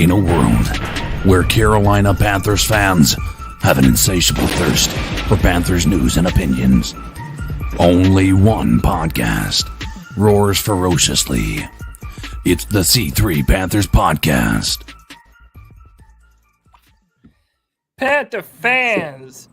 In a world where Carolina Panthers fans have an insatiable thirst for Panthers news and opinions, only one podcast roars ferociously. It's the C3 Panthers Podcast. Panther fans,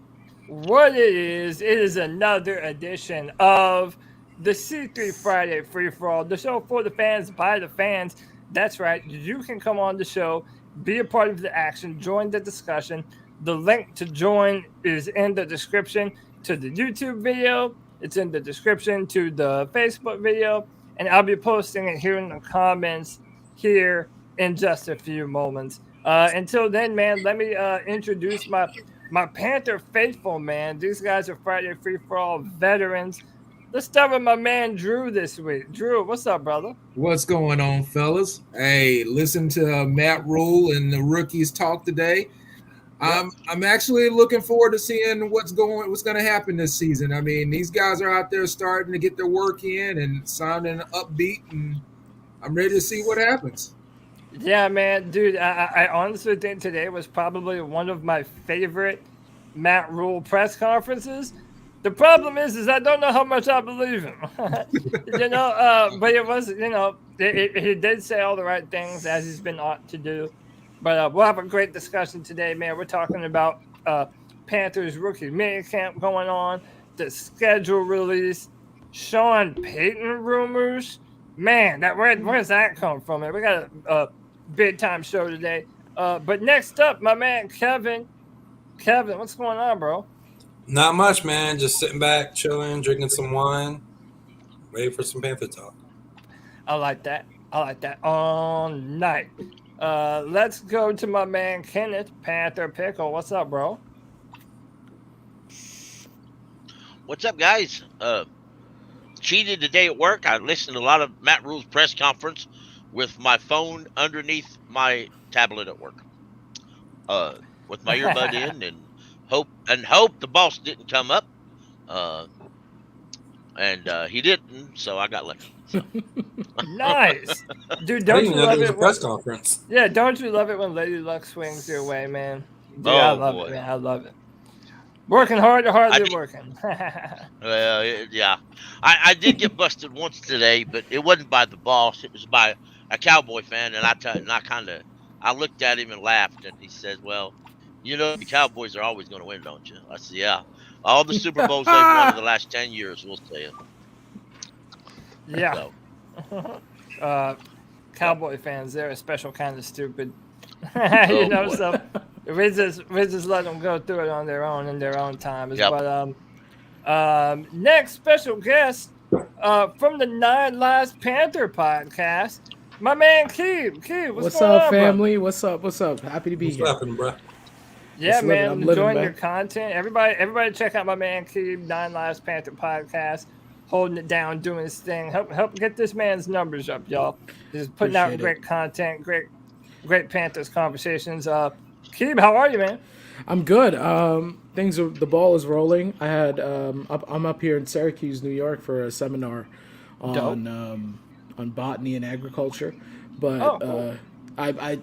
what it is another edition of the C3 Friday Free-For-All, the show for the fans, by the fans. That's right, you can come on the show, be a part of the action, join the discussion. The link to join is in the description to the YouTube video. It's in the description to the Facebook video. And I'll be posting it here in the comments here in just a few moments. Until then, man, let me introduce my Panther faithful, man. These guys are Friday Free-For-All veterans. Let's start with my man Drew this week. Drew, what's up, brother? What's going on, fellas? Hey, listen to Matt Rule and the rookies talk today. I'm actually looking forward to seeing what's going to happen this season. I mean, these guys are out there starting to get their work in and sounding upbeat, and I'm ready to see what happens. Yeah, man, dude, I honestly think today was probably one of my favorite Matt Rule press conferences. The problem is I don't know how much I believe him, but it was, he did say all the right things as he's been ought to do. But we'll have a great discussion today, man. We're talking about Panthers rookie minicamp going on, the schedule release, Sean Payton rumors. Man, where's that come from? Man? We got a big time show today. But next up, my man Kevin. Kevin, what's going on, bro? Not much, man. Just sitting back, chilling, drinking some wine, waiting for some Panther talk. I like that all night. Let's go to my man Kenneth, Panther Pickle. What's up, bro? What's up, guys? Cheated today at work. I listened to a lot of Matt Rule's press conference with my phone underneath my tablet at work, with my earbud in, and hope the boss didn't come up, and he didn't, so I got lucky. So. Nice, dude. Don't you love it? Press conference. Yeah, don't you love it when Lady Luck swings your way, man? Dude, I love it, man. I love it. Working hard or hardly working. Well, yeah. I did get busted once today, but it wasn't by the boss. It was by a Cowboy fan, and I looked at him and laughed, and he said, "Well, the Cowboys are always going to win, don't you?" I said, "Yeah. All the Super Bowls they've won in the last 10 years, we'll say it." Yeah. So. Cowboy fans, they're a special kind of stupid. So we just let them go through it on their own in their own time. Yep. But next special guest from the 9 Lives Panther podcast, my man Keeb. Keeb, what's going up, on, family? bro? What's up? Happy to be here. What's happening, bro? Yeah, man, I'm enjoying your content. Everybody check out my man Keeb, 9 Lives Panther podcast. Holding it down, doing his thing. Help get this man's numbers up, y'all. Just putting out great content, great Panthers conversations. Keeb, how are you, man? I'm good. The ball is rolling. I had I'm up here in Syracuse, New York, for a seminar on botany and agriculture, but cool. I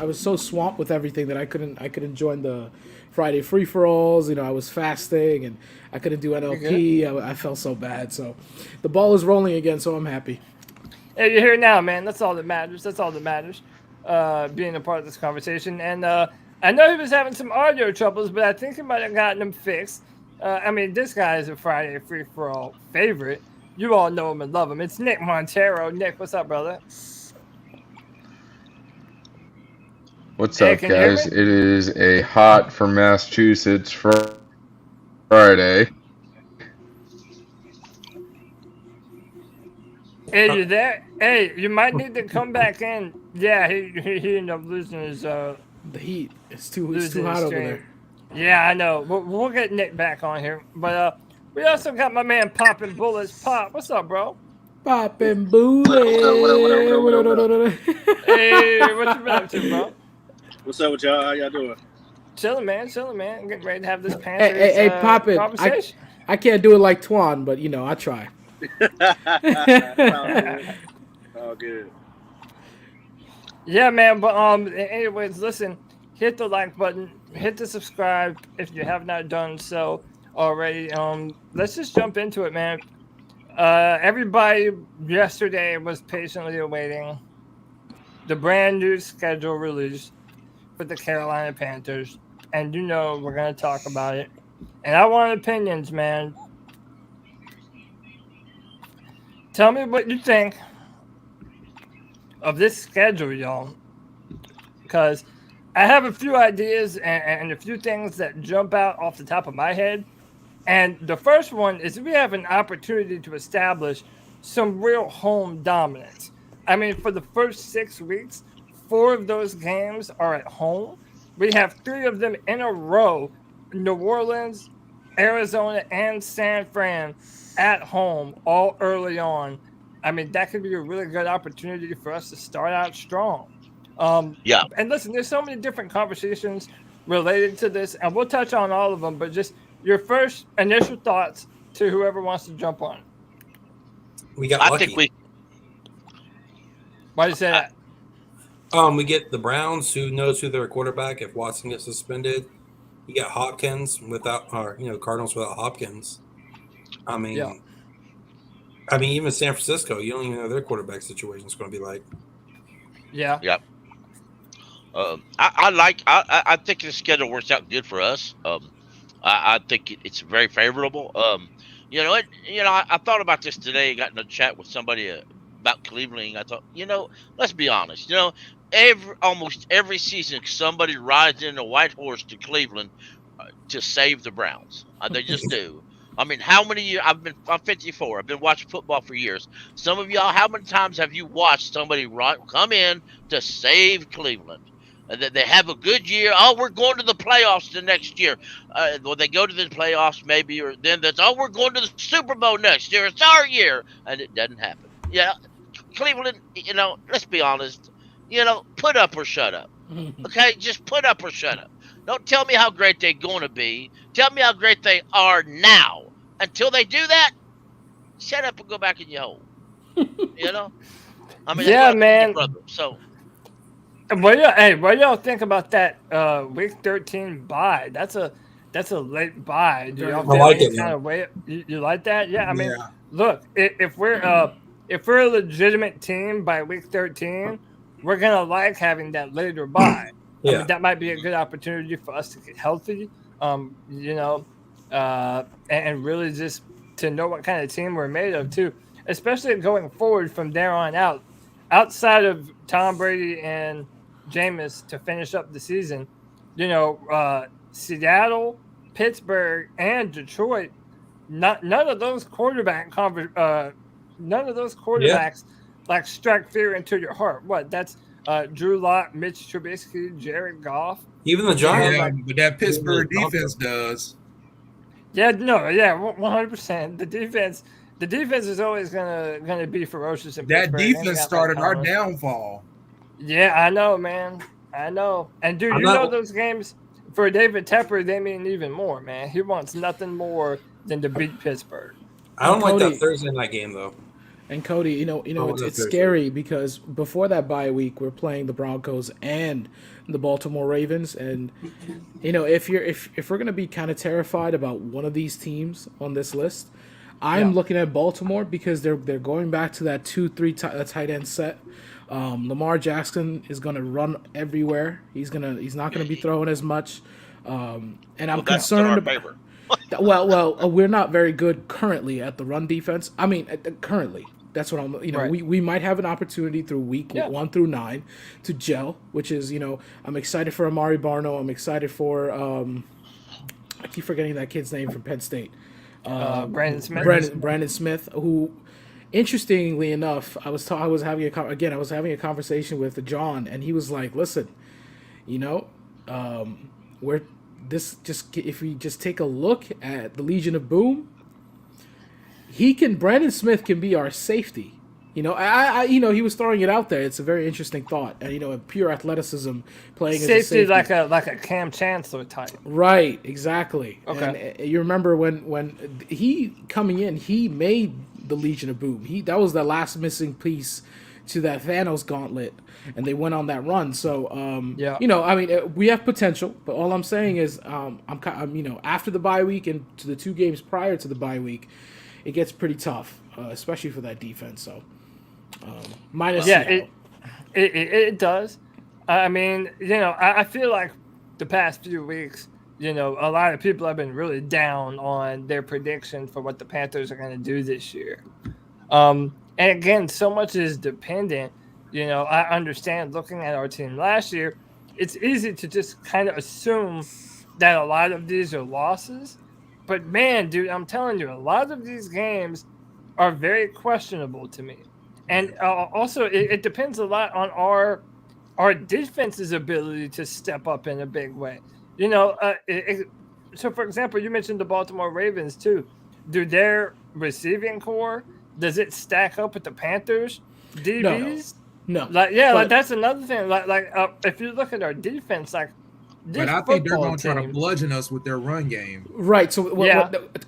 was so swamped with everything that I couldn't join the Friday free-for-alls. I was fasting and I couldn't do NLP. I felt so bad. So the ball is rolling again, so I'm happy. Hey, you're here now, man. That's all that matters. Being a part of this conversation. And I know he was having some audio troubles, but I think he might have gotten them fixed. This guy is a Friday free-for-all favorite. You all know him and love him. It's Nick Montero. Nick, what's up, brother? What's up, guys? It is a hot for Massachusetts Friday. Hey, you there? Hey, you might need to come back in. Yeah, he ended up losing his the heat. It's too hot over there. Yeah, I know. We'll get Nick back on here, but we also got my man Poppin' Bullets. Pop, what's up, bro? Poppin' Bullets. What? Hey, what you been up to, bro? What's up with y'all? How y'all doing? Chilling, man. I'm getting ready to have this Panthers hey, Poppin', conversation. I can't do it like Twan, but I try. All good. Yeah, man. But anyways, listen. Hit the like button. Hit the subscribe if you have not done so already. Let's just jump into it, man. Everybody yesterday was patiently awaiting the brand new schedule release for the Carolina Panthers, and we're gonna talk about it. And I want opinions, man. Tell me what you think of this schedule, y'all. Because I have a few ideas and a few things that jump out off the top of my head. And the first one is we have an opportunity to establish some real home dominance. I mean, for the first 6 weeks, 4 of those games are at home. We have 3 of them in a row: New Orleans, Arizona, and San Fran at home, all early on. I mean, that could be a really good opportunity for us to start out strong. Yeah. And listen, there's so many different conversations related to this, and we'll touch on all of them, but just your first initial thoughts to whoever wants to jump on. We got I lucky. think we. Why do you say that? We get the Browns, who knows who their quarterback if Watson gets suspended. You got Hopkins without, or Cardinals without Hopkins. I mean, Yeah. Even San Francisco, you don't even know their quarterback situation is going to be like. Yeah. Yeah. I think the schedule works out good for us. I think it's very favorable. I thought about this today. Got in a chat with somebody about Cleveland. I thought, let's be honest. Almost every season, somebody rides in a white horse to Cleveland to save the Browns. They just do. I mean, how many years? I'm 54. I've been watching football for years. Some of y'all, how many times have you watched somebody come in to save Cleveland? They have a good year. Oh, we're going to the playoffs the next year. Well, they go to the playoffs maybe, or then we're going to the Super Bowl next year. It's our year, and it doesn't happen. Yeah, Cleveland. Let's be honest. Put up or shut up. Okay, just put up or shut up. Don't tell me how great they're going to be. Tell me how great they are now. Until they do that, shut up and go back in your hole. Yeah, man. So. What do y'all think about that week 13 bye? That's a late bye. Do y'all I like it, kind of way? You like that? Yeah. I mean, Yeah. look, if we're a legitimate team by week 13, we're gonna like having that later bye. Yeah. I mean, that might be a good opportunity for us to get healthy. And really just to know what kind of team we're made of too, especially going forward from there on out. Outside of Tom Brady and Jameis to finish up the season, Seattle, Pittsburgh, and Detroit. None of those quarterbacks like strike fear into your heart. What? That's Drew Lock, Mitch Trubisky, Jared Goff. Even the Giants. Yeah, but that Pittsburgh defense does. Yeah, no, yeah, 100%. The defense is always gonna be ferocious. In That Pittsburgh. defense started our downfall. Yeah, I know, man. I know. And dude, those games for David Tepper, they mean even more, man. He wants nothing more than to beat Pittsburgh. I don't like Cody, that Thursday night game though. And Cody, it's scary because before that bye week, we're playing the Broncos and the Baltimore Ravens, and if we're gonna be kind of terrified about one of these teams on this list, I'm looking at Baltimore because they're going back to that 2-3 tight end set. Lamar Jackson is going to run everywhere. He's not going to be throwing as much. And I'm concerned about. Well, we're not very good currently at the run defense. I mean, currently, that's what I'm. Right. We might have an opportunity through week 1 through 9 to gel, which is I'm excited for Amari Barno. I'm excited for I keep forgetting that kid's name from Penn State. Brandon Smith. Brandon Smith, who, interestingly enough, I was having a conversation with John, and he was like, "Listen, if we just take a look at the Legion of Boom, Brandon Smith can be our safety." He was throwing it out there. It's a very interesting thought, and pure athleticism playing safety, as a safety, like a Cam Chancellor type. Right, exactly. Okay. And you remember when he coming in, he made the Legion of Boom. That was the last missing piece to that Thanos gauntlet, and they went on that run. So, Yeah. you know, I mean, we have potential, but all I'm saying is, I'm you know, after the bye week and to the 2 games prior to the bye week, it gets pretty tough, especially for that defense. So, minus it does. I mean, you know, I feel like the past few weeks, you know, a lot of people have been really down on their prediction for what the Panthers are going to do this year. And again, so much is dependent. You know, I understand looking at our team last year, it's easy to just kind of assume that a lot of these are losses. But man, dude, I'm telling you, a lot of these games are very questionable to me. And also, it depends a lot on our defense's ability to step up in a big way. You know, so for example, you mentioned the Baltimore Ravens too. Do their receiving core, does it stack up with the Panthers DBs? No. Like that's another thing. Like if you look at our defense, like but I think they're going to try to bludgeon us with their run game. Right. So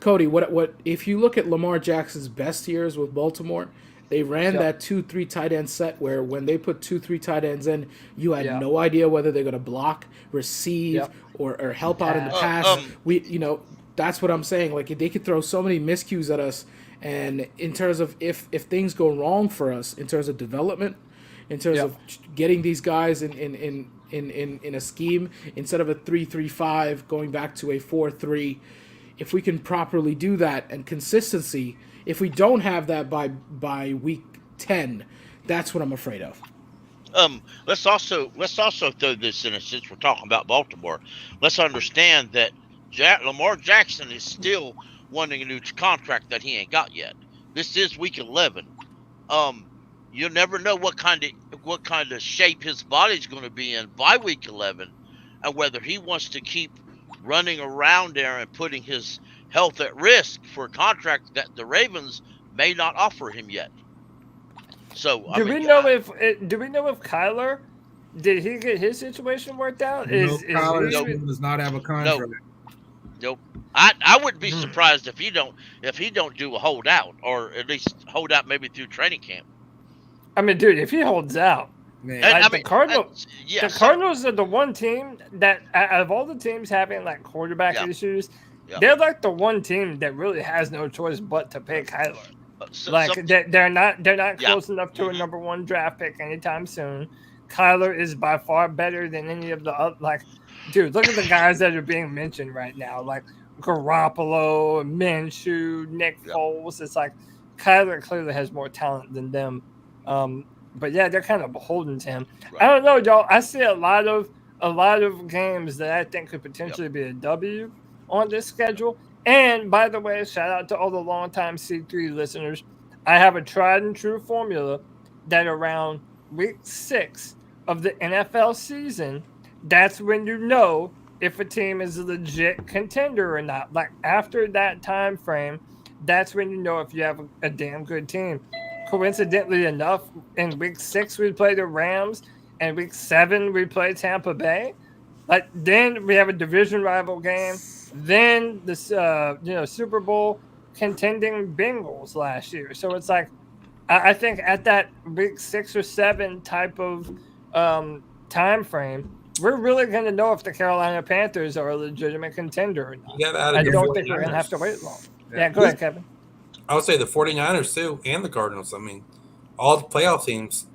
Cody, what if you look at Lamar Jackson's best years with Baltimore? They ran that 2-3 tight end set where when they put 2-3 tight ends in, you had no idea whether they're going to block, receive, or help out in the pass. You know, that's what I'm saying. Like they could throw so many miscues at us, and in terms of if things go wrong for us in terms of development, in terms of getting these guys in a scheme instead of a 3-3-5 going back to a 4-3, if we can properly do that and consistency. If we don't have that by week 10, that's what I'm afraid of. Let's also throw this in, since we're talking about Baltimore. Let's understand that Lamar Jackson is still wanting a new contract that he ain't got yet. This is week 11. You'll never know what kind of shape his body's going to be in by week 11, and whether he wants to keep running around there and putting his health at risk for a contract that the Ravens may not offer him yet. So do we know if Kyler, did he get his situation worked out? Kyler does not have a contract. Nope. I wouldn't be surprised if he don't do a holdout, or at least hold out maybe through training camp. I mean, dude, if he holds out, man, the Cardinals are the one team that out of all the teams having like quarterback issues. They're like the one team that really has no choice but to pay Kyler. They're not close enough to a number 1 draft pick anytime soon. Kyler is by far better than any of the other. Like, dude, look at the guys that are being mentioned right now, like Garoppolo, Minshew, Nick Foles. It's like Kyler clearly has more talent than them. But yeah, they're kind of beholden to him. Right. I don't know, y'all. I see a lot of games that I think could potentially be a W on this schedule. And by the way, shout out to all the longtime C3 listeners. I have a tried and true formula that around week 6 of the NFL season, that's when you know if a team is a legit contender or not. Like after that time frame, that's when you know if you have a damn good team. Coincidentally enough, in week 6 we play the Rams, and week 7 we play Tampa Bay. Like then we have a division rival game. Then the Super Bowl contending Bengals last year. So it's like I think at that week 6 or 7 type of time frame, we're really going to know if the Carolina Panthers are a legitimate contender or not. I don't think we're going to have to wait long. Yeah, go ahead, Kevin. I would say the 49ers too, and the Cardinals. I mean, all the playoff teams.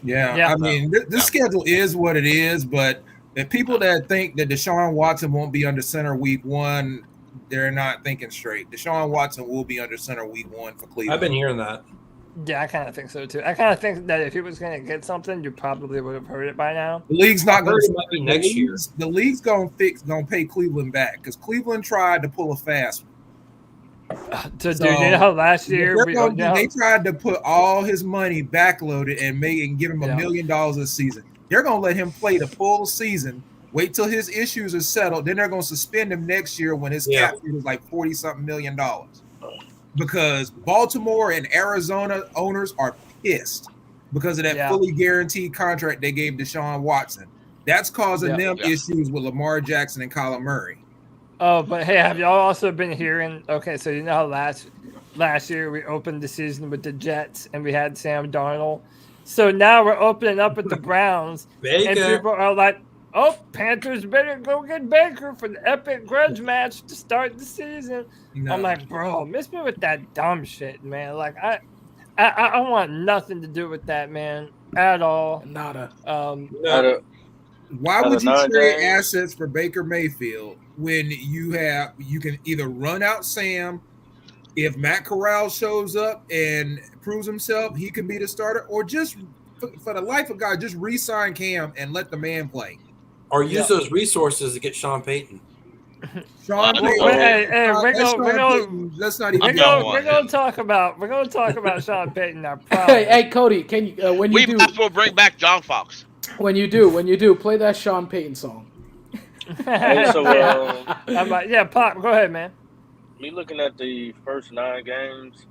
Yeah. I mean, this schedule is what it is, but the people that think that Deshaun Watson won't be under center week 1, they're not thinking straight. Deshaun Watson will be under center week 1 for Cleveland. I've been hearing that. Yeah, I kind of think so too. I kind of think that if he was going to get something, you probably would have heard it by now. The league's not going to be next year. The league's going to pay Cleveland back because Cleveland tried to pull a fast one. So you know last year they tried to put all his money backloaded and give him $1 million a season. They're going to let him play the full season, wait till his issues are settled. Then they're going to suspend him next year when his cap is like $40-something million. Because Baltimore and Arizona owners are pissed because of that fully guaranteed contract they gave Deshaun Watson. That's causing them issues with Lamar Jackson and Kyler Murray. Oh, but hey, have y'all also been hearing? Okay, so you know how last year we opened the season with the Jets and we had Sam Darnold. So now we're opening up with the Browns, and people are like, "Oh, Panthers better go get Baker for the epic grudge match to start the season." No. I'm like, bro, miss me with that dumb shit, man. Like I want nothing to do with that, man, at all. Nada. Why would you trade assets for Baker Mayfield when you can either run out Sam? If Matt Corral shows up and proves himself, he can be the starter, or just for the life of God, just re-sign Cam and let the man play. Or use those resources to get Sean Payton. Sean Payton. Let's not even. We're gonna talk about Sean Payton. I promise. Hey, Cody, can you when you do? We might as well bring back John Fox. When you do, play that Sean Payton song. Hey, so Pop, go ahead, man. Me looking at the first 9 games,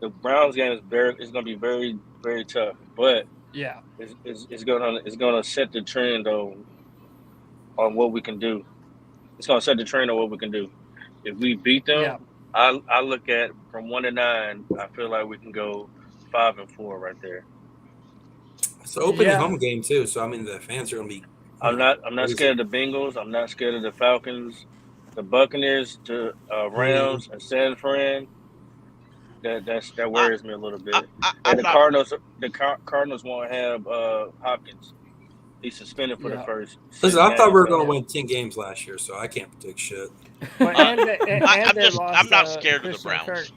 the Browns game is going to be very, very tough. But yeah, it's gonna set the trend on what we can do. It's gonna set the trend on what we can do. If we beat them, I look at from 1 to 9. I feel like we can go 5 and 4 right there. It's an open home game too, so I mean the fans are gonna be. I'm not scared of the Bengals. I'm not scared of the Falcons, the Buccaneers, the Rams, and San Fran. That worries me a little bit. And the Cardinals won't have Hopkins. He's suspended for the first. Listen, I thought we were going to win 10 games last year, so I can't predict shit. I'm not scared of the Browns. Kirk.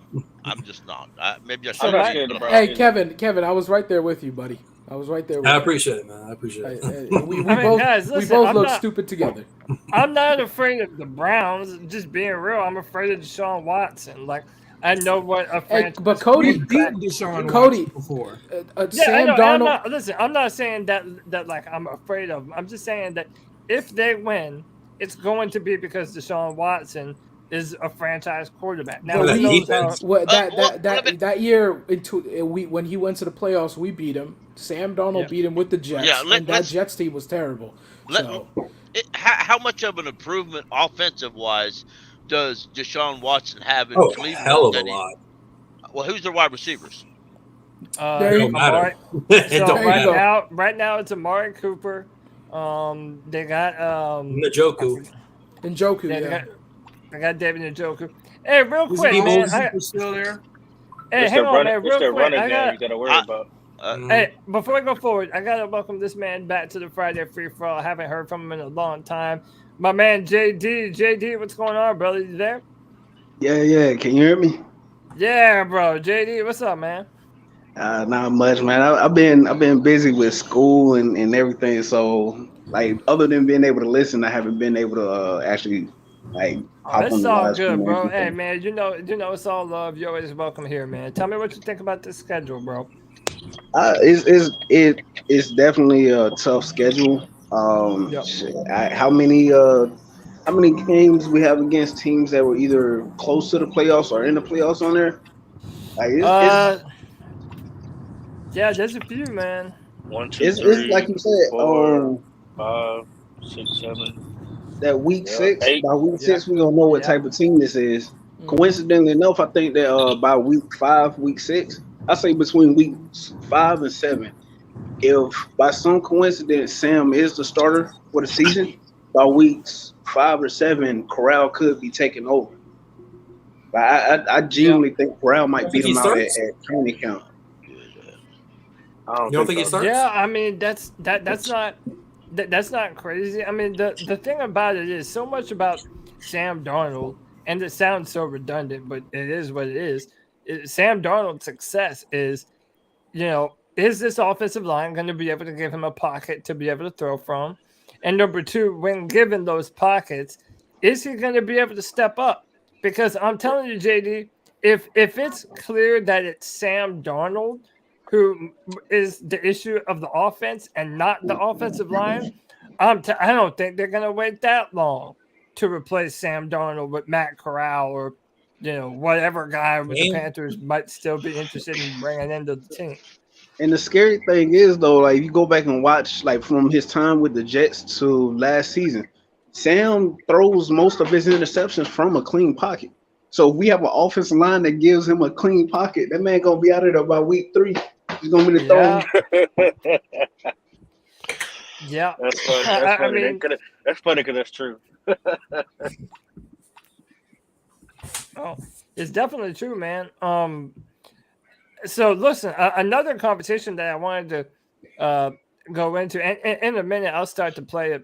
I'm just not. Maybe I should. I'm not scared of the Browns. Hey, Kevin, I was right there with you, buddy. I was right there with you. I appreciate it, man. I appreciate it. We both look stupid together. I'm not afraid of the Browns. Just being real, I'm afraid of Deshaun Watson. Like, I know what a franchise. But Cody beat Deshaun Watson before. Sam Darnold. I'm not saying that like I'm afraid of them. I'm just saying that if they win, it's going to be because Deshaun Watson is a franchise quarterback. Now that year when he went to the playoffs, we beat him. Sam Darnold beat him with the Jets, and that Jets team was terrible. How much of an improvement offensive-wise does Deshaun Watson have in Cleveland? Hell of a lot. Well, who's their wide receivers? There you go. Right now it's Amari Cooper. They got Njoku. I got David Njoku. Hey, real quick, man. Still there? Hey, hang on, man. Real quick, you got to worry about. Hey, before I go forward, I gotta welcome this man back to the Friday Free For All. I haven't heard from him in a long time. My man JD. JD, what's going on, brother? You there? Yeah. Can you hear me? Yeah, bro. JD, what's up, man? Not much, man. I've been busy with school and everything. So, like, other than being able to listen, I haven't been able to actually like. It's all good, bro. Hey, man, you know, it's all love. You're always welcome here, man. Tell me what you think about this schedule, bro. It's definitely a tough schedule. How many games we have against teams that were either close to the playoffs or in the playoffs on there? Yeah, there's a few, man. 1, 2, 3, it's like you said, 4, 5, 6, 7. That week 6, 8. by week 6, we're gonna know what type of team this is. Coincidentally enough, I think that by week 5, week 6, I say between weeks 5 and 7, if by some coincidence Sam is the starter for the season, by weeks 5 or 7, Corral could be taking over. But I genuinely think Corral might beat him out at training camp. You don't think he starts? Yeah, I mean that's not crazy. I mean the thing about it is so much about Sam Darnold, and it sounds so redundant, but it is what it is. Sam Darnold's success is, is this offensive line going to be able to give him a pocket to be able to throw from? And number 2, when given those pockets, is he going to be able to step up? Because I'm telling you, JD, if it's clear that it's Sam Darnold who is the issue of the offense and not the offensive line, I don't think they're going to wait that long to replace Sam Darnold with Matt Corral or whatever guy with the Panthers might still be interested in bringing into the team. And the scary thing is, though, like, you go back and watch, like, from his time with the Jets to last season, Sam throws most of his interceptions from a clean pocket. So if we have an offensive line that gives him a clean pocket, that man gonna be out of there by week 3. He's gonna be the throw. Yeah, that's funny. That's funny. That's funny because that's true. Oh, it's definitely true, man. So listen, another competition that I wanted to go into, and in a minute I'll start to play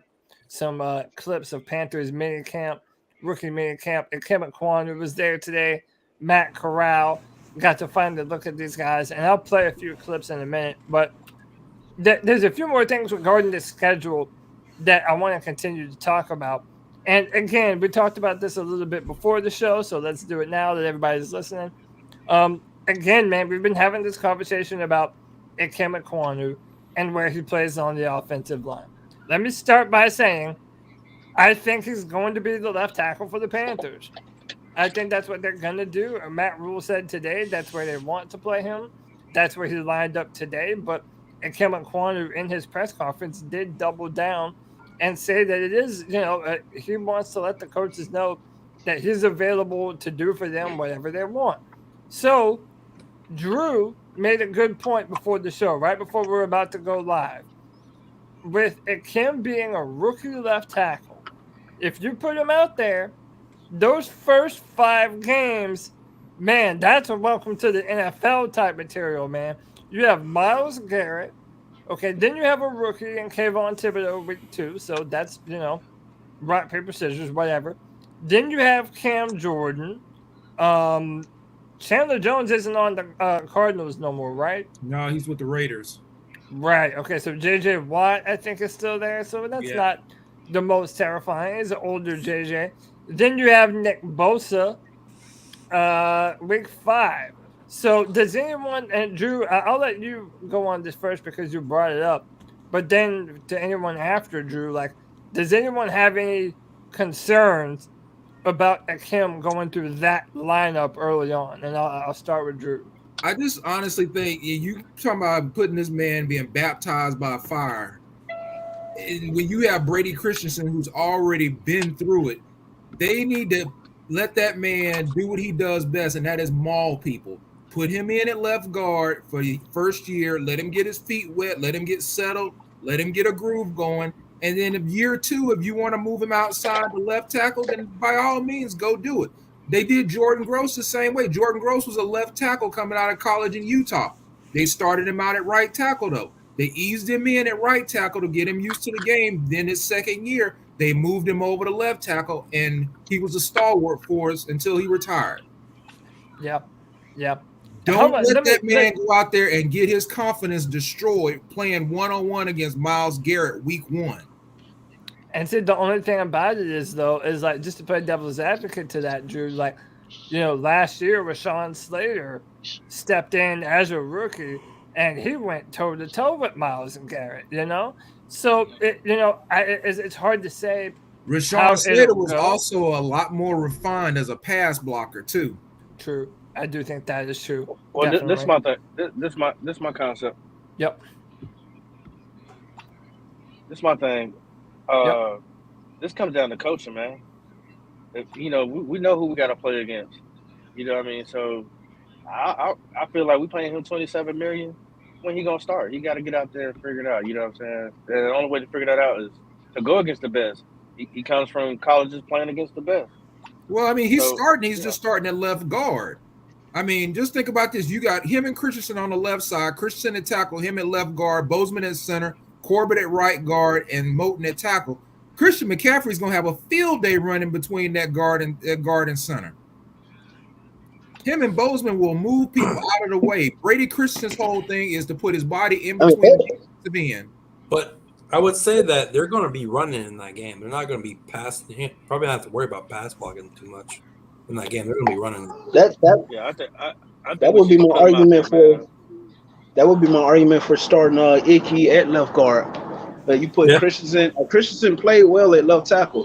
some clips of Panthers minicamp, rookie minicamp. Ikem Ekwonu was there today. Matt Corral, got to finally look at these guys, and I'll play a few clips in a minute. But there's a few more things regarding the schedule that I want to continue to talk about. And again, we talked about this a little bit before the show, so let's do it now that everybody's listening. Again, man, we've been having this conversation about Ikem Ekwonu and where he plays on the offensive line. Let me start by saying I think he's going to be the left tackle for the Panthers. I think that's what they're going to do. Matt Rule said today that's where they want to play him. That's where he lined up today. But Ikem Ekwonu in his press conference did double down and say that it is, he wants to let the coaches know that he's available to do for them whatever they want. So Drew made a good point before the show, right before we were about to go live. With Ikem being a rookie left tackle, if you put him out there, those first 5 games, man, that's a welcome to the NFL type material, man. You have Myles Garrett. Okay, then you have a rookie in Kayvon Thibodeau week 2, so that's, rock, paper, scissors, whatever. Then you have Cam Jordan. Chandler Jones isn't on the Cardinals no more, right? No, he's with the Raiders. Right. Okay, so J.J. Watt, I think, is still there, so that's not the most terrifying. He's an older J.J. Then you have Nick Bosa, week 5. So does anyone, and Drew, I'll let you go on this first because you brought it up, but then to anyone after Drew, does anyone have any concerns about Ikem going through that lineup early on? And I'll start with Drew. I just honestly think you talking about putting this man being baptized by fire. And when you have Brady Christensen, who's already been through it, they need to let that man do what he does best, and that is maul people. Put him in at left guard for the first year. Let him get his feet wet. Let him get settled. Let him get a groove going. And then in year 2, if you want to move him outside the left tackle, then by all means, go do it. They did Jordan Gross the same way. Jordan Gross was a left tackle coming out of college in Utah. They started him out at right tackle, though. They eased him in at right tackle to get him used to the game. Then his second year, they moved him over to left tackle, and he was a stalwart for us until he retired. Yep. Don't let that man go out there and get his confidence destroyed playing one-on-one against Myles Garrett week 1. And see, the only thing about it is just to play devil's advocate to that, Drew, last year Rashawn Slater stepped in as a rookie and he went toe-to-toe with Myles Garrett, So, it's hard to say. Rashawn Slater was also a lot more refined as a pass blocker, too. True. I do think that is true. Well, this is my thing. This is my concept. Yep. This is my thing. This comes down to coaching, man. We know who we got to play against. You know what I mean? So I feel like we paying him $27 million. When he gonna start? He got to get out there and figure it out. You know what I'm saying? And the only way to figure that out is to go against the best. He comes from colleges playing against the best. Well, I mean, he's starting. He's just starting at left guard. I mean, just think about this. You got him and Christensen on the left side, Christensen at tackle, him at left guard, Bozeman at center, Corbett at right guard, and Moten at tackle. Christian McCaffrey's going to have a field day running between that guard and center. Him and Bozeman will move people out of the way. Brady Christensen's whole thing is to put his body in between the defensive. But I would say that they're going to be running in that game. They're not going to be probably not have to worry about pass blocking too much in that game. They're going to be running. That would be my argument for. That would be my argument for starting Icky at left guard. You put Christensen. Christensen played well at left tackle.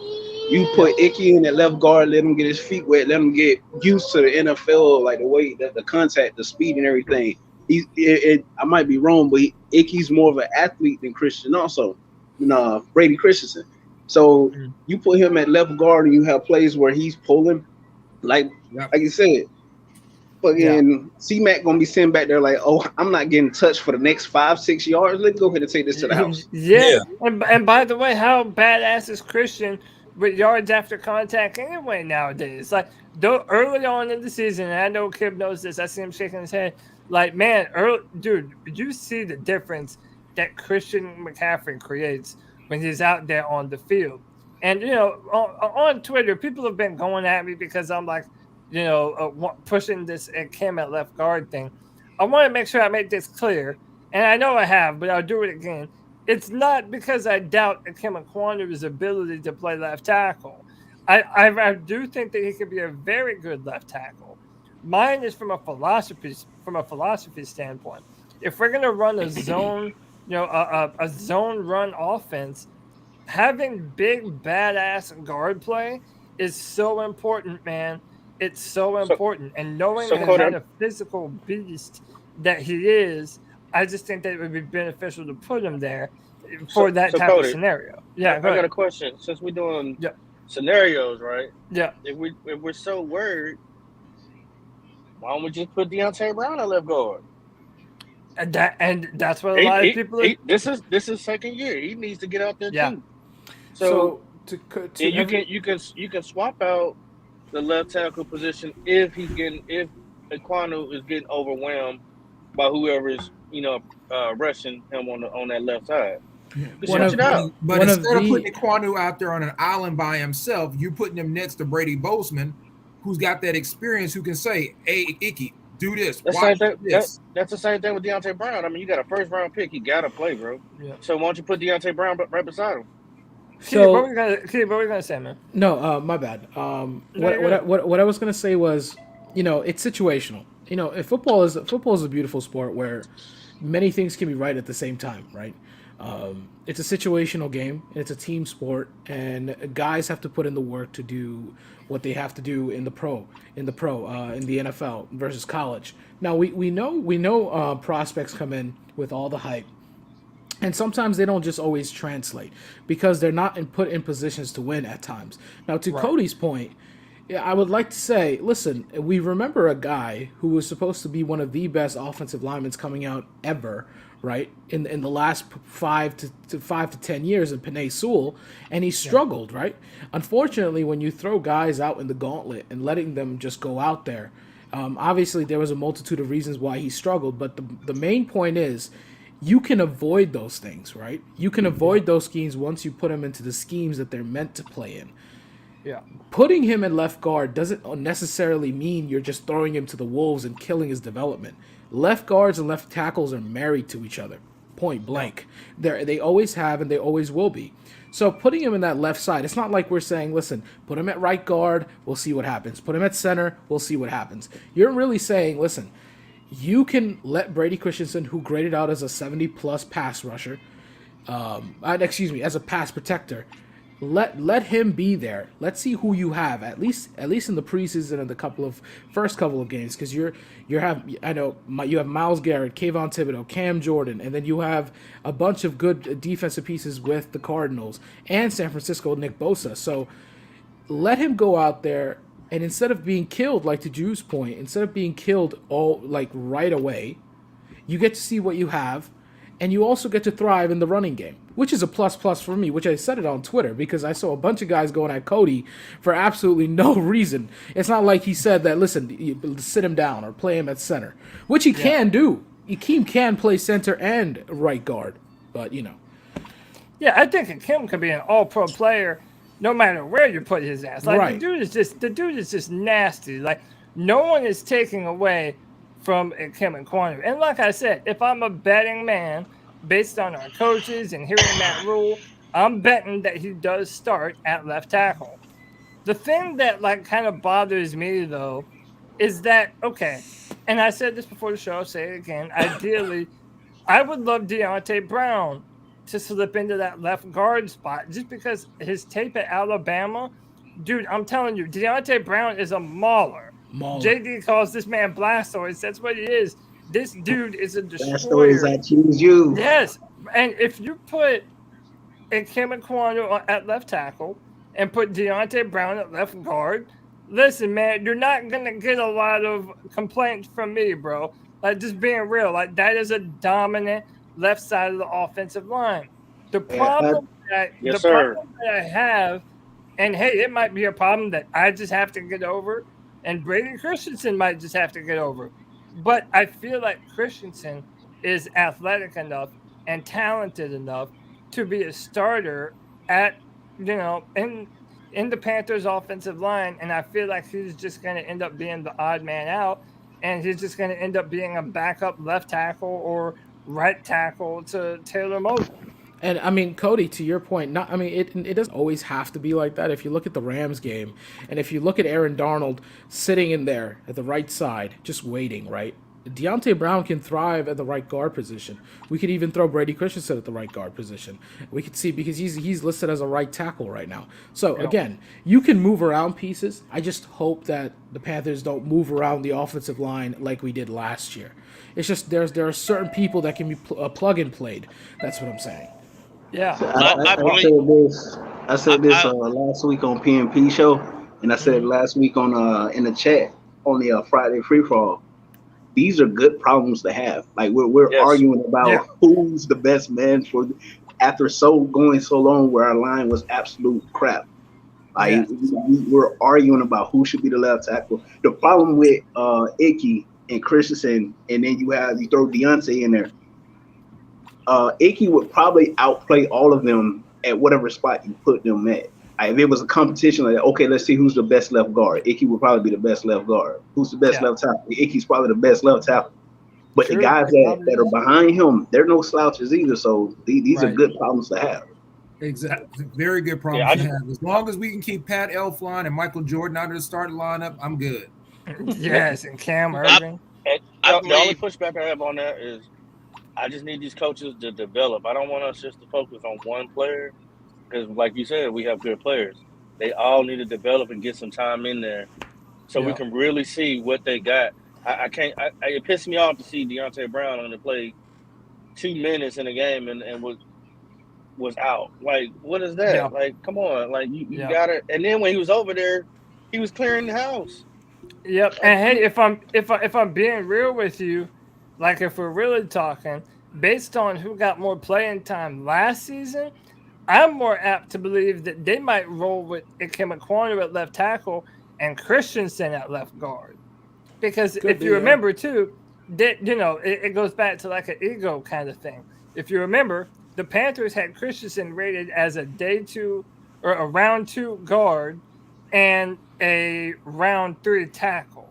You put Icky in at left guard, let him get his feet wet, let him get used to the NFL, like the way that the contact, the speed, and everything. I might be wrong, but Icky's more of an athlete than Christian. Also, Brady Christensen. So you put him at left guard, and you have plays where he's pulling, like you said. Fucking C-Mac gonna be sitting back there like, oh, I'm not getting touched for the next 5-6 yards. Let's go ahead and take this to the house. Yeah. And by the way, how badass is Christian with yards after contact anyway nowadays? Like, though early on in the season, and I know Kib knows this, I see him shaking his head. Like, man, dude, you see the difference that Christian McCaffrey creates when he's out there on the field. And, you know, on Twitter, people have been going at me because I'm like, you know, pushing this Ikem at left guard thing. I want to make sure I make this clear, and I know I have, but I'll do it again. It's not because I doubt Ikem Ekwonu's ability to play left tackle. I do think that he could be a very good left tackle. Mine is from a philosophy standpoint. If we're gonna run a zone, you know, a zone run offense, having big badass guard play is so important, man. It's so important, and knowing the kind of physical beast that he is, I just think that it would be beneficial to put him there for that type of scenario. Yeah, I got a question. Since we're doing scenarios, right? Yeah. If we're so worried, why don't we just put Deontay Brown at left guard? And that's what a lot of people. This is second year. He needs to get out there too. So you can swap out the left tackle position if Ekwonu is getting overwhelmed by whoever's rushing him on that left side. But instead of putting Ekwonu out there on an island by himself, you're putting him next to Brady Bozeman, who's got that experience, who can say, "Hey, Icky, do this." That's the same thing with Deontay Brown. I mean, you got a first round pick, you gotta play, bro. Yeah. So why don't you put Deontay Brown right beside him? So, what were you gonna say, man? No, my bad. What I was gonna say was, it's situational. Football is a beautiful sport where many things can be right at the same time, right? It's a situational game. It's a team sport, and guys have to put in the work to do what they have to do in the NFL versus college. Now we know prospects come in with all the hype. And sometimes they don't just always translate because they're not put in positions to win at times. Now, to Cody's point, I would like to say, listen, we remember a guy who was supposed to be one of the best offensive linemen coming out ever, right, in the last 5 to 10 years in Penei Sewell, and he struggled, right? Unfortunately, when you throw guys out in the gauntlet and letting them just go out there, obviously there was a multitude of reasons why he struggled, but the main point is, you can avoid those things, right? You can avoid those schemes once you put them into the schemes that they're meant to play in. Yeah. Putting him in left guard doesn't necessarily mean you're just throwing him to the wolves and killing his development. Left guards and left tackles are married to each other, point blank. They always have and they always will be. So putting him in that left side, it's not like we're saying, listen, put him at right guard, we'll see what happens. Put him at center, we'll see what happens. You're really saying, listen, you can let Brady Christensen, who graded out as a 70-plus pass rusher, as a pass protector, let him be there. Let's see who you have at least in the preseason and the first couple of games, because you have Myles Garrett, Kayvon Thibodeau, Cam Jordan, and then you have a bunch of good defensive pieces with the Cardinals and San Francisco, Nick Bosa. So let him go out there. And instead of being killed, like to Drew's point, instead of being killed right away, you get to see what you have, and you also get to thrive in the running game, which is a plus for me, which I said it on Twitter because I saw a bunch of guys going at Cody for absolutely no reason. It's not like he said that, listen, you sit him down or play him at center, which he can do. Ikem can play center and right guard, but Yeah, I think Ikem could be an all-pro player no matter where you put his ass. Like, the dude is just nasty. Like, no one is taking away from Ikem Ekwonu. And like I said, if I'm a betting man, based on our coaches and hearing Matt Rule, I'm betting that he does start at left tackle. The thing that kind of bothers me though is that, okay, and I said this before the show, I'll say it again, ideally, I would love Deontay Brown to slip into that left guard spot just because his tape at Alabama, dude, I'm telling you, Deontay Brown is a mauler. JD calls this man Blastoise. That's what he is. This dude is a destroyer. Blastoise, I choose you. Yes. And if you put Ikem Ekwonu at left tackle and put Deontay Brown at left guard, listen, man, you're not going to get a lot of complaints from me, bro. Like, just being real. Like, that is a dominant left side of the offensive line. The problem that I have, and hey, it might be a problem that I just have to get over, and Brady Christensen might just have to get over. But I feel like Christensen is athletic enough and talented enough to be a starter at, in the Panthers offensive line. And I feel like he's just going to end up being the odd man out, and he's just going to end up being a backup left tackle or right tackle to Taylor Mosley. And I mean, Cody, to your point, it doesn't always have to be like that. If you look at the Rams game, and if you look at Aaron Donald sitting in there at the right side, just waiting, right? Deontay Brown can thrive at the right guard position. We could even throw Brady Christensen at the right guard position. We could see, because he's listed as a right tackle right now. So again, you can move around pieces. I just hope that the Panthers don't move around the offensive line like we did last year. It's just there are certain people that can be plug and played. That's what I'm saying. Yeah, I said this last week on PNP show, and I said it last week on in the chat on the Friday free for all. These are good problems to have. Like we're arguing about who's the best man for after going so long where our line was absolute crap. Like we're arguing about who should be the left tackle. The problem with Icky and Christensen, and then you throw Deontay in there. Icky would probably outplay all of them at whatever spot you put them at. If it was a competition, like, okay, let's see who's the best left guard. Icky would probably be the best left guard. Who's the best left tackle? Icky's probably the best left tackle. But the guys that are behind him, they're no slouches either. So these are good problems to have. Exactly. Very good problem to have. As long as we can keep Pat Elflein and Michael Jordan out of the starting lineup, I'm good. Yes, and Cam Irving. The only pushback I have on that is I just need these coaches to develop. I don't want us just to focus on one player because, like you said, we have good players. They all need to develop and get some time in there so we can really see what they got. I can't. It pissed me off to see Deontay Brown only play 2 minutes in a game and was out. Like, what is that? Yeah. Like, come on. Like, you got it. And then when he was over there, he was clearing the house. Yep. And hey, if I'm being real with you, like if we're really talking, based on who got more playing time last season, I'm more apt to believe that they might roll with Ikem Ekwonu at left tackle and Christensen at left guard. Because if you remember too, that it goes back to like an ego kind of thing. If you remember, the Panthers had Christensen rated as a day 2 or a round 2 guard and a round 3 tackle.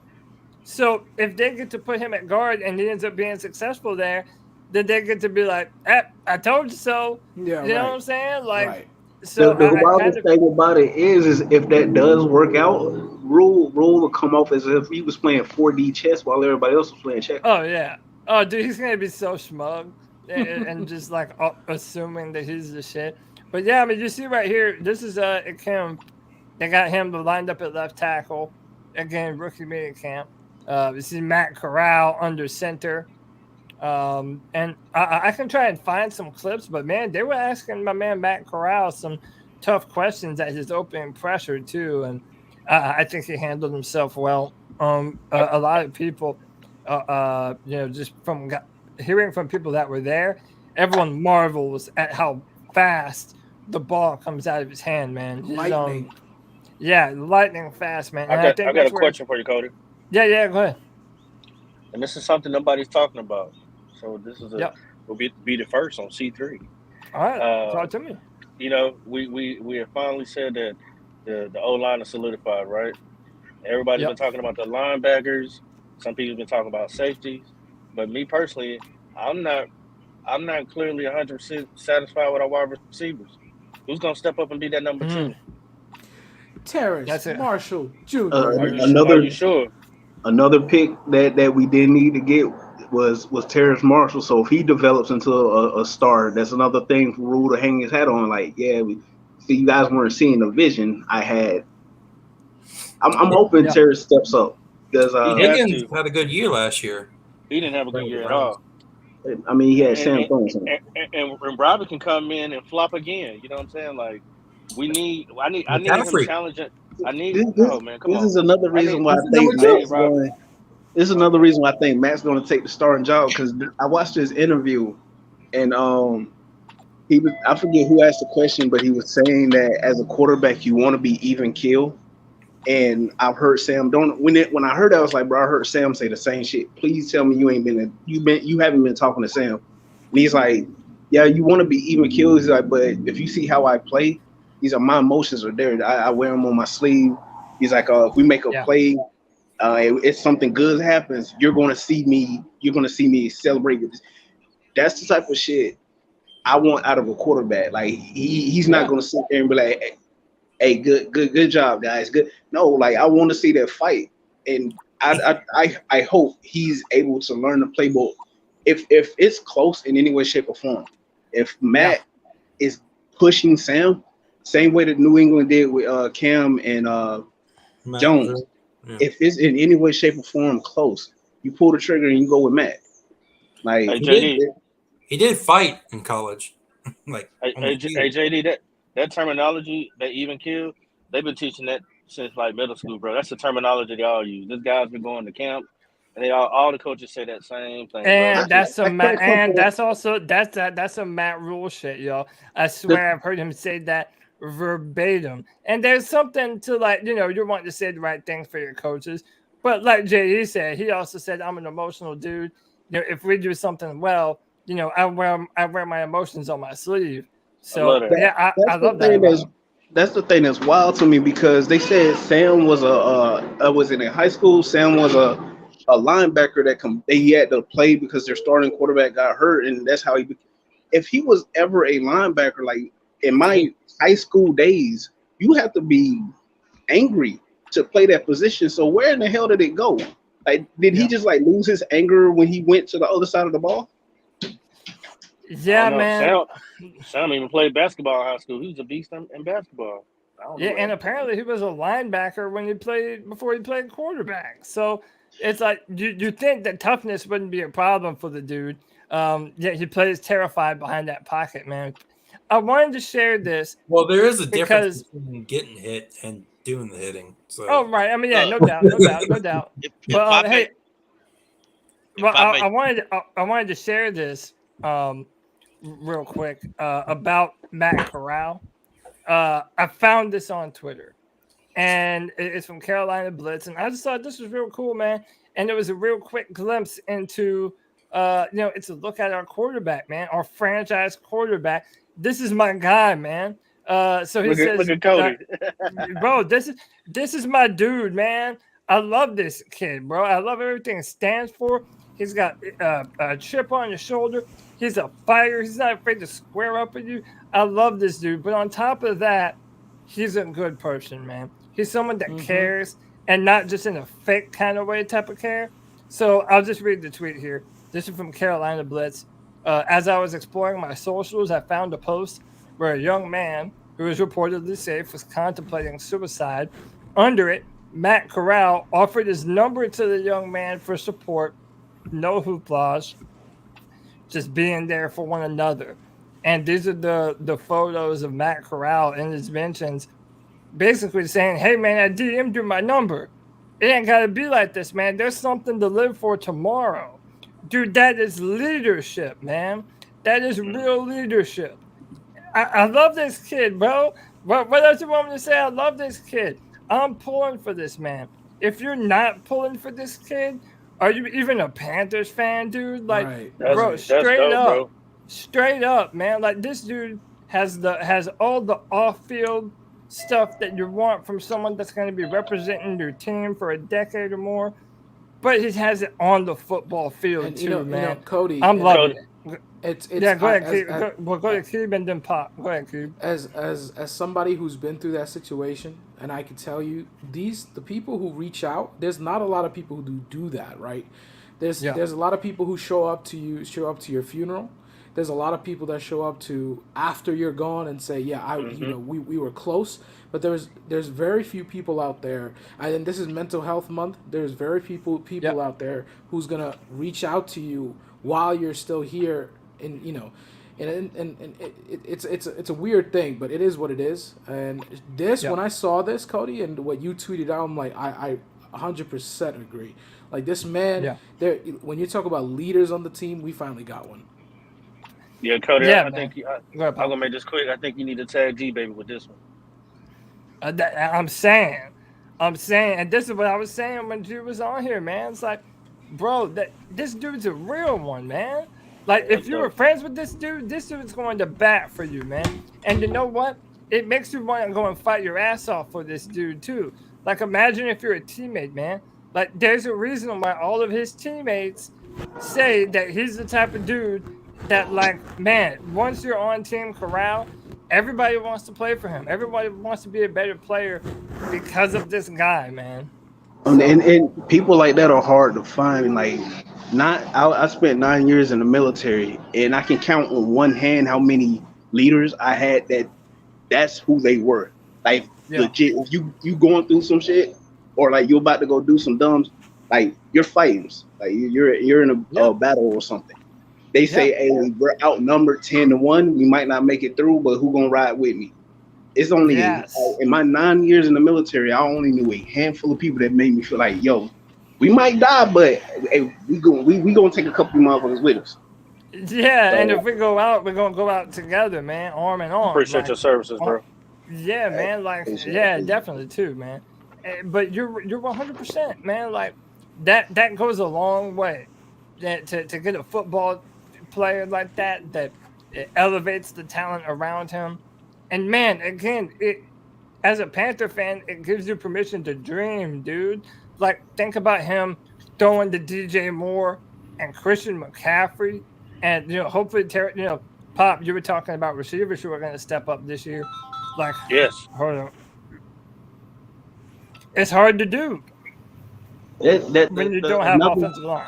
So if they get to put him at guard and he ends up being successful there, then they get to be like, I told you so. Yeah, you know what I'm saying? Like, so the wildest thing about it is if that does work out, Rule will come off as if he was playing 4D chess while everybody else was playing checkers. Oh yeah. Oh dude, he's gonna be so smug and just like assuming that he's the shit. But yeah, I mean, you see right here, this is Ikem. They got him lined up at left tackle. Again, rookie minicamp. This is Matt Corral under center. And I can try and find some clips, but man, they were asking my man Matt Corral some tough questions at his opening pressure too, and I think he handled himself well. A lot of people, just from hearing from people that were there, everyone marvels at how fast the ball comes out of his hand, man. Lightning. Lightning fast, man. I got a question for you, Cody. Yeah, go ahead. And this is something nobody's talking about. So this is will be the first on C3. All right, talk to me. We have finally said that the O-line is solidified, right? Everybody's been talking about the linebackers. Some people have been talking about safeties. But me personally, I'm not clearly 100% satisfied with our wide receivers. Who's gonna step up and be that number 2? Terrence Marshall Jr. Are you sure? Another pick that we didn't need to get was Terrence Marshall. So if he develops into a star, that's another thing for Rule to hang his hat on. Like, you guys weren't seeing the vision I had. I'm hoping Terrence steps up because Higgins had a good year last year. He didn't have a good year at all. I mean, he had Sam Thomas. And Robert can come in and flop again. You know what I'm saying? Like, I need him McCaffrey. challenging. This Come on. is another reason why I think number Matt's two. going. This is another reason why I think Matt's going to take the starting job, because I watched his interview, and I forget who asked the question, but he was saying that as a quarterback you want to be even keel. And I've heard Sam when I heard that, I was like, bro, I heard Sam say the same shit. Please tell me you haven't been talking to Sam. And he's like, yeah, you want to be even keel. He's like, but if you see how I play, he's like, my emotions are there. I wear them on my sleeve. He's like, if we make a play, if something good happens, you're gonna see me celebrate with this. That's the type of shit I want out of a quarterback. Like he's not gonna sit there and be like, hey, good job, guys. Good. No, like I want to see that fight, and I hope he's able to learn the playbook. If it's close in any way, shape, or form, if Matt is pushing Sam, same way that New England did with Cam and Jones. Yeah. If it's in any way, shape, or form close, you pull the trigger and you go with Matt. Like he did fight in college. JD, that terminology, that even kill, they've been teaching that since like middle school, bro. That's the terminology they all use. This guy's been going to camp, and all the coaches say that same thing. And that's some Matt Rule shit, y'all. I swear I've heard him say that verbatim. And there's something to, like, you're wanting to say the right things for your coaches, but like JD said, he also said, I'm an emotional dude. If we do something well, I wear my emotions on my sleeve. So I love that. That's the thing that's wild to me, because they said Sam was was in high school. Sam was a linebacker that he had to play because their starting quarterback got hurt, and that's how if he was ever a linebacker, like in my high school days, you have to be angry to play that position. So where in the hell did it go? Like, did he just like lose his anger when he went to the other side of the ball? Yeah, man. Sam even played basketball in high school. He was a beast in basketball. And apparently he was a linebacker before he played quarterback. So it's like you think that toughness wouldn't be a problem for the dude. He plays terrified behind that pocket, man. I wanted to share this. Well, there is a difference between getting hit and doing the hitting. So. Oh, right. I mean, yeah, no doubt. But hey, I wanted to share this real quick about Matt Corral. I found this on Twitter, and it's from Carolina Blitz, and I just thought this was real cool, man. And it was a real quick glimpse into, it's a look at our quarterback, man, our franchise quarterback. This is my guy, man. So he says, look at Cody. Bro, this is my dude, man. I love this kid, bro. I love everything it stands for. He's got a chip on his shoulder. He's a fighter. He's not afraid to square up with you. I love this dude. But on top of that, he's a good person, man. He's someone that cares, and not just in a fake kind of way type of care. So I'll just read the tweet here. This is from Carolina Blitz. As I was exploring my socials, I found a post where a young man who was reportedly safe was contemplating suicide. Under it, Matt Corral offered his number to the young man for support. No hooplas, just being there for one another. And these are the photos of Matt Corral in his mentions, basically saying, hey, man, I DM'd you my number. It ain't got to be like this, man. There's something to live for tomorrow. Dude, that is leadership, man. That is real leadership. I love this kid, bro. What else you want me to say? I love this kid. I'm pulling for this man. If you're not pulling for this kid, are you even a Panthers fan, dude? Like, right. Bro, straight up, man. Like, this dude has all the off-field stuff that you want from someone that's going to be representing your team for a decade or more. But he has it on the football field too, man. Cody, I'm loving it. It's go ahead, go ahead, Cube, and then Pop. Go ahead, Cube. As somebody who's been through that situation, and I can tell you, the people who reach out, there's not a lot of people who do that, right? There's a lot of people who show up to your funeral. There's a lot of people that show up to after you're gone and say, yeah, we were close. But there's very few people out there, and this is Mental Health Month. There's very few people out there who's gonna reach out to you while you're still here, and it's a weird thing, but it is what it is. And this, when I saw this, Cody, and what you tweeted out, I'm like, I 100% agree. Like this man, there. When you talk about leaders on the team, we finally got one. Yeah, Cody. Yeah, I think I'm gonna make this quick. I think you need to tag G baby with this one. I'm saying, and this is what I was saying when G was on here, man. It's like, bro, this dude's a real one, man. Like, if you were friends with this dude's going to bat for you, man. And you know what? It makes you want to go and fight your ass off for this dude, too. Like, imagine if you're a teammate, man. Like, there's a reason why all of his teammates say that he's the type of dude that, like, man, once you're on Team Corral, everybody wants to play for him. Everybody wants to be a better player because of this guy, man. And people like that are hard to find. Like, I spent 9 years in the military, and I can count on one hand how many leaders I had that's who they were. Like, legit, if you going through some shit, or like you're about to go do some dumbs, like you're fighting, like you're in a battle or something. They say, hey, we're outnumbered 10-1. We might not make it through, but who gonna ride with me? It's only in my 9 years in the military, I only knew a handful of people that made me feel like, yo, we might die, but hey, we gonna take a couple of motherfuckers with us. Yeah, and if we go out, we're gonna go out together, man, arm in arm. Appreciate your services, bro. Yeah, man. Like, definitely too, man. But you're 100%, man. Like that goes a long way. To get a football player like that it elevates the talent around him. And man, again, as a Panther fan, it gives you permission to dream, dude. Like, think about him throwing to DJ Moore and Christian McCaffrey, and hopefully, Pop, you were talking about receivers who are going to step up this year. Like, yes, hold on, it's hard to do when you don't have offensive line.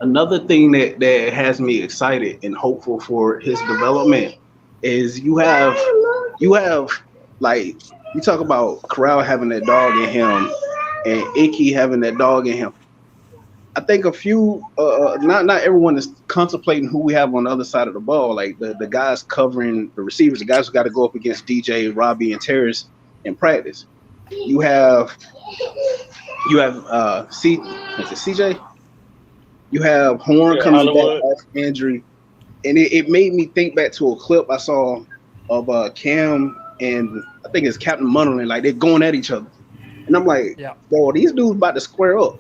Another thing that has me excited and hopeful for his development is you have like, you talk about Corral having that dog in him and Icky having that dog in him. I think a few, not everyone is contemplating who we have on the other side of the ball. Like the guys covering the receivers, the guys who got to go up against DJ, Robbie, and Terrace in practice. You have CJ. You have Horn coming back off injury, and it made me think back to a clip I saw of Cam and I think it's Captain Munderland. Like, they're going at each other, and I'm like, bro, these dudes about to square up.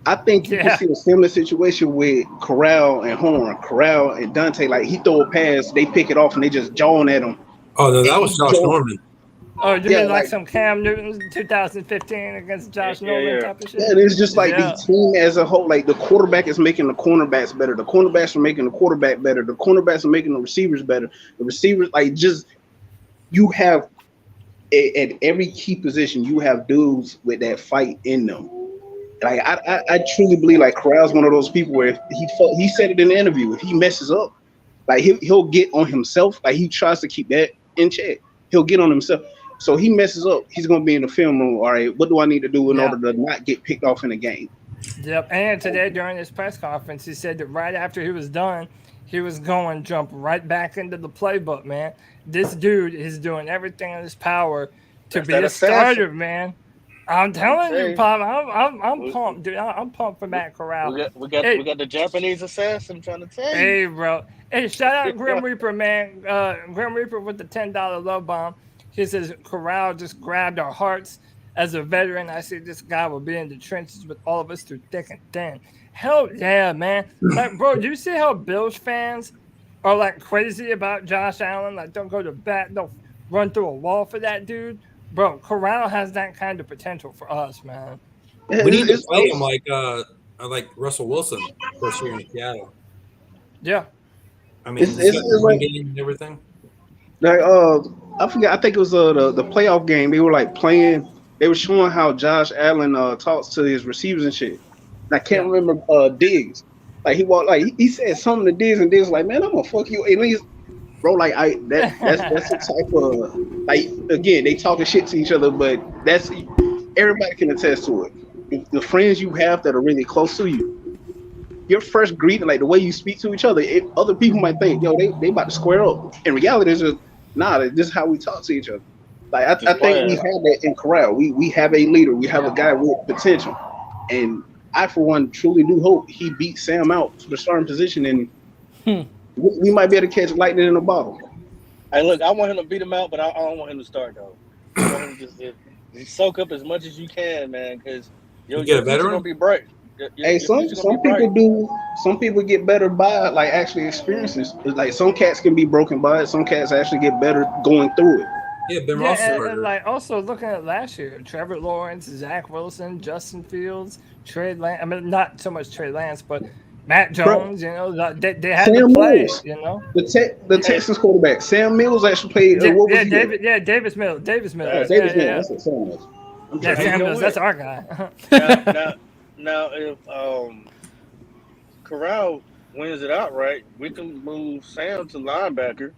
I think you can see a similar situation with Corral and Horn, Corral and Dante. Like, he throw a pass, they pick it off, and they just jawing at him. Oh, no, that was Josh Norman. Oh, you mean like some Cam Newton 2015 against Josh Norman type of shit? Yeah, and it's just like the team as a whole. Like, the quarterback is making the cornerbacks better. The cornerbacks are making the quarterback better. The cornerbacks are making the receivers better. The receivers, like, just, you have at every key position, you have dudes with that fight in them. Like, I truly believe, like, Corral's one of those people where if he said it in the interview, if he messes up, like, he'll get on himself. Like, he tries to keep that in check. He'll get on himself. So he messes up, he's going to be in the film room. All right, what do I need to do in order to not get picked off in the game? Yep. And today during his press conference, he said that right after he was done, he was going to jump right back into the playbook, man. This dude is doing everything in his power to be a starter, man. I'm telling you, Pop, I'm pumped, dude. I'm pumped for Matt Corral. We got the Japanese assassin trying to tell you. Hey, bro. Hey, shout out Grim Reaper, man. Grim Reaper with the $10 love bomb. He says Corral just grabbed our hearts. As a veteran, I see this guy will be in the trenches with all of us through thick and thin. Hell yeah, man. Like, bro, do you see how Bills fans are like crazy about Josh Allen? Like, don't go to bat, don't run through a wall for that dude. Bro, Corral has that kind of potential for us, man. We need to play him like Russell Wilson first year in Seattle. Yeah. I mean, it's like game and everything. Like, I forget. I think it was the playoff game. They were like playing. They were showing how Josh Allen talks to his receivers and shit. And I can't remember Diggs. Like, he walked, like he said something to Diggs, and Diggs was like, "Man, I'm gonna fuck you at least." Bro, like that's the type of, like, again, they talking shit to each other, but that's, everybody can attest to it. The friends you have that are really close to you, your first greeting, like the way you speak to each other, other people might think, yo, they about to square up. In reality, it's just this is how we talk to each other. Like I think we have that in Corral. We have a leader. We have a guy with potential, and I, for one, truly do hope he beats Sam out for the starting position, and we might be able to catch lightning in a bottle. Hey, look, I want him to beat him out, but I don't want him to start though. I want him to just soak up as much as you can, man, because your future's gonna be bright. Hey, some people do. Some people get better by like actually experiences. Like some cats can be broken by it. Some cats actually get better going through it. Yeah, and like also looking at last year, Trevor Lawrence, Zach Wilson, Justin Fields, Trey Lance. I mean, not so much Trey Lance, but Matt Jones. You know, they had to play. Mills, you know, the Texans quarterback Sam Mills actually played. Davis Mills. Davis Mills. That's what Sam Mills. Sam Mills. That's our guy. Now, if Corral wins it outright, we can move Sam to linebacker.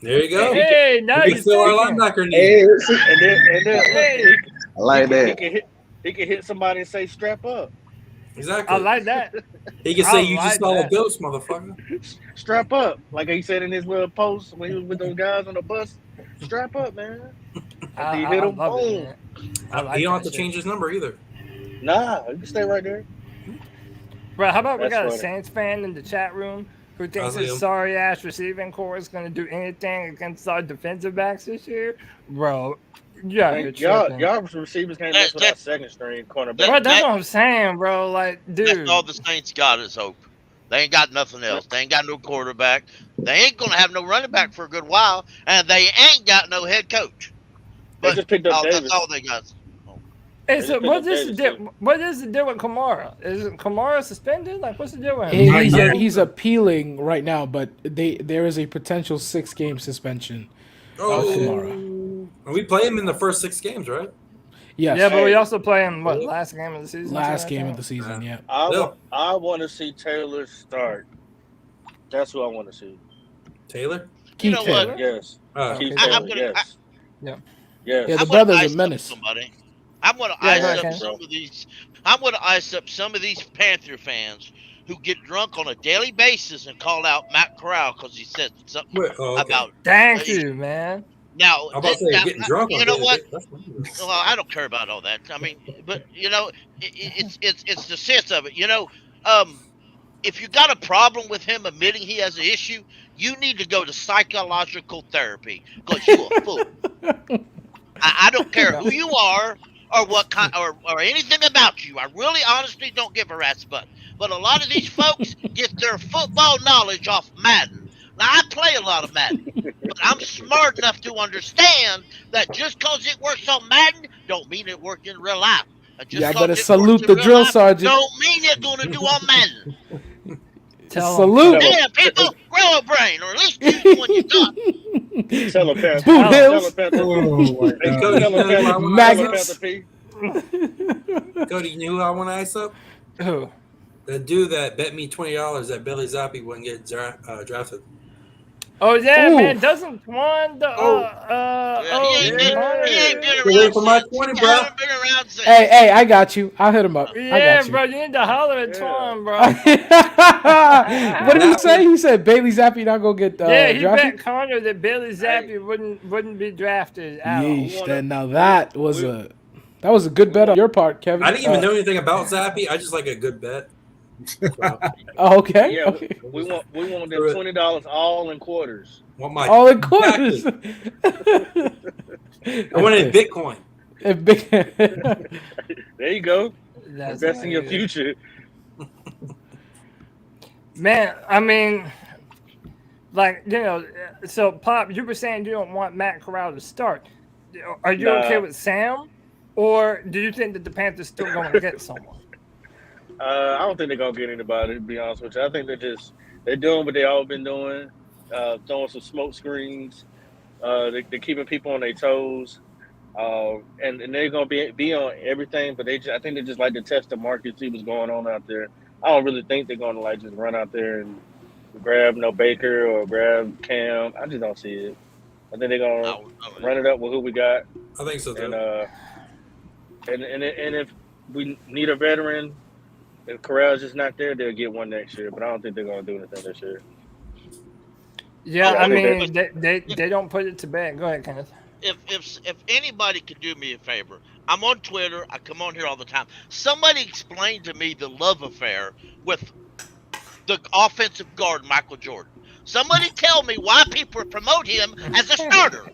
There you go. Hey, now we fill our linebacker need. And then I like that. He can hit somebody and say, "Strap up." Exactly. I like that. He can say, "You just saw a ghost, motherfucker." Strap up, like he said in his little post when he was with those guys on the bus. Strap up, man. He hit him. Boom. He don't have to change his number either. Nah, you can stay right there. Bro, how about we got a Saints fan in the chat room who thinks his sorry ass receiving core is going to do anything against our defensive backs this year? Bro, y'all receivers can't mess with our second string cornerback. Bro, that's what I'm saying, bro. Like, dude. That's all the Saints got is hope. They ain't got nothing else. They ain't got no quarterback. They ain't going to have no running back for a good while, and they ain't got no head coach. But they just picked up Davis. That's all they got. Hey, so what is the deal with Kamara? Is Kamara suspended? Like, what's the deal with him? He's appealing right now, but there is a potential 6-game suspension of Kamara. And we play him in the first 6 games, right? Yes. Yeah, but we also play him last game of the season. Last game of the season, yeah. I want to see Taylor start. That's who I want to see. Taylor? Keith Taylor. Yes. Keith Taylor. Yes. Yeah, the brother's a menace. Somebody. I'm going to ice up some of these. I'm going to ice up some of these Panther fans who get drunk on a daily basis and call out Matt Corral because he said something about. Thank you, man. Now, I'm about to say getting drunk. You know what? Well, I don't care about all that. I mean, but you know, it's the sense of it. You know, if you got a problem with him admitting he has an issue, you need to go to psychological therapy because you're a fool. I don't care who you are. Or what kind, or anything about you. I really, honestly don't give a rat's butt. But a lot of these folks get their football knowledge off Madden. Now, I play a lot of Madden, but I'm smart enough to understand that just because it works on Madden, don't mean it works in real life. I better salute the drill sergeant. Don't mean it's going to do on Madden. Salute. Damn, people, grow a brain, or at least use one you got. Tell a Panther. Boot Hills. Maggots. Cody, you know who I want to ice up? Who? The dude that bet me $20 that Billy Zappi wouldn't get drafted. Oh yeah, man! Doesn't Twan he ain't been around since. Hey, I got you. I'll hit him up. Yeah, bro, you need to holler at Twan, bro. What did he say? He said Bailey Zappi not gonna get he drafted? bet Connor that Bailey Zappi wouldn't be drafted. Yeesh, then now that was a good bet on your part, Kevin. I didn't even know anything about Zappi. I just like a good bet. Okay. Yeah, okay. we want them $20 all in quarters. All in quarters. I wanted Bitcoin. There you go. That's Invest in your future. Man, I mean, like, you know, so Pop, you were saying you don't want Matt Corral to start. Are you okay with Sam, or do you think that the Panthers still going to get someone? I don't think they're gonna get anybody, to be honest with you. I think they're doing what they all been doing, throwing some smoke screens. They're keeping people on their toes, and they're gonna be on everything. But I think they just like to test the market, see what's going on out there. I don't really think they're gonna like just run out there and grab no Baker or grab Cam. I just don't see it. I think they're gonna run it up with who we got. I think so too. And if we need a veteran, If Corral's just not there, they'll get one next year. But I don't think they're gonna do anything this year. Yeah, I mean, they don't put it to bed. Go ahead, Kenneth. If anybody could do me a favor, I'm on Twitter. I come on here all the time. Somebody explain to me the love affair with the offensive guard Michael Jordan. Somebody tell me why people promote him as a starter.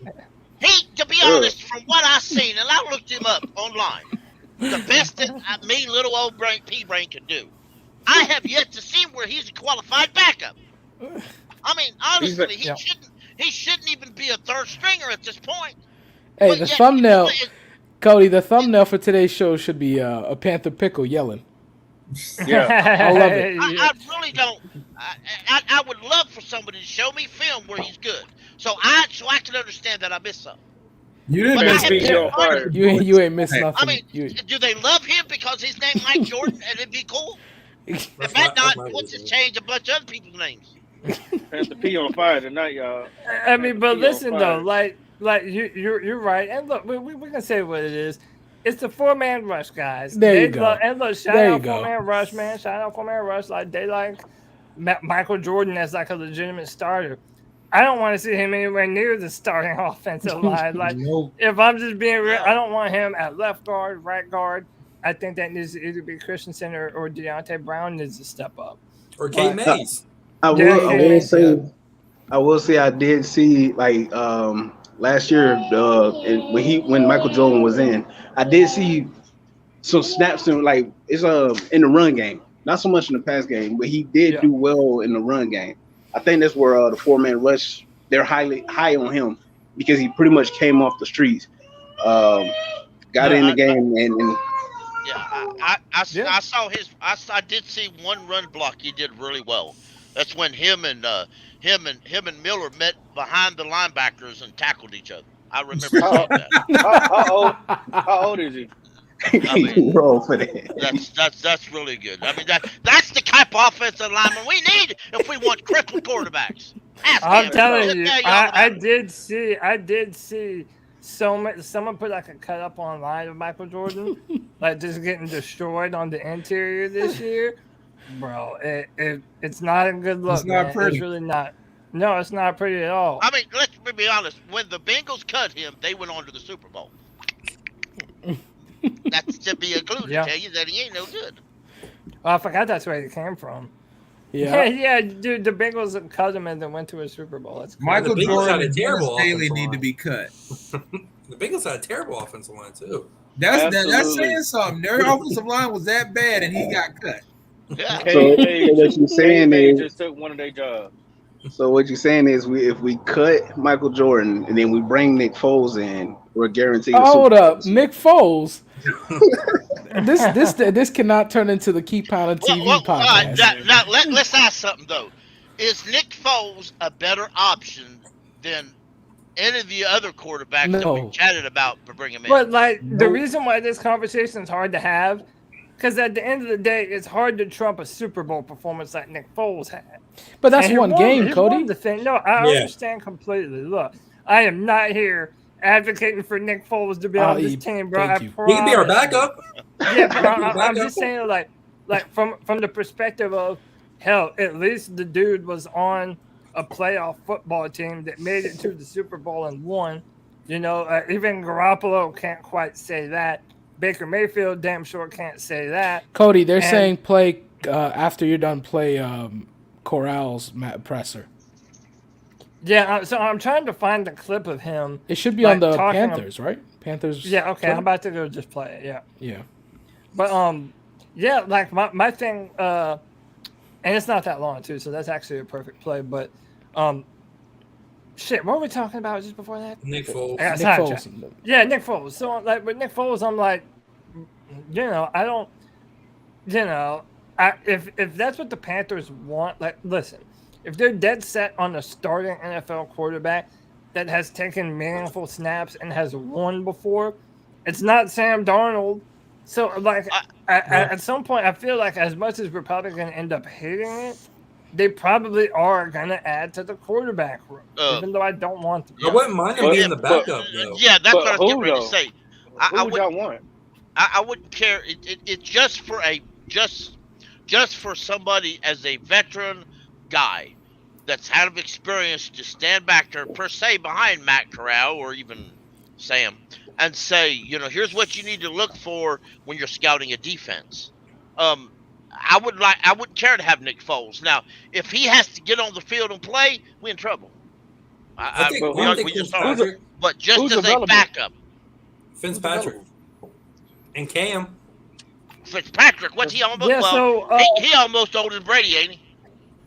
He, to be honest, from what I've seen, and I looked him up online, the best that me, little old pea-brain, can do. I have yet to see where he's a qualified backup. I mean, honestly, he shouldn't even be a third stringer at this point. Hey, the thumbnail, Cody, the thumbnail for today's show should be a Panther pickle yelling. Yeah, I love it. I really don't. I would love for somebody to show me film where he's good, so I can understand that I missed something. You didn't miss me on fire. You ain't missed nothing. I mean, do they love him because he's named Mike Jordan and it'd be cool? If that not, what's his change a bunch of other people's names? Panther P on fire tonight, y'all. I mean, but listen though, like you're right, and look, we can say what it is. It's the 4-man rush, guys. There you go. And look, shout out 4-man rush, man. Shout out 4-man rush. Like they like Michael Jordan as like a legitimate starter. I don't want to see him anywhere near the starting offensive line. Like if I'm just being real, I don't want him at left guard, right guard. I think that needs to either be Christensen or Deontay Brown needs to step up. Or K Mays. I will say I did see like last year when Michael Jordan was in, I did see some snaps in like it's in the run game, not so much in the pass game, but he did do well in the run game. I think that's where the 4-man rush, they're high on him because he pretty much came off the streets, got in the game and I saw his. I did see one run block he did really well. That's when him and Miller met behind the linebackers and tackled each other. I remember seeing that. How old is he? I mean, that's really good. I mean that's the type of offensive lineman we need if we want crippled quarterbacks. I'm telling you, I did see someone put like a cut up online of Michael Jordan, like just getting destroyed on the interior this year. Bro, it's not a good look. It's not man. pretty. It's really not. No, it's not pretty at all. I mean, let's be honest. When the Bengals cut him, they went on to the Super Bowl. That's to be included. Tell you that he ain't no good. Oh, I forgot that's where he came from. Yeah, dude. The Bengals cut him and then went to a Super Bowl. That's cool. Michael Jordan had a terrible Daily need to be cut. The Bengals had a terrible offensive line too. That's saying something. Their offensive line was that bad, and he got cut. Yeah. So what you're saying is just took one of their jobs. So what you're saying is if we cut Michael Jordan and then we bring Nick Foles in, we're guaranteed. Hold up, Nick Foles. This cannot turn into the Keep Pounding TV podcast. Now let's ask something though. Is Nick Foles a better option than any of the other quarterbacks that we chatted about for bringing him in? But like the reason why this conversation is hard to have, because at the end of the day, it's hard to trump a Super Bowl performance like Nick Foles had. But that's one game, Cody. No, I understand completely. Look, I am not here advocating for Nick Foles to be on this team, bro. He can be our backup. Yeah, but I'm just saying, like from the perspective of hell, at least the dude was on a playoff football team that made it to the Super Bowl and won. You know, even Garoppolo can't quite say that. Baker Mayfield damn sure can't say that. Cody, they're saying play after you're done. Play Corral's presser. Yeah, so I'm trying to find the clip of him. It should be on the Panthers, right? Panthers. Yeah, okay. I'm about to go just play it. Yeah. Yeah. But yeah, like my thing, and it's not that long too, so that's actually a perfect play. But shit, what were we talking about just before that? Nick Foles. Yeah, Nick Foles. So like with Nick Foles, I'm like, you know, I don't, you know, if that's what the Panthers want, like, listen, if they're dead set on a starting NFL quarterback that has taken meaningful snaps and has won before, it's not Sam Darnold. So, like, at some point, I feel like as much as we're probably going to end up hating it, they probably are going to add to the quarterback room, even though I don't want them. I wouldn't mind him being the backup, though. Yeah, that's what I was getting ready to say. Who would y'all want? I wouldn't care. It's just for just for somebody as a veteran guy that's had experience to stand back there per se behind Matt Corral or even Sam and say, here's what you need to look for when you're scouting a defense. I wouldn't care to have Nick Foles. Now, if he has to get on the field and play, we're in trouble. We just are. But just as a backup. Fitzpatrick. And Cam. Fitzpatrick, what's he almost? Yeah, he almost older than Brady, ain't he?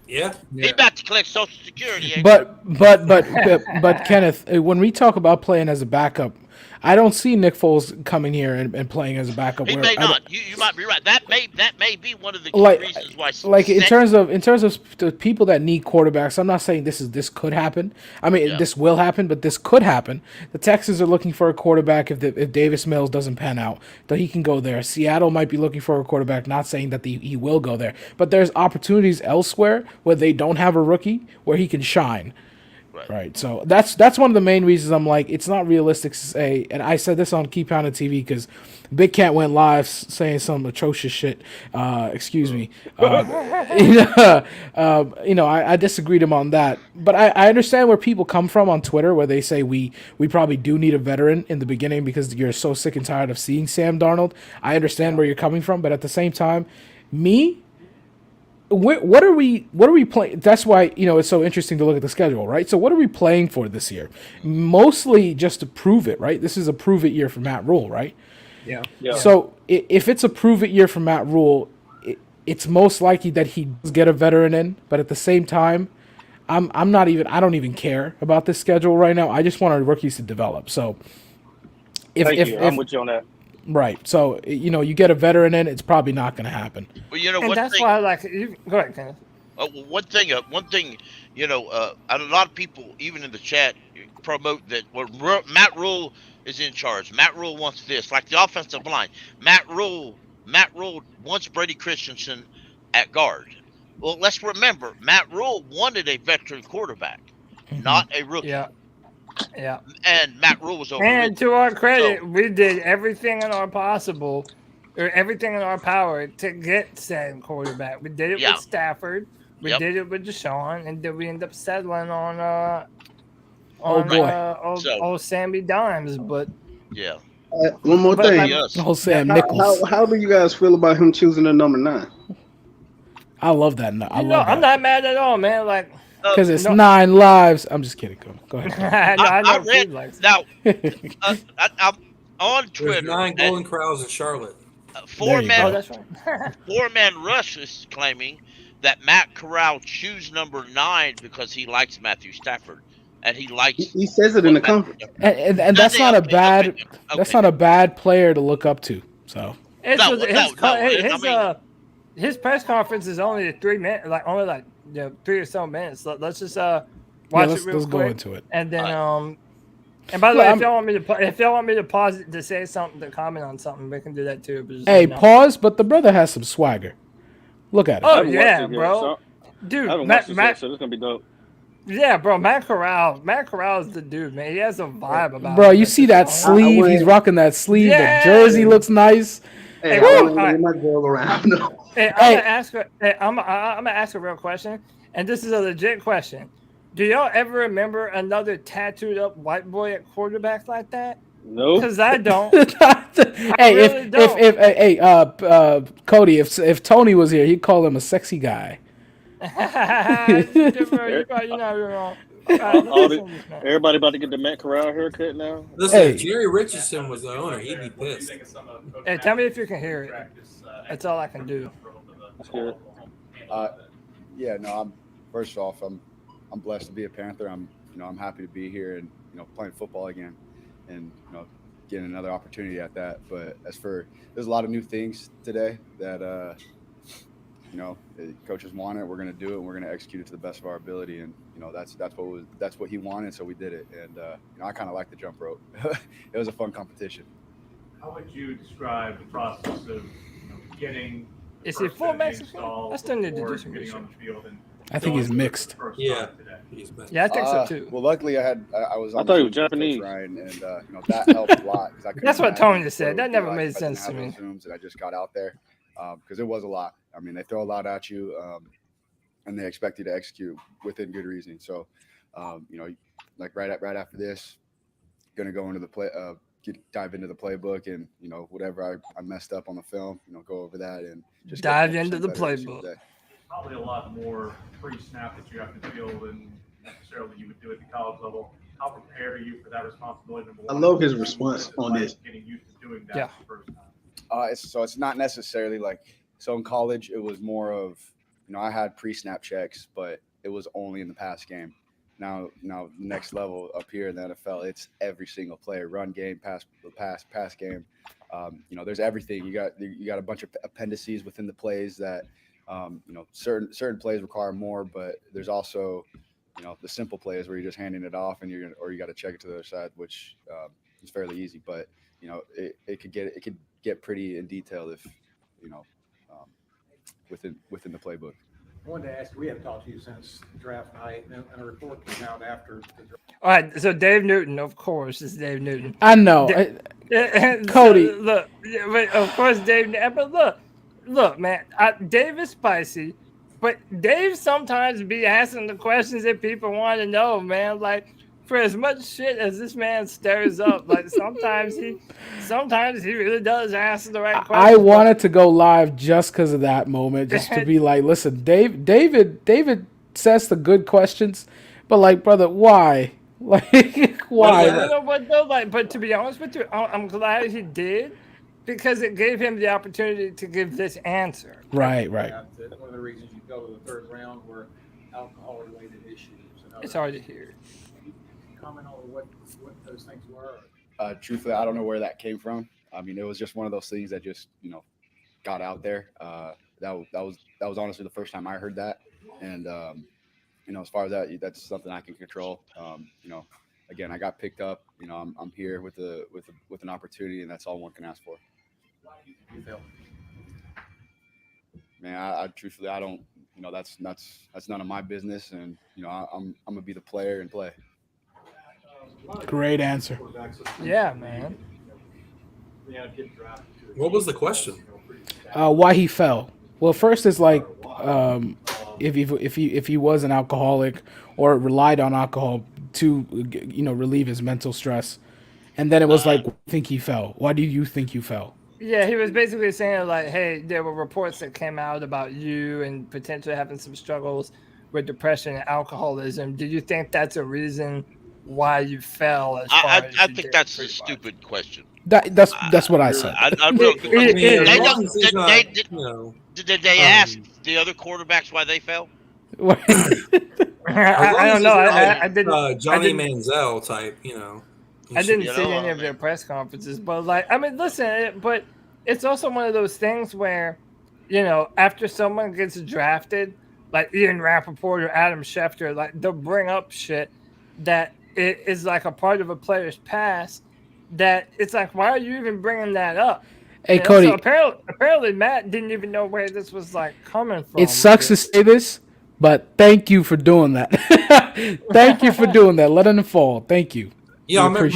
Yeah. He about to collect Social Security, ain't But Kenneth, when we talk about playing as a backup, I don't see Nick Foles coming here and playing as a backup. He may not. You might be right. That may be one of the key reasons why. In terms of the people that need quarterbacks, I'm not saying this could happen. I mean, this will happen, but this could happen. The Texans are looking for a quarterback if Davis Mills doesn't pan out, that he can go there. Seattle might be looking for a quarterback. Not saying that he will go there, but there's opportunities elsewhere where they don't have a rookie where he can shine. Right. So that's one of the main reasons I'm like, it's not realistic to say, and I said this on Keep Pounding TV because Big Cat went live saying some atrocious shit. Excuse me. I disagreed him on that. But I understand where people come from on Twitter where they say we probably do need a veteran in the beginning because you're so sick and tired of seeing Sam Darnold. I understand where you're coming from, but at the same time, what are we playing? That's why, it's so interesting to look at the schedule, right? So what are we playing for this year? Mostly just to prove it, right? This is a prove it year for Matt Rule, right? Yeah. So if it's a prove it year for Matt Rule, it's most likely that he does get a veteran in, but at the same time, I don't even care about this schedule right now. I just want our rookies to develop. So I'm with you on that. Right. So, you get a veteran in, it's probably not going to happen. Well, and that's why I like it. Go ahead, Kenneth. One thing, and a lot of people, even in the chat, promote that Matt Rule is in charge. Matt Rule wants this, like the offensive line. Matt Rule wants Brady Christensen at guard. Well, let's remember, Matt Rule wanted a veteran quarterback, not a rookie. Yeah. And Matt Rule was over. And to our credit, we did everything in our everything in our power to get Sam quarterback. We did it with Stafford. We did it with Deshaun, and then we end up settling on old Sammy Dimes. But one more thing. Old Sam Nichols. How do you guys feel about him choosing the number 9? I love that. I'm not mad at all, man. Like. Because it's 9 lives. I'm just kidding. Go ahead. I read now. I'm on Twitter. There's 9 Golden Corrals in Charlotte. Four-man Rush is claiming that Matt Corral choose number 9 because he likes Matthew Stafford, and he likes. He says it in the conference, and that's not a bad. That's not a bad player to look up to. So his press conference is only 3 minutes, only 3 or so minutes. Let's just watch it real quick. Let's go into it. And then and by the way, if y'all want me to pause it to say something, to comment on something, we can do that too. But hey, pause. But the brother has some swagger. Look at it. Oh yeah, bro. Dude, I haven't watched this yet, so this is gonna be dope. Yeah, bro. Matt Corral is the dude, man. He has a vibe about. Bro, you see that sleeve? He's rocking that sleeve. The jersey looks nice. Hey, my girl around. I'm gonna ask a real question, and this is a legit question. Do y'all ever remember another tattooed up white boy at quarterback like that? No, because I don't. Cody, if Tony was here, he'd call him a sexy guy. You're not wrong. Everybody about to get the Matt Corral haircut now. Listen, if Jerry Richardson was the owner, he'd be pissed. Hey, tell me if you can hear it. That's all I can do. That's good. First off, I'm blessed to be a Panther. I'm happy to be here and playing football again, and getting another opportunity at that. But there's a lot of new things today that coaches want it. We're going to do it, and we're going to execute it to the best of our ability. And that's what he wanted, so we did it. And I kind of like the jump rope. It was a fun competition. How would you describe the process of getting? Is he full Mexican? I still need to do some research. I think he's mixed. Yeah, I think so too. Well, luckily I thought he was Japanese. Ryan, and that helped a lot. That's what Tony said. That never made sense to me. And I just got out there because it was a lot. I mean, they throw a lot at you, and they expect you to execute within good reasoning. So, like right after this, going to go into the dive into the playbook, and whatever I messed up on the film, go over that and just dive into the playbook. Probably a lot more pre-snap that you have to feel than necessarily you would do at the college level. How prepared are you for that responsibility? I love his response on this. Getting used to doing that for the first time. It's not necessarily so in college it was more of I had pre-snap checks, but it was only in the pass game. Now next level up here in the NFL, it's every single play, run game, pass game. There's everything. You got a bunch of appendices within the plays that certain plays require more, but there's also the simple plays where you're just handing it off and you got to check it to the other side, which is fairly easy. But it could get pretty in detail if within the playbook. I wanted to ask, we haven't talked to you since draft night, and a report came out after the draft. All right, so Dave Newton, of course, is Dave Newton. I know. Cody. So, look, but of course, Dave. But look, man, Dave is spicy, but Dave sometimes be asking the questions that people want to know, man. Like, for as much shit as this man stirs up, sometimes he really does ask the right questions. I wanted to go live just because of that moment, just to be like, listen, David says the good questions, but brother, why? Why? You know what though? But to be honest with you, I'm glad he did, because it gave him the opportunity to give this answer. Right. One of the reasons you go to the third round were alcohol-related issues. It's hard to hear. Comment on what those things were? Truthfully, I don't know where that came from. I mean, it was just one of those things that just got out there. That was honestly the first time I heard that, and as far as that's something I can control. Again, I got picked up. I'm here with an opportunity, and that's all one can ask for. Why do you think you failed? Man, I truthfully, I don't. That's none of my business, and I'm gonna be the player and play. Great answer. Yeah, man. What was the question? Why he fell? Well, first it's if he was an alcoholic or relied on alcohol to relieve his mental stress, and then it was think he fell. Why do you think you fell? Yeah, he was basically saying hey, there were reports that came out about you and potentially having some struggles with depression and alcoholism. Do you think that's a reason why you fell? I think that's a stupid question. That's what I said. Did they ask the other quarterbacks why they fell? I don't know. I didn't. Johnny Manziel type, I didn't see any of their press conferences, but listen. But it's also one of those things where, after someone gets drafted, like Ian Rappaport or Adam Schefter, they'll bring up shit that it is a part of a player's past. That it's why are you even bringing that up? Hey, Cody. So apparently Matt didn't even know where this was coming from. It sucks to say this, but thank you for doing that. Thank you for doing that. Letting it fall. Thank you. Yeah, remember when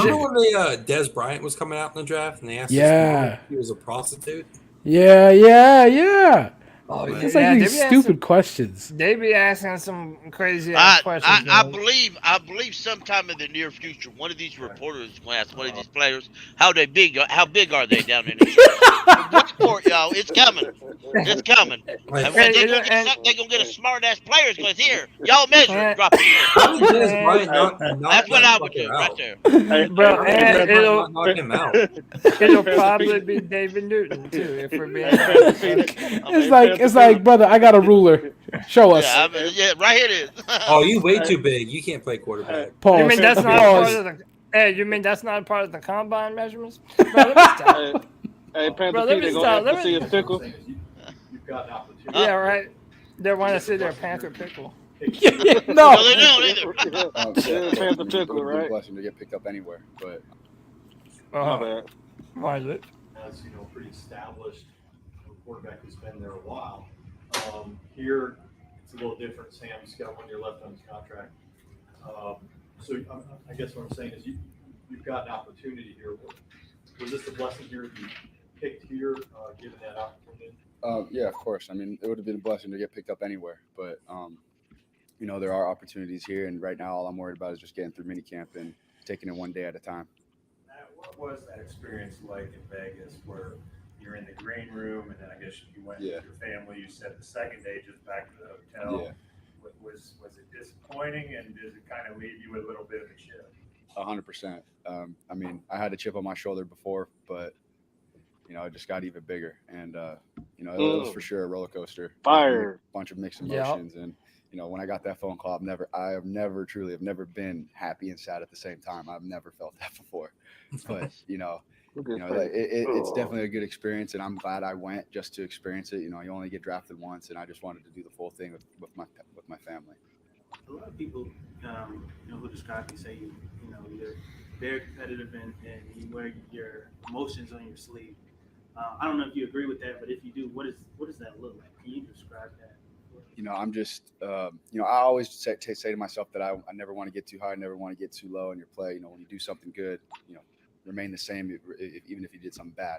Dez Bryant was coming out in the draft and they asked if he was a prostitute? Yeah. Oh, it's these stupid questions. They be asking some crazy questions. I believe sometime in the near future, one of these reporters is going to ask one of these players how big are they down in the report, y'all? It's coming. It's coming. And they're going to get a smart ass player going here. Y'all measure it. Drop it. That's what I would do right there. Bro, and it'll probably be David Newton too, if we're being honest. It's like, brother, I got a ruler. Show us. Yeah, right here it is. Oh, you way too big. You can't play quarterback. Pause. You mean that's not part of the? Hey, you mean that's not part of the combine measurements? Bro, let me stop. Hey, Panther Pete, let me see a pickle. Yeah, right. They want to see their Panther pickle. No, they don't either. Panther pickle, right? Blessing to get picked up anywhere, but my bad. Why is it? As pretty established quarterback who's been there a while. Here, it's a little different. Sam's got 1 year left on his contract. So I guess what I'm saying is you've got an opportunity here. Was this a blessing here? picked here, given that opportunity? Yeah, of course. I mean, it would have been a blessing to get picked up anywhere, but there are opportunities here, and right now all I'm worried about is just getting through minicamp and taking it one day at a time. Matt, what was that experience like in Vegas, where you're in the green room, and then I guess you went with your family? You said the second day just back to the hotel. Yeah. Was it disappointing, and does it kind of leave you with a little bit of a chip? 100%. I mean, I had a chip on my shoulder before, but it just got even bigger, and it was for sure a roller coaster. Fire. A bunch of mixed emotions, and when I got that phone call, I have never been happy and sad at the same time. I've never felt that before, but it's definitely a good experience, and I'm glad I went just to experience it. You only get drafted once, and I just wanted to do the full thing with my family. A lot of people, who describe you say you're very competitive and you wear your emotions on your sleeve. I don't know if you agree with that, but if you do, what does that look like? Can you describe that? I'm just, I always say to myself that I never want to get too high, I never want to get too low in your play. When you do something good, remain the same, even if you did something bad.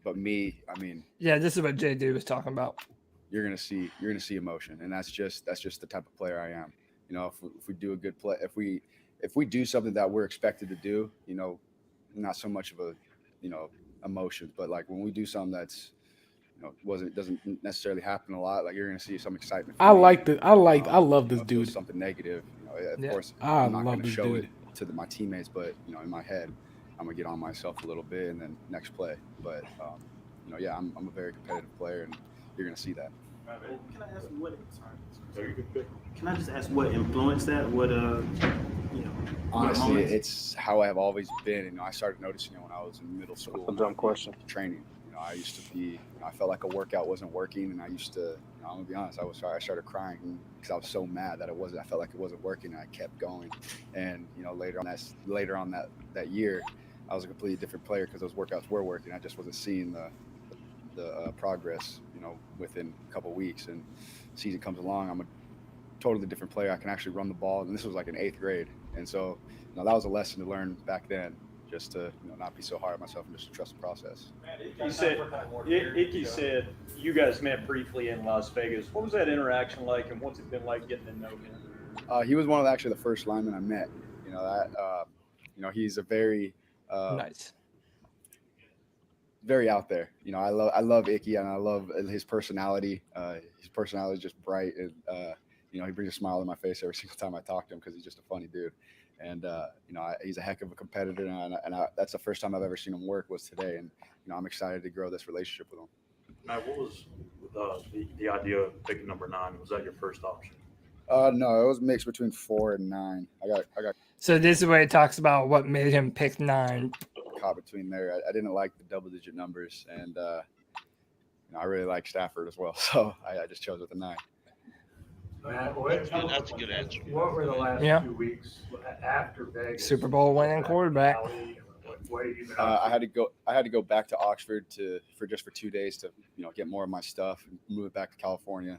But me, I mean, yeah, this is what JD was talking about. You're gonna see emotion, and that's just the type of player I am. If we do a good play, if we do something that we're expected to do, not so much of a, emotion, but like when we do something that's, doesn't necessarily happen a lot, like you're gonna see some excitement. I love this dude. Something negative, of course, I I'm not love gonna this show dude. it to my teammates, but in my head, I'm gonna get on myself a little bit, and then next play. But I'm a very competitive player, and you're gonna see that. Can I ask what? Can I just ask what influenced that? What Honestly, it's how I have always been. I started noticing it when I was in middle school. That's a dumb question. Training. I used to be. I felt like a workout wasn't working, and I used to. I'm gonna be honest. I started crying because I was so mad that it wasn't. I felt like it wasn't working, and I kept going. And later on that year, I was a completely different player because those workouts were working. I just wasn't seeing the progress, within a couple of weeks. And season comes along, I'm a totally different player. I can actually run the ball, and this was like in 8th grade. And so, that was a lesson to learn back then, just to not be so hard on myself and just to trust the process. Icky said you guys met briefly in Las Vegas. What was that interaction like, and what's it been like getting to know him? He was one of the first linemen I met. He's a very nice. Very out there. I love Icky, and I love his personality. His personality is just bright, and he brings a smile on my face every single time I talk to him because he's just a funny dude. And he's a heck of a competitor, and that's the first time I've ever seen him work was today. And I'm excited to grow this relationship with him. Matt, what was the idea of picking number 9? Was that your first option? No, it was mixed between 4 and 9. I got. So this is where he talks about what made him pick 9. Caught between there. I didn't like the double-digit numbers, and I really like Stafford as well, so I just chose with the 9. That's a good answer. What were the last 2 weeks after Vegas? Super Bowl winning quarterback. I had to go back to Oxford for 2 days to get more of my stuff and move it back to California.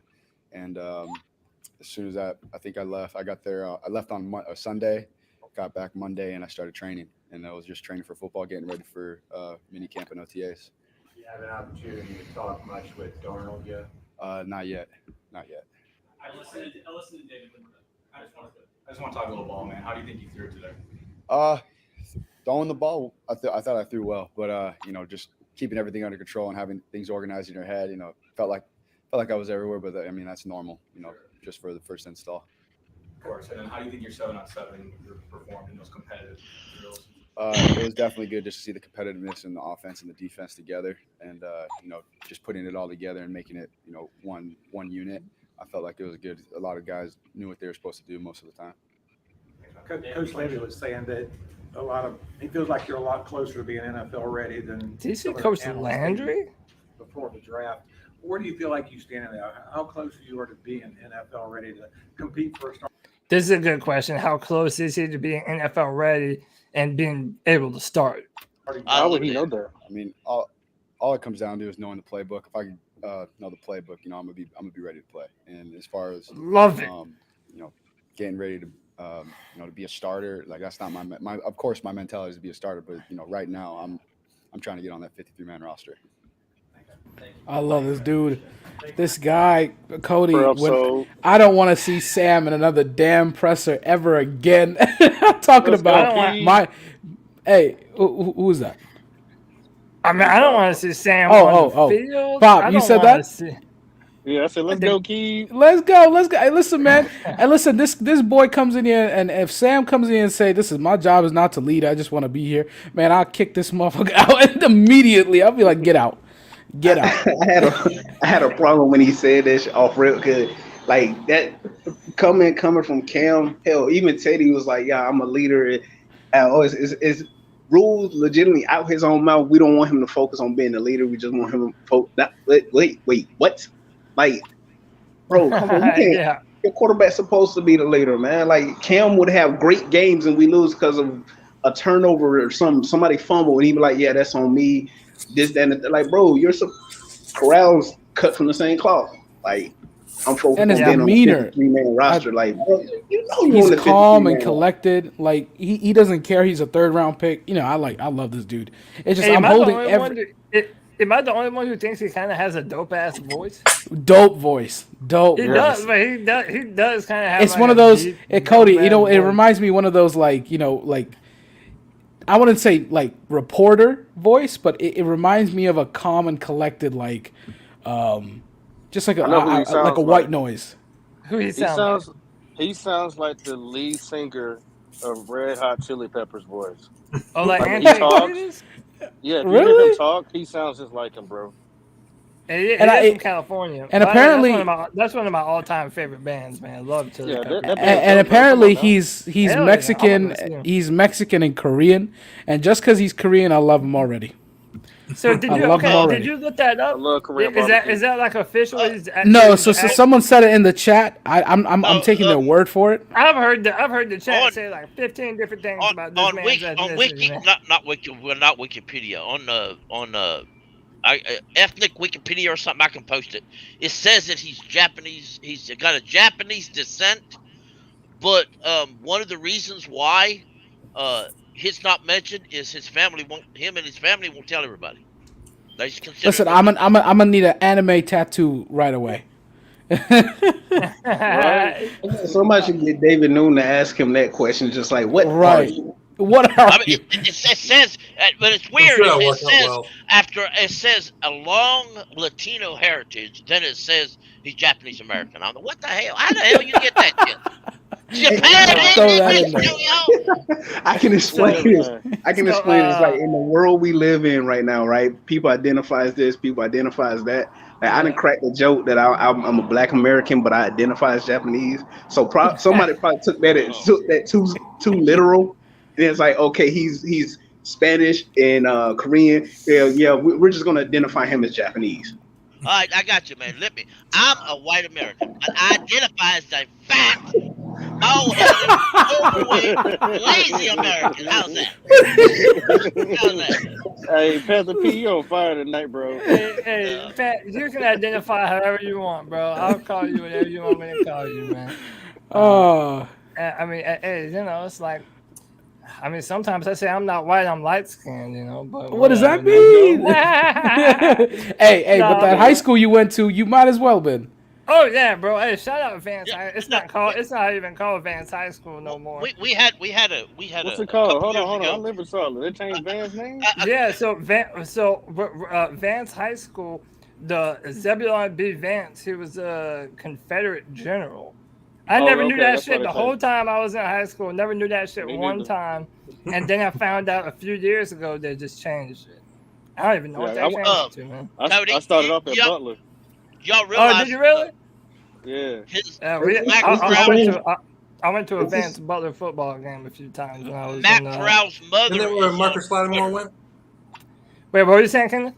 And as soon as I think I left, I got there. I left on Sunday, got back Monday, and I started training. And I was just training for football, getting ready for minicamp and OTAs. Do you have an opportunity to talk much with Darnold yet? Not yet. I listened to David. I just want to talk a little ball, man. How do you think you threw it today? Throwing the ball, I thought I threw well, but just keeping everything under control and having things organized in your head. Felt like I was everywhere, but that's normal. Just for the first install. Of course. And then how do you think your 7-on-7 performed in those competitive drills? It was definitely good just to see the competitiveness in the offense and the defense together, and just putting it all together and making it one unit. I felt like it was good. A lot of guys knew what they were supposed to do most of the time. Coach Levy was saying that he feels like you're a lot closer to being NFL ready than. Did you see Coach Landry before the draft? Where do you feel like you stand in that? How close are you to being NFL ready to compete for a start? This is a good question. How close is he to being NFL ready and being able to start? How would he know that? I mean, all it comes down to is knowing the playbook. If I can know the playbook, I'm gonna be ready to play. And as far as love it, getting ready to to be a starter, like that's not my. Of course, my mentality is to be a starter, but right now I'm trying to get on that 53-man roster. I love this dude. This guy, Cody. Bro, I don't want to see Sam in another damn presser ever again. I'm talking about my. Hey, who's that? I mean, I don't want to see Sam on the field. Bob, you said that? Yeah, I said, let's go, Keith. Let's go. Hey, listen, man. Hey, listen, this boy comes in here, and if Sam comes in and say, this is my job is not to lead, I just want to be here, man, I'll kick this motherfucker out and immediately. I'll be like, get out. Get out. I had a problem when he said this off real good. Like, that coming from Cam, hell, even Teddy was like, yeah, I'm a leader. It's rules legitimately out his own mouth. We don't want him to focus on being a leader. We just want him to focus. Wait, what? Like, bro, come on, you can't. Yeah. Your quarterback's supposed to be the leader, man. Like, Cam would have great games and we lose because of a turnover or somebody fumble, and he'd be like, yeah, that's on me. This, that, and that. Like, bro, Corral's cut from the same cloth. Like, I'm focused and his on demeanor, 3-man roster. Like, bro, he's calm and collected. Like, he doesn't care. He's a 3rd-round pick. You know, I love this dude. It's just I'm holding every. Am I the only one who thinks he kind of has a dope ass voice? Dope voice, dope. He does, but he does kind of have. It's one of those, Cody. You know, it reminds me of one of those like I wouldn't say like reporter voice, but it reminds me of a calm and collected just like a white noise. Who he sounds like? He sounds like the lead singer of Red Hot Chili Peppers' voice. Oh, like he Anthony talks. Yeah, if you hear him talk, he sounds just like him, bro. And he's from California. And apparently, that's one of my all-time favorite bands, man. I love Chili Peppers. And apparently, he's Mexican. He's Mexican and Korean, and just because he's Korean, I love him already. So did you look that up? I love Korean is that like official? No, so someone said it in the chat. I'm taking their word for it. I've heard the chat say like 15 different things about this man's ethnicity. Not Wikipedia. On ethnic Wikipedia or something, I can post it. It says that he's Japanese. He's got a Japanese descent, but one of the reasons why it's not mentioned is him and his family won't tell everybody. Listen, I'm gonna need an anime tattoo right away. Right? Somebody should get David Noon to ask him that question, just like, what are you? What are you? It says, but it's weird. It says along Latino heritage, then it says he's Japanese American. I'm like, what the hell? How the hell you get that shit? I can explain this. Like, in the world we live in right now, right? People identify as this, people identify as that. Like, I done cracked the joke that I'm a Black American, but I identify as Japanese. So somebody probably took that too literal. And it's like, okay, he's Spanish and Korean. Yeah, we're just gonna identify him as Japanese. All right, I got you, man. I'm a white American, but I identify as a fat, overweight, lazy American. How's that? Hey, Panther P, you on fire tonight, bro. Hey, Pat, you can identify however you want, bro. I'll call you whatever you want me to call you, man. I mean, hey, you know, it's like, I mean, sometimes I say I'm not white, I'm light skinned, you know. But what does that mean? hey, but that high school you went to, you might as well been. Oh yeah, bro. Hey, shout out Vance. It's not even called Vance High School no more. We had a. What's it called? Hold on. I live in Charlotte. They changed Vance's name. Yeah. So Vance High School, the Zebulon B. Vance, he was a Confederate general. I never knew that shit the whole time I was in high school. Never knew that shit one time, and then I found out a few years ago they just changed it. I don't even know what that changed to, man. I started off at Butler. Y'all realize? Oh, did you really? Yeah. I went to a Vance Butler football game a few times when I was Matt Corral's mother. Isn't that where Marcus Lattimore went? Wait, what were you saying, Kenneth?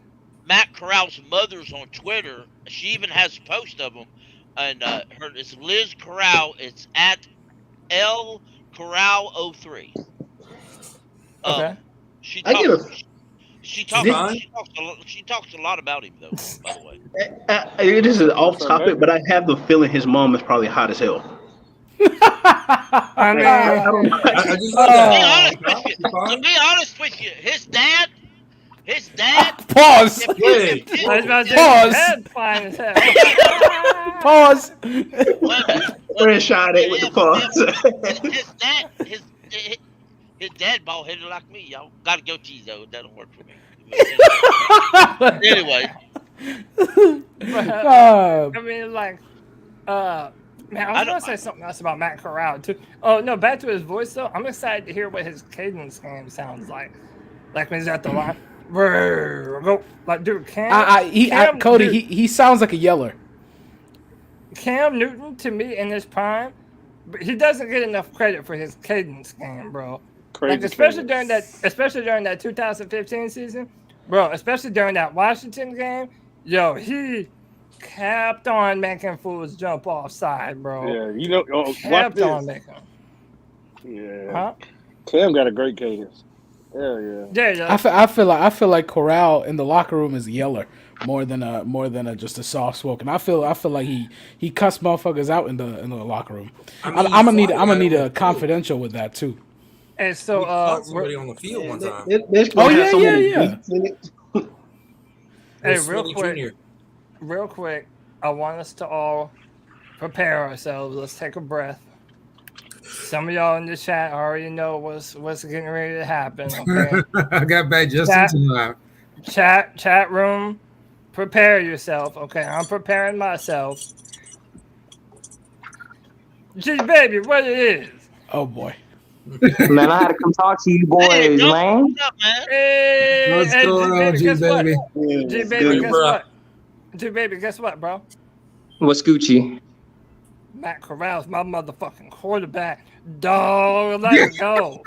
Matt Corral's mother's on Twitter. She even has a post of him. And it's Liz Corral. It's at L Corral 03. Okay. She talks a lot about him, though. By the way, it is off topic, but I have the feeling his mom is probably hot as hell. I mean, to be honest with you, his dad His dad. Pause. Wait. Pause. Fine as hell. Pause. Where shot it with the pause? His dad ball headed like me, y'all. Gotta go cheese though. It doesn't work for me. Anyway. I mean, like, man, I was gonna say something else about Matt Corral too. Oh no, back to his voice though. I'm excited to hear what his cadence game sounds like. Like when he's at the line, go like, dude, Cody, he sounds like a yeller. Cam Newton to me in his prime, but he doesn't get enough credit for his cadence game, bro. Like especially during that 2015 season, bro. Especially during that Washington game, yo, he kept on making fools jump offside, bro. Yeah, you know, kept on making. Yeah, huh? Cam got a great cadence. Hell yeah. Yeah. I feel like Corral in the locker room is a yeller more than a just a soft spoken. I feel like he cuss motherfuckers out in the locker room. I'm gonna need a confidential with that too. And so somebody on the field one time. Yeah. Hey, real quick, I want us to all prepare ourselves. Let's take a breath. Some of y'all in the chat already know what's getting ready to happen. Okay? I got back just in time. Chat room, prepare yourself. Okay, I'm preparing myself. G baby, what it is? Oh boy. Man, I had to come talk to you boys, man. What's up, man? What's going on, G baby? G baby, guess what? G baby, guess what, bro? What's Gucci? Matt Corral's my motherfucking quarterback. Dog, let's go.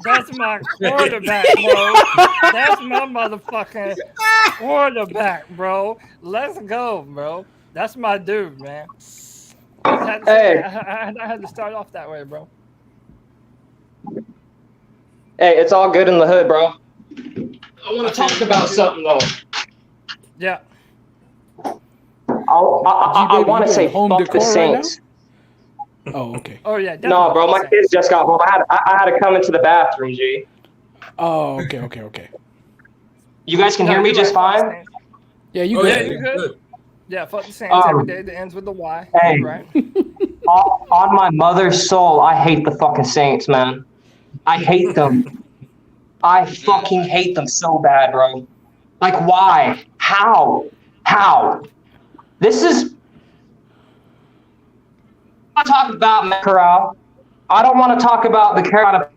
That's my quarterback, bro. That's my motherfucking quarterback, bro. Let's go, bro. That's my dude, man. I had to start off that way, bro. Hey, it's all good in the hood, bro. I want to talk about something, though. Yeah. I want to say fuck the Saints. Right oh, okay. Oh, yeah. No, bro, my kids just got home. I had to come into the bathroom, G. Oh, okay. You guys can hear me just fine? Yeah, you good. Yeah, you good. Yeah, fuck the Saints every day that ends with the Y. Hey, right? on my mother's soul, I hate the fucking Saints, man. I hate them. I fucking hate them so bad, bro. Like, why? How? This is... I want to talk about Matt Corral. I don't want to talk about the Carolina.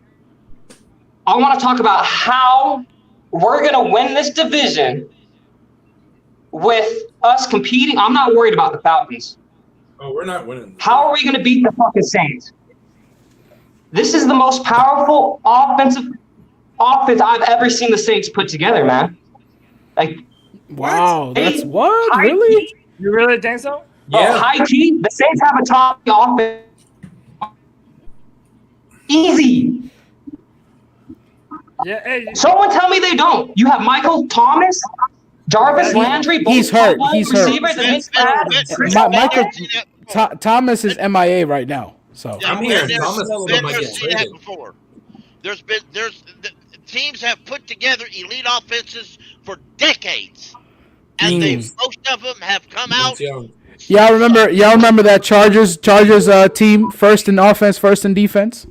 I want to talk about how we're going to win this division with us competing. I'm not worried about the Falcons. Oh, we're not winning. How are we going to beat the fucking Saints? This is the most powerful offense I've ever seen the Saints put together, man. Like, wow, that's what? Really? You really think so? Yeah. Oh, high key, the Saints have a top offense. Easy. Yeah. Hey, someone tell me they don't. You have Michael Thomas, Jarvis Landry. Both he's hurt. Michael Thomas is MIA right now. So I'm here. Before. There's teams have put together elite offenses for decades, and most of them have come out. Y'all remember that Chargers team, first in offense, first in defense?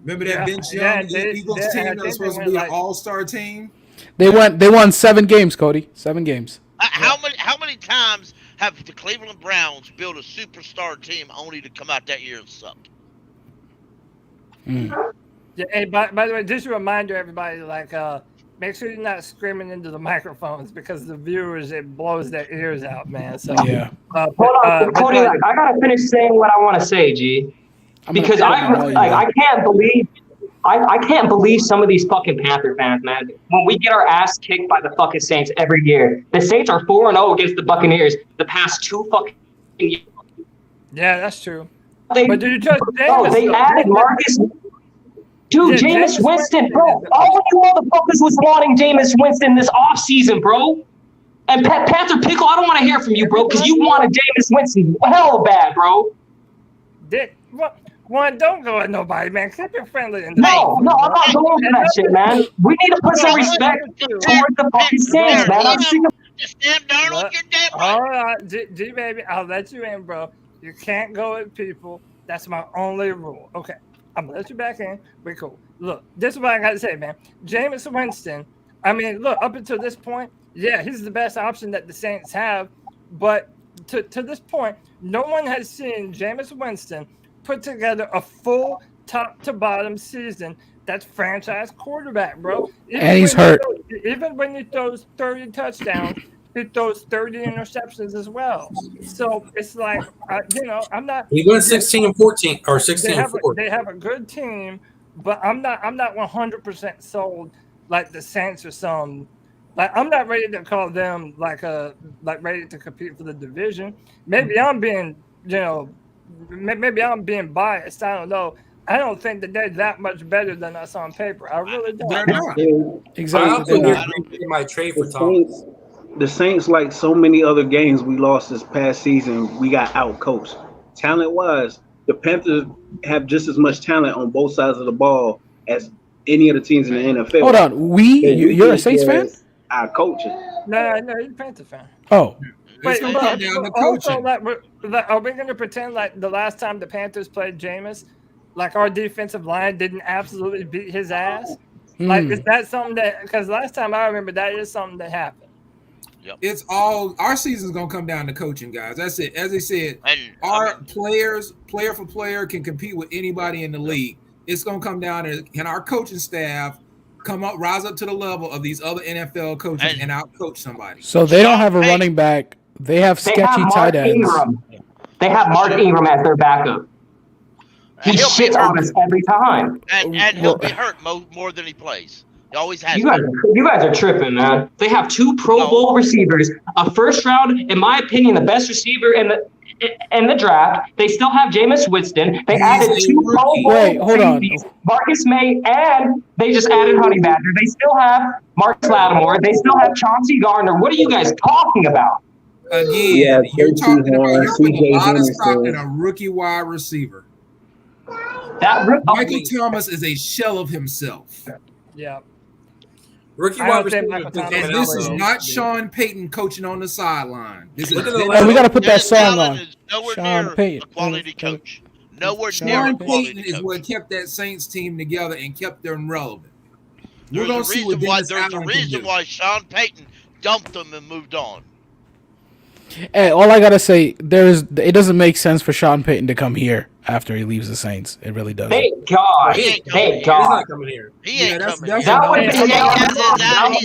Remember that Vince Young Eagles team that was supposed to be an all-star team? They won 7 games, Cody. 7 games. How many times have the Cleveland Browns built a superstar team only to come out that year and suck? Yeah. Hey, by the way, just a reminder, everybody, like, make sure you're not screaming into the microphones because the viewers, it blows their ears out, man. So yeah. Hold on, Cody. I gotta finish saying what I want to say, G. Because I can't believe some of these fucking Panther fans, man. When we get our ass kicked by the fucking Saints every year, the Saints are 4-0 against the Buccaneers the past 2 fucking years. Yeah, that's true. But did you trust Jameis? Oh, they added Marcus. Dude, Jameis Winston, bro. All of you motherfuckers was wanting Jameis Winston this offseason, bro. And Panther Pickle, I don't want to hear from you, bro, because you wanted Jameis Winston hell bad, bro. One, don't go at nobody, man. Keep it friendly. No, I'm not going for that shit, man. We need to put some respect towards the fucking Saints, man. I'm sick of. All right, G baby, I'll let you in, bro. You can't go at people. That's my only rule. Okay, I'm gonna let you back in. We're cool. Look, this is what I gotta say, man. Jameis Winston. I mean, look, up until this point, yeah, he's the best option that the Saints have. But to this point, no one has seen Jameis Winston put together a full top to bottom season. That's franchise quarterback, bro. And he's hurt. Even when he throws 30 touchdowns, he throws 30 interceptions as well. So it's like, I'm not. He went 16-14 or 16-4. They have a good team, but I'm not 100% sold like the Saints or some. Like, I'm not ready to call them like ready to compete for the division. Maybe I'm being, maybe I'm being biased. I don't know. I don't think that they're that much better than us on paper. I really don't. They're not. Exactly. My trade for Thomas. The Saints, like so many other games we lost this past season, we got out-coached. Talent-wise, the Panthers have just as much talent on both sides of the ball as any of the teams in the NFL. Hold on. You're a Saints fan? Our coaching. No, you're a Panther fan. Oh. Wait, also, are we going to pretend like the last time the Panthers played Jameis, like our defensive line didn't absolutely beat his ass? Like, is that something that? Because last time I remember, that is something that happened. Yep. It's all our season's gonna come down to coaching, guys. That's it. As they said, our players, player for player, can compete with anybody in the league. It's gonna come down to can our coaching staff rise up to the level of these other NFL coaches and out-coach somebody. So they don't have a running back. They have sketchy tight ends. They have Mark Ingram as their backup. He shits on us every time. And he'll be hurt more than he plays. He always has. You guys are tripping, man. They have 2 Pro Bowl receivers, a first round, in my opinion, the best receiver in the draft. They still have Jameis Winston. They added 2 Pro Bowl safeties, Marcus May, and they just added Honey Badger. They still have Marcus Lattimore. They still have Chauncey Gardner. What are you guys talking about? Again, you're putting a lot of stock in a rookie wide receiver. Michael Thomas is a shell of himself. Yeah. Rookie wide receiver. And this is not Sean Payton coaching on the sideline. This is we got to put that song on. Sean Payton. Quality coach. Nowhere near Sean Payton is what kept that Saints team together and kept them relevant. There's a reason why Sean Payton dumped them and moved on. Hey, all I gotta say, it doesn't make sense for Sean Payton to come here after he leaves the Saints. It really doesn't. Thank God. Thank God. He's not coming here. He ain't coming here. He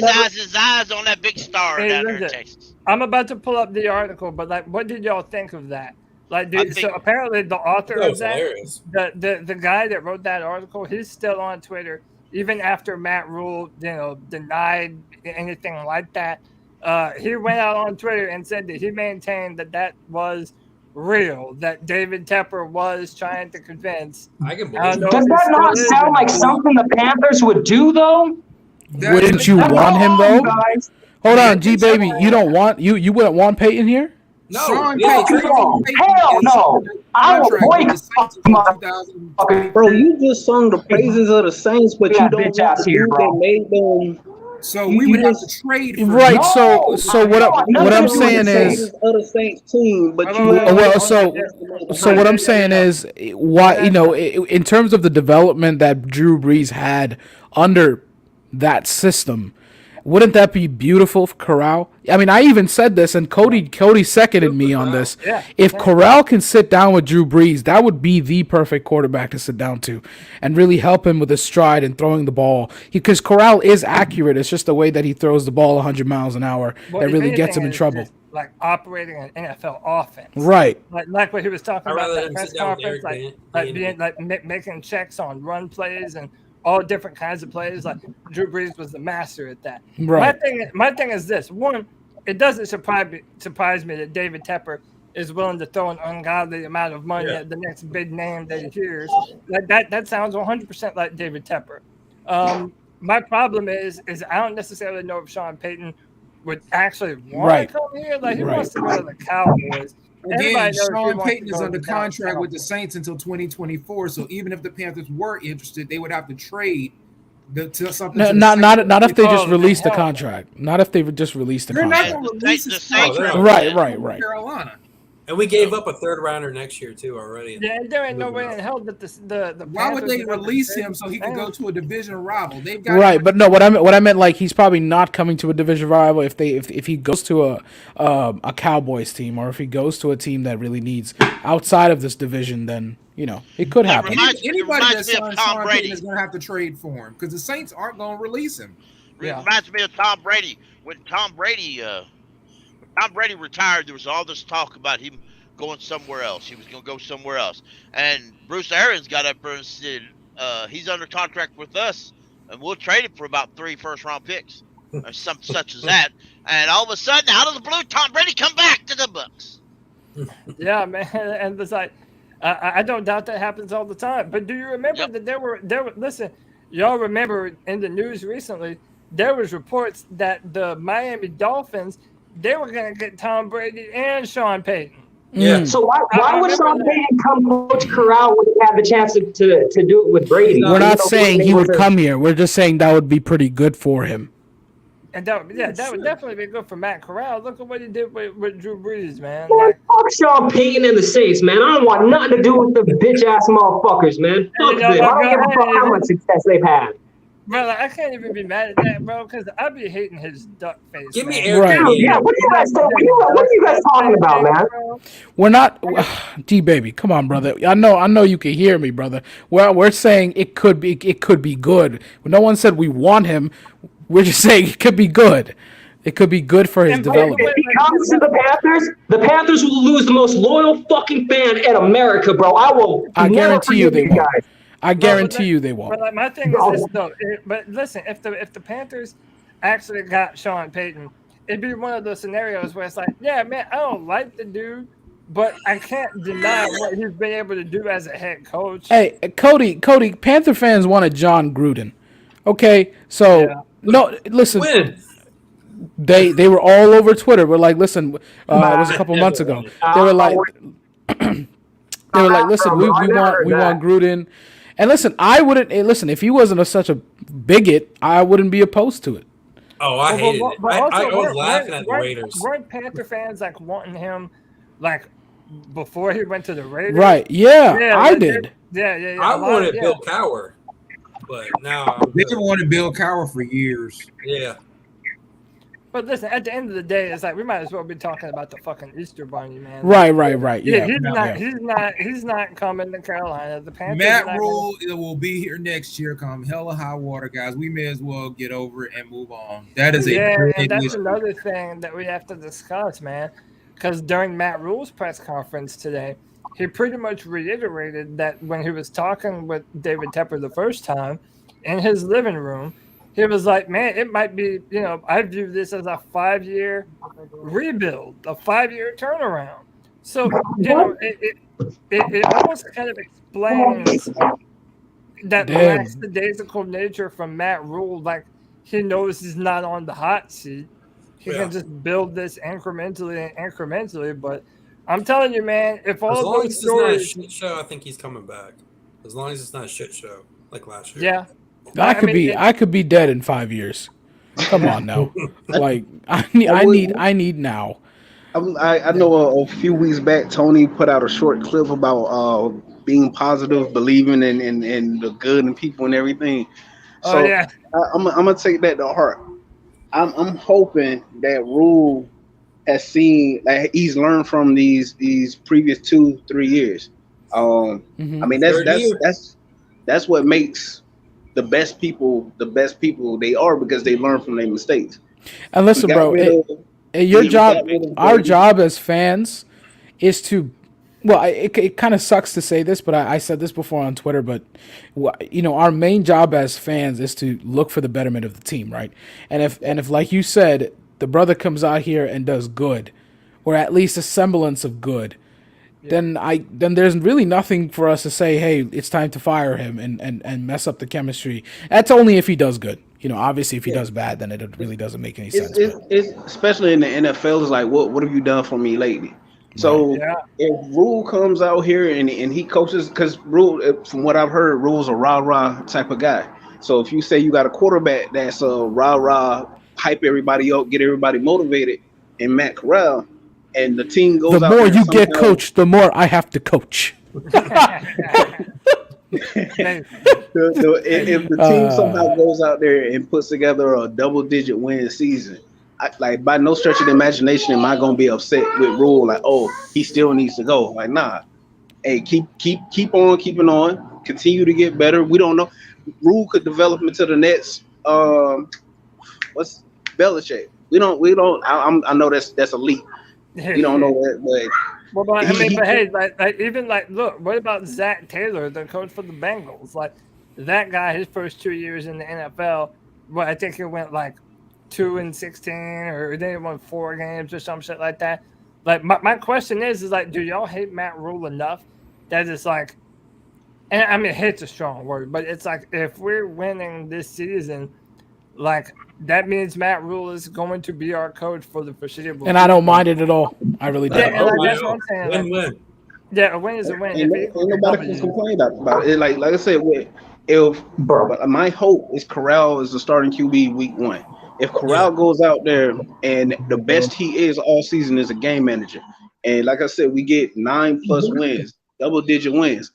has his eyes on that big star down there in Texas. I'm about to pull up the article, but what did y'all think of that? So apparently the author of that, the guy that wrote that article, he's still on Twitter, even after Matt Rule, denied anything like that. He went out on Twitter and said that he maintained that was real, that David Tepper was trying to convince. Does that not sound like something the Panthers would do, though? Wouldn't you want him, though? Hold on, G baby, you don't want you wouldn't want Peyton here? No, hell no! I will boycott. Bro, you just sung the praises of the Saints, but you don't want to do that made them. So we would have to trade for right. So what I'm saying is other Saints team, but so what I'm saying is why in terms of the development that Drew Brees had under that system, wouldn't that be beautiful for Corral? I mean, I even said this, and Cody seconded me on this. If Corral can sit down with Drew Brees, that would be the perfect quarterback to sit down to and really help him with his stride and throwing the ball. Because Corral is accurate. It's just the way that he throws the ball 100 miles an hour that really gets him in trouble. Like operating an NFL offense, right? Like what he was talking about that press conference, making checks on run plays and all different kinds of plays. Like Drew Brees was the master at that. Right. My thing is this: one, it doesn't surprise me that David Tepper is willing to throw an ungodly amount of money at the next big name that he hears. That sounds 100% like David Tepper. My problem is I don't necessarily know if Sean Payton would actually want to come here. Like he wants to go to the Cowboys. Again, Sean Payton is under contract with the Saints until 2024. So even if the Panthers were interested, they would have to trade to something. Not if they just released the contract. Not if they would just release the contract. They're not going to release the contract. Right. Carolina. And we gave up a third rounder next year too already. Yeah, there ain't no way in hell that the why would they release him so he could go to a division rival? They've got but no, what I meant like he's probably not coming to a division rival if he goes to a Cowboys team, or if he goes to a team that really needs outside of this division, then it could happen. Anybody that signs Sean Payton is going to have to trade for him because the Saints aren't going to release him. Reminds me of Tom Brady. When Tom Brady retired, there was all this talk about him going somewhere else. He was going to go somewhere else. And Bruce Arians got up there and said, he's under contract with us, and we'll trade him for about 3 first-round picks, or something such as that. And all of a sudden, out of the blue, Tom Brady come back to the Bucs. Yeah, man. And it's like, I don't doubt that happens all the time. But do you remember that there were listen, y'all remember in the news recently, there was reports that the Miami Dolphins, they were going to get Tom Brady and Sean Payton. Yeah. So why would Sean Payton come coach Corral when he had the chance to do it with Brady? We're not saying he would come here. We're just saying that would be pretty good for him. And that would definitely be good for Matt Corral. Look at what he did with Drew Brees, man. Man, fuck Sean Payton and the Saints, man. I don't want nothing to do with the bitch ass motherfuckers, man. Fuck them. I don't give a fuck how much success they've had. Bro, I can't even be mad at that, bro, because I'd be hating his duck face. Give me Aaron. Right. Yeah, what are you guys talking about, man? We're not, D-Baby, come on, brother. I know you can hear me, brother. Well, we're saying it could be good. No one said we want him. We're just saying it could be good. It could be good for his development. If he comes to the Panthers will lose the most loyal fucking fan in America, bro. I guarantee you they won't. I guarantee you they won't. But like, my thing is this, though. But listen, if the Panthers actually got Sean Payton, it'd be one of those scenarios where it's like, yeah, man, I don't like the dude, but I can't deny what he's been able to do as a head coach. Hey, Cody, Panther fans wanted John Gruden. Okay, so no, listen. They were all over Twitter. We're like, listen, it was a couple months ago. They were like, listen, we want Gruden. And listen, I wouldn't listen if he wasn't such a bigot. I wouldn't be opposed to it. Oh, I hated it. I was laughing at the Raiders. Weren't Panther fans like wanting him, like before he went to the Raiders? Right? Yeah, I did. Yeah. I wanted Bill Cowher, but now they wanted Bill Cowher for years. Yeah. But listen, at the end of the day, it's like we might as well be talking about the fucking Easter Bunny, man. Right. Yeah, he's not coming to Carolina. The Panthers. Matt Rule will be here next year. Come hell or high water, guys. We may as well get over it and move on. That is and that's another thing that we have to discuss, man. Because during Matt Rule's press conference today, he pretty much reiterated that when he was talking with David Tepper the first time in his living room. He was like, man, it might be, I view this as a 5-year rebuild, a 5-year turnaround. So, it almost kind of explains that lackadaisical nature from Matt Rule. Like, he knows he's not on the hot seat. He can just build this incrementally. But I'm telling you, man, if all as long those as stories... it's not a shit show, I think he's coming back. As long as it's not a shit show like last year. Yeah. I could be dead in 5 years. Come on now, like I need now. I know a few weeks back, Tony put out a short clip about being positive, believing in the good in people and everything. So I'm gonna take that to heart. I'm hoping that Rule has seen, like, he's learned from these previous 2-3 years. I mean that's what makes the best people they are, because they learn from their mistakes. And listen, bro, our job as fans is to, well, it kind of sucks to say this, but I said this before on Twitter, but our main job as fans is to look for the betterment of the team, right? And if like you said, the brother comes out here and does good, or at least a semblance of good, then there's really nothing for us to say, hey, it's time to fire him and mess up the chemistry. That's only if he does good. Obviously, if he does bad, then it really doesn't make any sense. It's especially in the NFL, it's like, what have you done for me lately? So if Rule comes out here and he coaches, because Rule, from what I've heard, Rule's a rah-rah type of guy. So if you say you got a quarterback that's a rah-rah, hype everybody up, get everybody motivated, and Matt Corral, and the team goes The out more there you get coached, the more I have to coach. If the team somehow goes out there and puts together a double-digit win season, like by no stretch of the imagination am I gonna be upset with Rule, like, oh, he still needs to go. Like, nah. Hey, keep on keeping on, continue to get better. We don't know. Rule could develop into the next what's Belichick. We don't I know that's elite. We don't know that, but but hey, look, what about Zach Taylor, the coach for the Bengals? Like, that guy, his first 2 years in the NFL, I think he went like 2-16, or they won 4 games or some shit like that. Like, my question is like, do y'all hate Matt Rule enough that it's like, and I mean, hate's a strong word, but it's like, if we're winning this season, like, that means Matt Rule is going to be our coach for the foreseeable future. And I don't mind it at all. I really don't. Yeah, that's what I'm saying. Win-win. Yeah, a win is a win. And nobody can complain about it. Like I said, my hope is Corral is the starting QB week 1. If Corral goes out there and the best he is all season is a game manager, and like I said, we get 9+ wins, double-digit wins,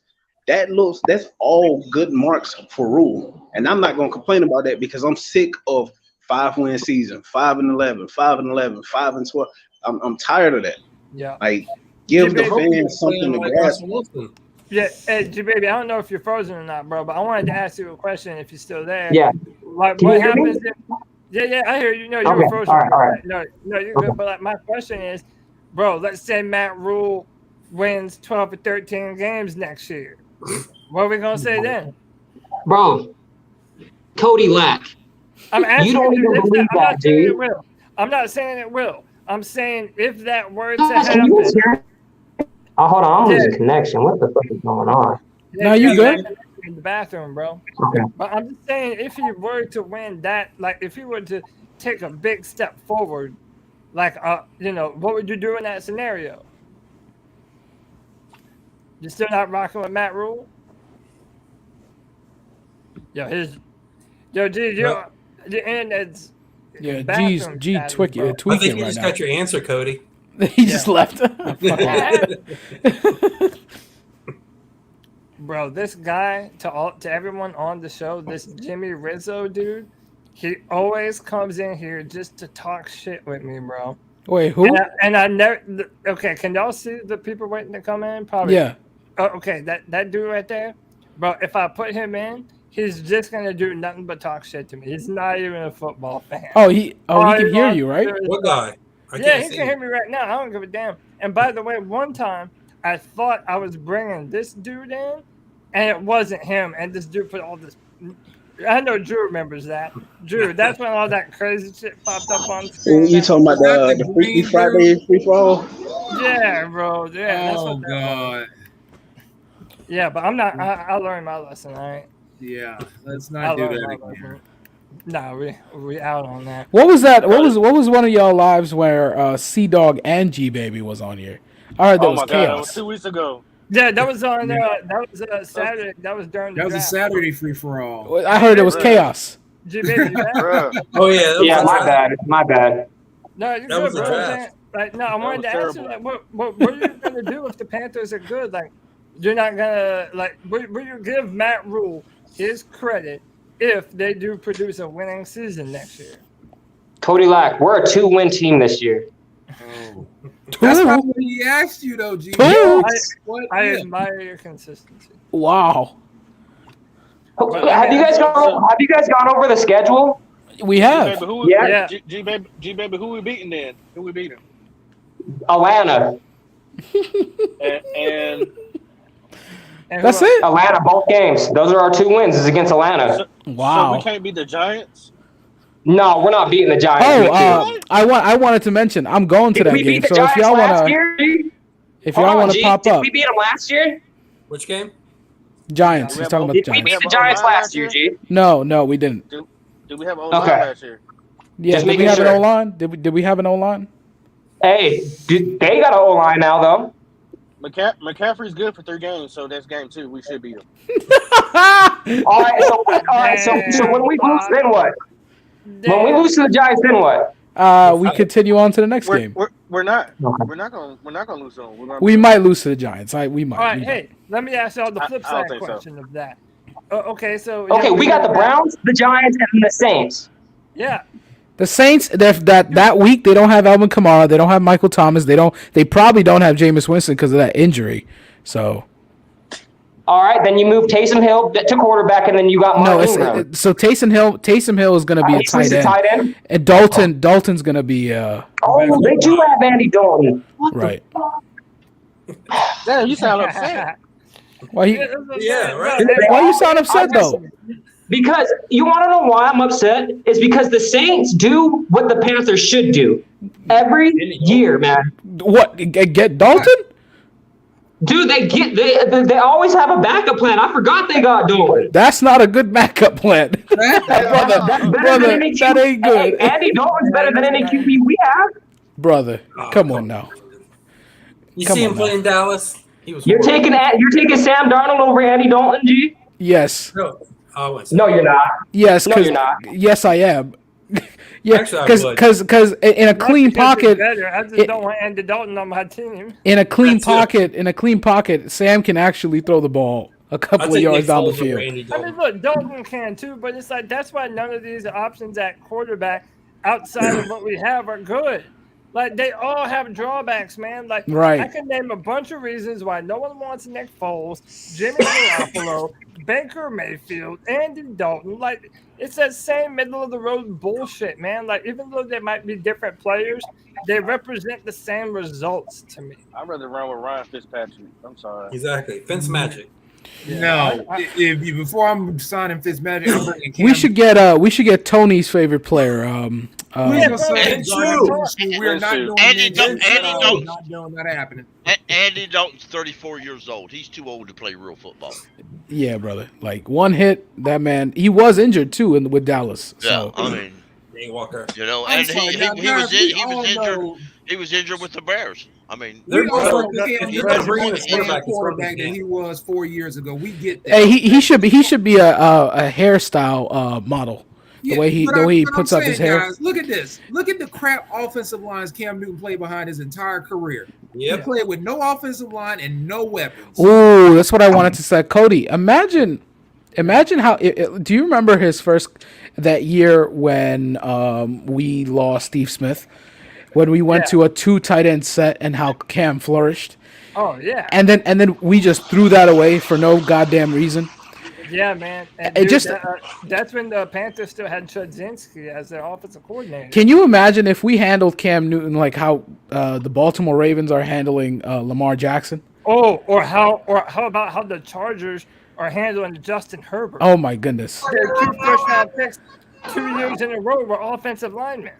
that's all good marks for Rule. And I'm not gonna complain about that because I'm sick of 5-win season, 5-11, 5-11, 5-12. I'm tired of that. Yeah. Like, give the fans something to grasp. Yeah, hey, G-Baby, I don't know if you're frozen or not, bro, but I wanted to ask you a question if you're still there. Yeah. Like, Can what you hear happens me? Yeah, I hear you. No, you Okay, were frozen. all right. No, you're good. But like, my question is, bro, let's say Matt Rule wins 12 or 13 games next year. What are we going to say then? Bro, Cody Lack. I'm asking you don't even believe that, dude. I'm not saying it will. I'm saying if that were to Can you happen. hear? Oh, hold on. I'm losing connection. What the fuck is going on? No, you good. In the bathroom, bro. Okay. But I'm just saying, if he were to win that, like, if he were to take a big step forward, like, what would you do in that scenario? You're still not rocking with Matt Rule? G, the internet's G's tweaking I right think you just now. got your answer, Cody. He just left. Bro, this guy, to everyone on the show, this Jimmy Rizzo dude, he always comes in here just to talk shit with me, bro. Wait, who? And I never. Okay, can y'all see the people waiting to come in? Probably. Yeah. Oh, okay, that dude right there, bro. If I put him in, he's just gonna do nothing but talk shit to me. He's not even a football fan. He can hear you, right? What guy? Yeah, he can hear me right now. I don't give a damn. And by the way, one time I thought I was bringing this dude in, and it wasn't him. And this dude put all this. I know Drew remembers that. Drew, that's when all that crazy shit popped up on screen. You talking about the Freaky Friday free for all? Yeah, bro. Yeah. That's what God. Yeah, but I'm not. I learned my lesson. All right. Yeah, let's not do that again. No, we out on that. What was that? What was one of y'all lives where C Dog and G Baby was on here? I heard that was God, chaos. that was 2 weeks ago. Yeah, that was on. That was Saturday. That was during. That was a Saturday free for all. I heard it was chaos. G Baby, Oh yeah. Yeah, my bad. No, you're That good, was a bro. draft. Like, no, I wanted to ask you, like, what are you gonna do if the Panthers are good? Like, you're not gonna will you give Matt Rule his credit if they do produce a winning season next year? Cody Lack, we're a 2-win team this year. Oh. That's not what he asked you, though, G. I admire your consistency. Wow. Have you guys gone over the schedule? We have. G baby, who we beating then? Who we beating? Atlanta. and that's it. Atlanta, both games. Those are our 2 wins. Is against Atlanta. Wow. So we can't beat the Giants. No, we're not beating the Giants. I wanted to mention I'm going to that game. So if y'all want to pop did up, we beat them last year? Which game? Giants. He's talking about the Did we Giants. beat the Giants last year, G? No, we didn't. Did we have O-line last year? Yeah, did we have an O-line? Did we have an O-line? Hey, they got an O-line now, though. McCaffrey's good for 3 games, so that's game 2. We should beat him. All right. So when we lose, then what? When we lose to the Giants, then what? We continue on to the next game. We're not gonna lose to them. We might lose to the Giants. We might. All right, hey, let me ask y'all the flip side question of that. Okay, so we got the Browns, the Giants, and the Saints. Yeah. The Saints, that week they don't have Alvin Kamara, they don't have Michael Thomas, they probably don't have Jameis Winston because of that injury. So. All right, then you move Taysom Hill to quarterback, and then you got Mark Ingram. So Taysom Hill is going to be a tight end, and Dalton's going to be. They do have Andy Dalton. Right. Damn, you sound upset. Why you sound upset though? Because you want to know why I'm upset? Is because the Saints do what the Panthers should do every year, man. What? Get Dalton? Dude, they always have a backup plan. I forgot they got Dalton. That's not a good backup plan. brother, that ain't good. Hey, Andy Dalton's better than any QB we have. Brother, come on now. You see him play in Dallas? You're taking Sam Darnold over Andy Dalton, G? Yes. No, you're not. Yes, no, you're not. Yes, I am. Yeah, because in a clean pocket, I just don't want Andy Dalton on my team. In a clean pocket, Sam can actually throw the ball a couple of yards down the field. I mean, look, Dalton can too, but it's like that's why none of these options at quarterback outside of what we have are good. Like, they all have drawbacks, man. Like, right. I can name a bunch of reasons why no one wants Nick Foles, Jimmy Garoppolo, Baker Mayfield, Andy Dalton. Like, it's that same middle-of-the-road bullshit, man. Like, even though they might be different players, they represent the same results to me. I'd rather run with Ryan Fitzpatrick. I'm sorry. Exactly. Fence magic. Yeah. No, before I'm signing Fitzmagic, I'm bringing Cam. We should get Tony's favorite player. We're not doing that happening. Andy Dalton's 34 years old. He's too old to play real football. Yeah, brother. Like, one hit, that man. He was injured too with Dallas. Yeah, so. I mean, Walker. You know, I'm and sorry, he now, was injured. He was injured with the Bears. I mean, they're also quarterback that he was 4 years ago. We get that. Hey, he should be a hairstyle model. The way he puts up his hair. Guys, look at this. Look at the crap offensive lines Cam Newton played behind his entire career. Yep. He played with no offensive line and no weapons. Ooh, that's what I wanted to say. Cody, imagine how. Do you remember that year when we lost Steve Smith? When we went to a 2 tight end set and how Cam flourished. Oh yeah. And then we just threw that away for no goddamn reason. Yeah, man. And that's when the Panthers still had Chudzinski as their offensive coordinator. Can you imagine if we handled Cam Newton like how the Baltimore Ravens are handling Lamar Jackson? Oh, or how about how the Chargers are handling Justin Herbert? Oh my goodness. Their 2 first-round picks 2 years in a row were offensive linemen.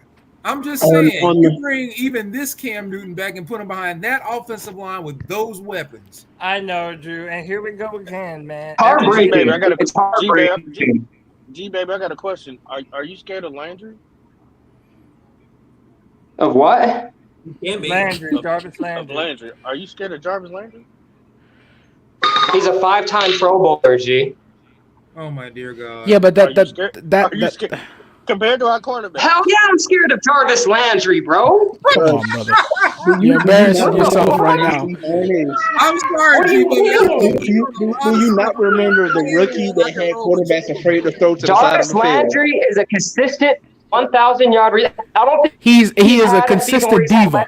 I'm just saying, you bring even this Cam Newton back and put him behind that offensive line with those weapons. I know, Drew, and here we go again, man. G baby, I got a question. Are you scared of Landry? Of what? Jarvis Landry. Of Landry. Are you scared of Jarvis Landry? He's a 5-time Pro Bowler, G. Oh my dear God. Yeah, but Are you scared? Compared to our quarterback. Hell yeah, I'm scared of Jarvis Landry, bro. Come on, brother. You're embarrassing yourself right now. I'm sorry, do you not remember the rookie that had quarterbacks afraid to throw to the side of the field? Jarvis Landry is a consistent 1,000-yard. I don't think he is a consistent diva.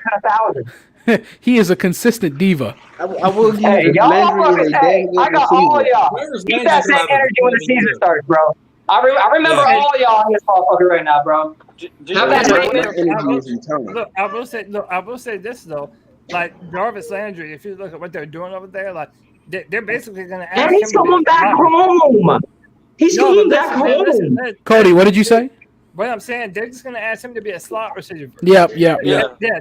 He is a consistent diva. I will give you Landry I got all y'all. Keep that same energy when the season starts, bro. I remember all y'all in this motherfucker right now, bro. I will say this though, like Jarvis Landry. If you look at what they're doing over there, like they're basically going to ask him. And he's going back home. He's going back home. Cody, what did you say? What I'm saying, they're just going to ask him to be a slot receiver. Yep. Yeah,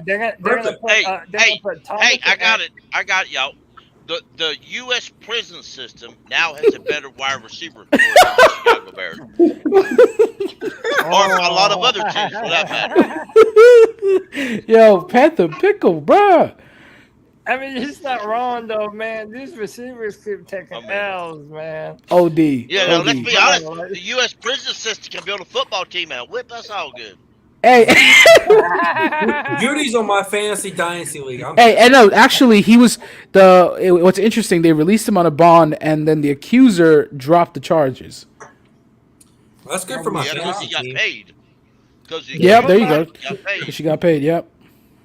they're going to put. Hey, I got it, y'all. The U.S. prison system now has a better wide receiver than the Chicago Bears, or a lot of other teams for that matter. Yo, Panther Pickle, bruh. I mean, he's not wrong though, man. These receivers keep taking L's, man. OD. Yeah, now, OD. let's be honest. The U.S. prison system can build a football team and whip us all good. Hey, Judy's on my fantasy dynasty league. and no, actually, he was what's interesting, they released him on a bond, and then the accuser dropped the charges. That's good for my because he got paid. Yep, there you go. She got paid. Yep.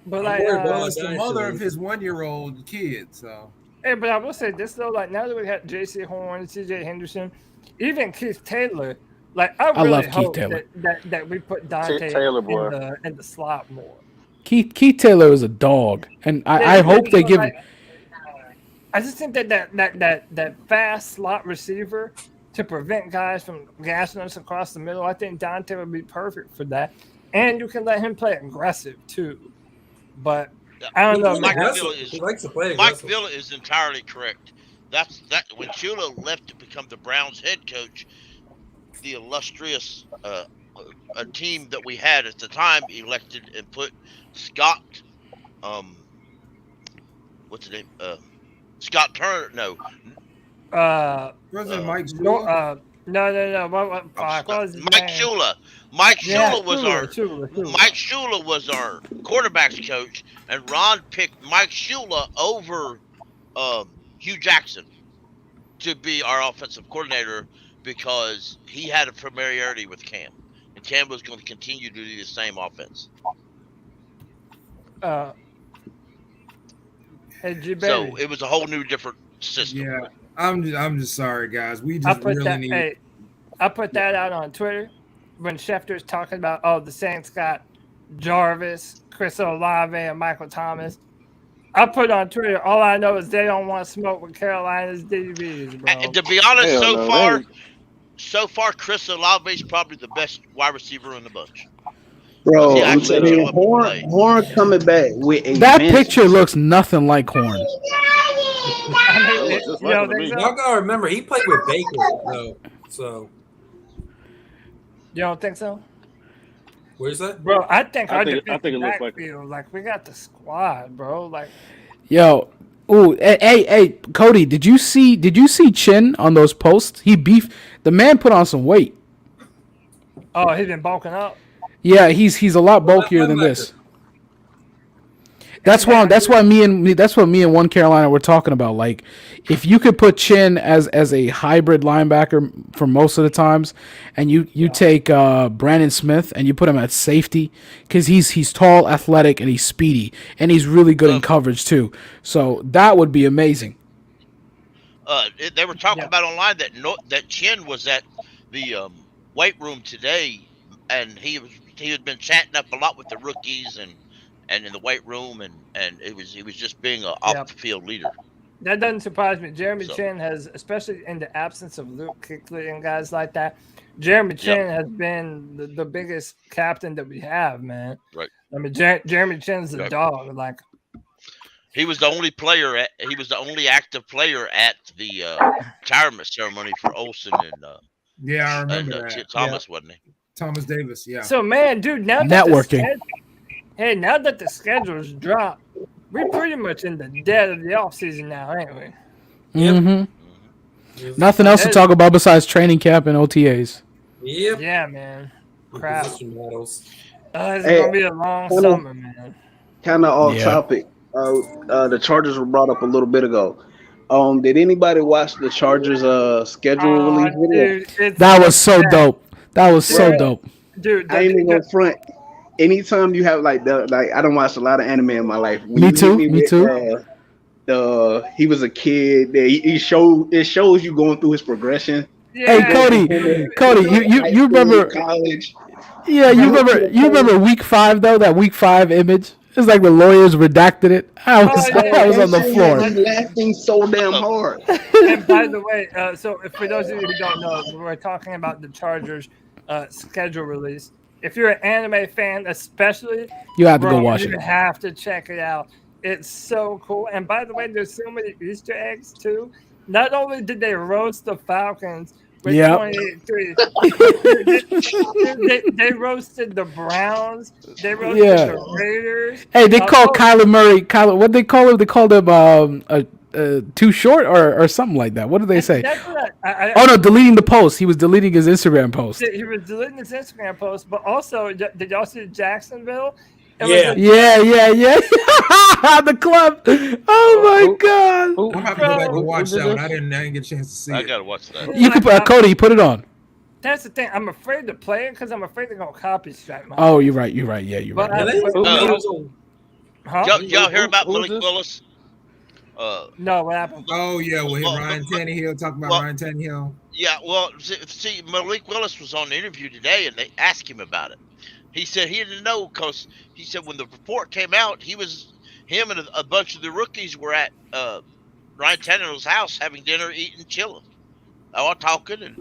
But like, like, it's the mother of his 1-year-old kid. So. Hey, but I will say this though, like now that we got J.C. Horn, C.J. Henderson, even Keith Taylor, like I really love Keith hope Taylor. that we put Dante in the slot more. Keith Taylor is a dog, and I hope they give. Like, I just think that fast slot receiver to prevent guys from gassing us across the middle. I think Dante would be perfect for that, and you can let him play aggressive too. But I don't know. Mike Villa is entirely correct. That's when Shula left to become the Browns head coach, the illustrious a team that we had at the time elected and put Scott, what's his name? Scott Turner. No. President Mike Shula. No. Mike Shula. Mike Shula was Mike Shula was our quarterbacks coach, and Ron picked Mike Shula over Hugh Jackson to be our offensive coordinator because he had a familiarity with Cam, and Cam was going to continue to do the same offense. So it was a whole new different system. Yeah, I'm just sorry, guys. We just really need. Hey, I put that out on Twitter when Schefter's talking about the Saints got Jarvis, Chris Olave, and Michael Thomas. I put on Twitter, all I know is they don't want to smoke with Carolina's DBs, bro. And to be honest, so far, Chris Olave is probably the best wide receiver in the bunch. Bro, I'm telling you, Horn coming back with a that picture looks nothing like Horn. Y'all gotta remember he played with Baker though, so. You don't think so? Where's that, bro? I think it looks like we got the squad, bro. Like, yo, ooh, hey, Cody, did you see Chin on those posts? He beefed. The man put on some weight. Oh, he's been bulking up. Yeah, he's a lot bulkier than this. That's why me and One Carolina were talking about. Like, if you could put Chin as a hybrid linebacker for most of the times, and you take Brandon Smith and you put him at safety because he's tall, athletic, and he's speedy, and he's really good in coverage too. So that would be amazing. They were talking about online that Chin was at the weight room today, and he had been chatting up a lot with the rookies and in the weight room, and he was just being an off the field leader. That doesn't surprise me. Jeremy Chin has, especially in the absence of Luke Kuechly and guys like that, Jeremy Chin has been the biggest captain that we have, man. Right. I mean, Jeremy Chin's a dog. Like, he was the only player. He was the only active player at the retirement ceremony for Olsen and I remember that. Thomas, wasn't he? Thomas Davis, yeah. So, man, dude, now networking. Now that the schedule's dropped, we're pretty much in the dead of the offseason now, ain't we? Mm-hmm. Nothing else to talk about besides training camp and OTAs. Yep. Yeah, man. Crap. It's Hey, gonna be a long summer, man. Kind of off topic. The Chargers were brought up a little bit ago. Did anybody watch the Chargers schedule release video? Dude, that was so dope. That was so dope. Dude, I ain't even gonna front. Anytime you have I don't watch a lot of anime in my life. Me too. He was a kid. It shows you going through his progression. Yeah. Hey, Cody, you remember college? Yeah, you remember week 5 though? That week 5 image. It's like the lawyers redacted it. I was on the floor. He's laughing so damn hard. And by the way, so for those of you who don't know, we're talking about the Chargers schedule release. If you're an anime fan, especially, you have to go watch it. You have to check it out. it's so cool. And by the way, there's so many Easter eggs too. Not only did they roast the Falcons with 28-3, they roasted the Browns. They roasted the Raiders. Hey, they called Kyler Murray. What they call him? They called him too short or something like that. What did they say? Deleting the post. He was deleting his Instagram post. He was deleting his Instagram post, but also, did y'all see Jacksonville? Yeah. The club. Oh my God! I'm happy to go back and watch that one. I didn't get a chance to see it. I gotta watch that. You can put Cody. Put it on. That's the thing. I'm afraid to play it because I'm afraid they're gonna copy strike my. Oh, you're right. Yeah, you're right. Y'all hear about Malik Willis? No, what happened? Oh yeah, Ryan Tannehill talking about Ryan Tannehill. Yeah, well, see, Malik Willis was on the interview today, and they asked him about it. He said he didn't know because he said when the report came out, him and a bunch of the rookies were at Ryan Tannehill's house having dinner, eating, chilling, all talking, and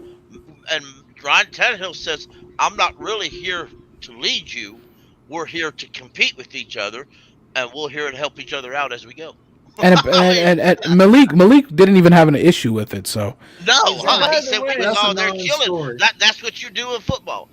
Ryan Tannehill says, "I'm not really here to lead you. We're here to compete with each other, and we're here to help each other out as we go." And Malik didn't even have an issue with it, so. No, he said we was all there chilling. That's what you do in football.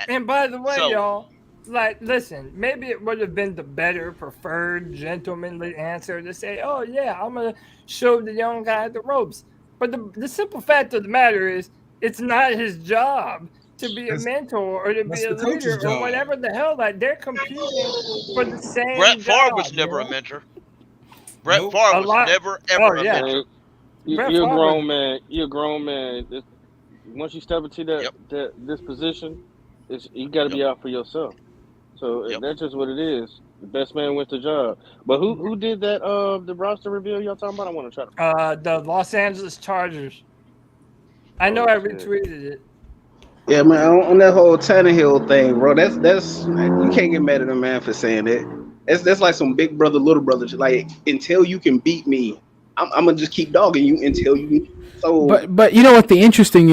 And by the way, y'all, like, listen, maybe it would have been the better, preferred, gentlemanly answer to say, "Oh yeah, I'm gonna show the young guy the ropes." But the simple fact of the matter is, it's not his job to be a mentor or to be a leader or whatever the hell. Like, they're competing for the same. Brett Favre was never a mentor. Brett Favre was never ever a mentor. You're a grown man. You're a grown man. Once you step into this position, you got to be out for yourself. So that's just what it is. The best man wins the job. But who did that? The roster reveal y'all talking about? I want to try to. The Los Angeles Chargers. I know I retweeted it. Yeah, man. On that whole Tannehill thing, bro. That's you can't get mad at a man for saying that. That's like some big brother, little brother. Like, until you can beat me, I'm gonna just keep dogging you until you. So, but you know what the interesting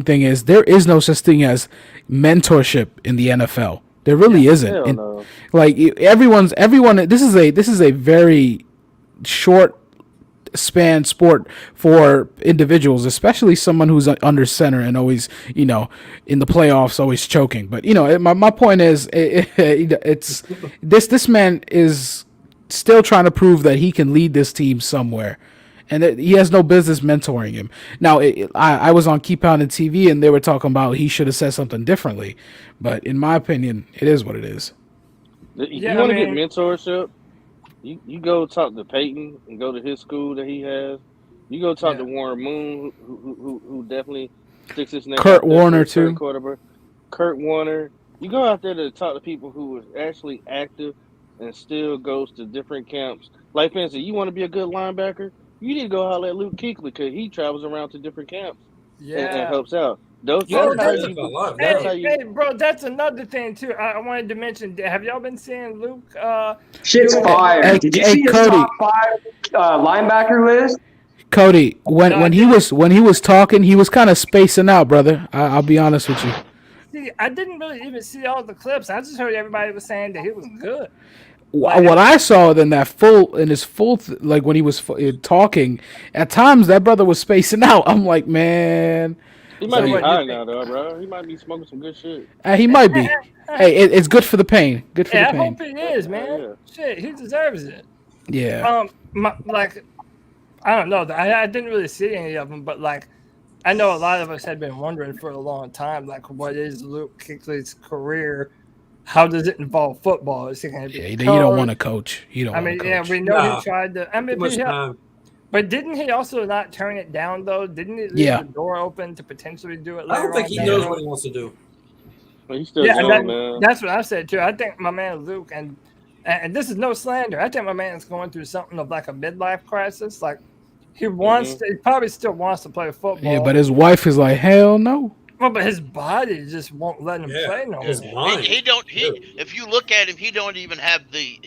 thing is, there is no such thing as mentorship in the NFL. There really isn't. No. Like everyone. This is a very short span sport for individuals, especially someone who's under center and always, in the playoffs, always choking. But my point is, it's this man is still trying to prove that he can lead this team somewhere. And he has no business mentoring him. Now, I was on Keep Pounding TV, and they were talking about he should have said something differently. But in my opinion, it is what it is. You want to get mentorship? You go talk to Peyton and go to his school that he has. You go talk to Warren Moon, who definitely sticks his neck out. Kurt Warner, too. Kurt Warner. You go out there to talk to people who are actually active and still goes to different camps. Like, for instance, you want to be a good linebacker? You need to go holler at Luke Kuechly because he travels around to different camps and helps out. Hey, bro, that's another thing too. I wanted to mention. Have y'all been seeing Luke? Shit's fire. Did you see his top 5 linebacker list? Cody, when he was talking, he was kind of spacing out, brother. I'll be honest with you. See, I didn't really even see all the clips. I just heard everybody was saying that he was good. What I saw in his full like when he was talking, at times that brother was spacing out. I'm like, man. He might be high now, though, bro. He might be smoking some good shit. He might be. Hey, it's good for the pain. Good for the pain. I hope he is, man. Shit, he deserves it. Yeah. I don't know. I didn't really see any of them, but like, I know a lot of us had been wondering for a long time, like, what is Luke Kuechly's career? How does it involve football? Is he going to be? You don't want to coach. You don't. We know he tried to. But didn't he also not turn it down though? Didn't he leave the door open to potentially do it later? I don't think he knows what he wants to do. Well, he's still young, man. That's what I said too. I think my man Luke, and this is no slander, I think my man's going through something of like a midlife crisis. Like, he wants to, he probably still wants to play football. Yeah, but his wife is like, hell no. Well, but his body just won't let him play no more. If you look at him, he don't even have the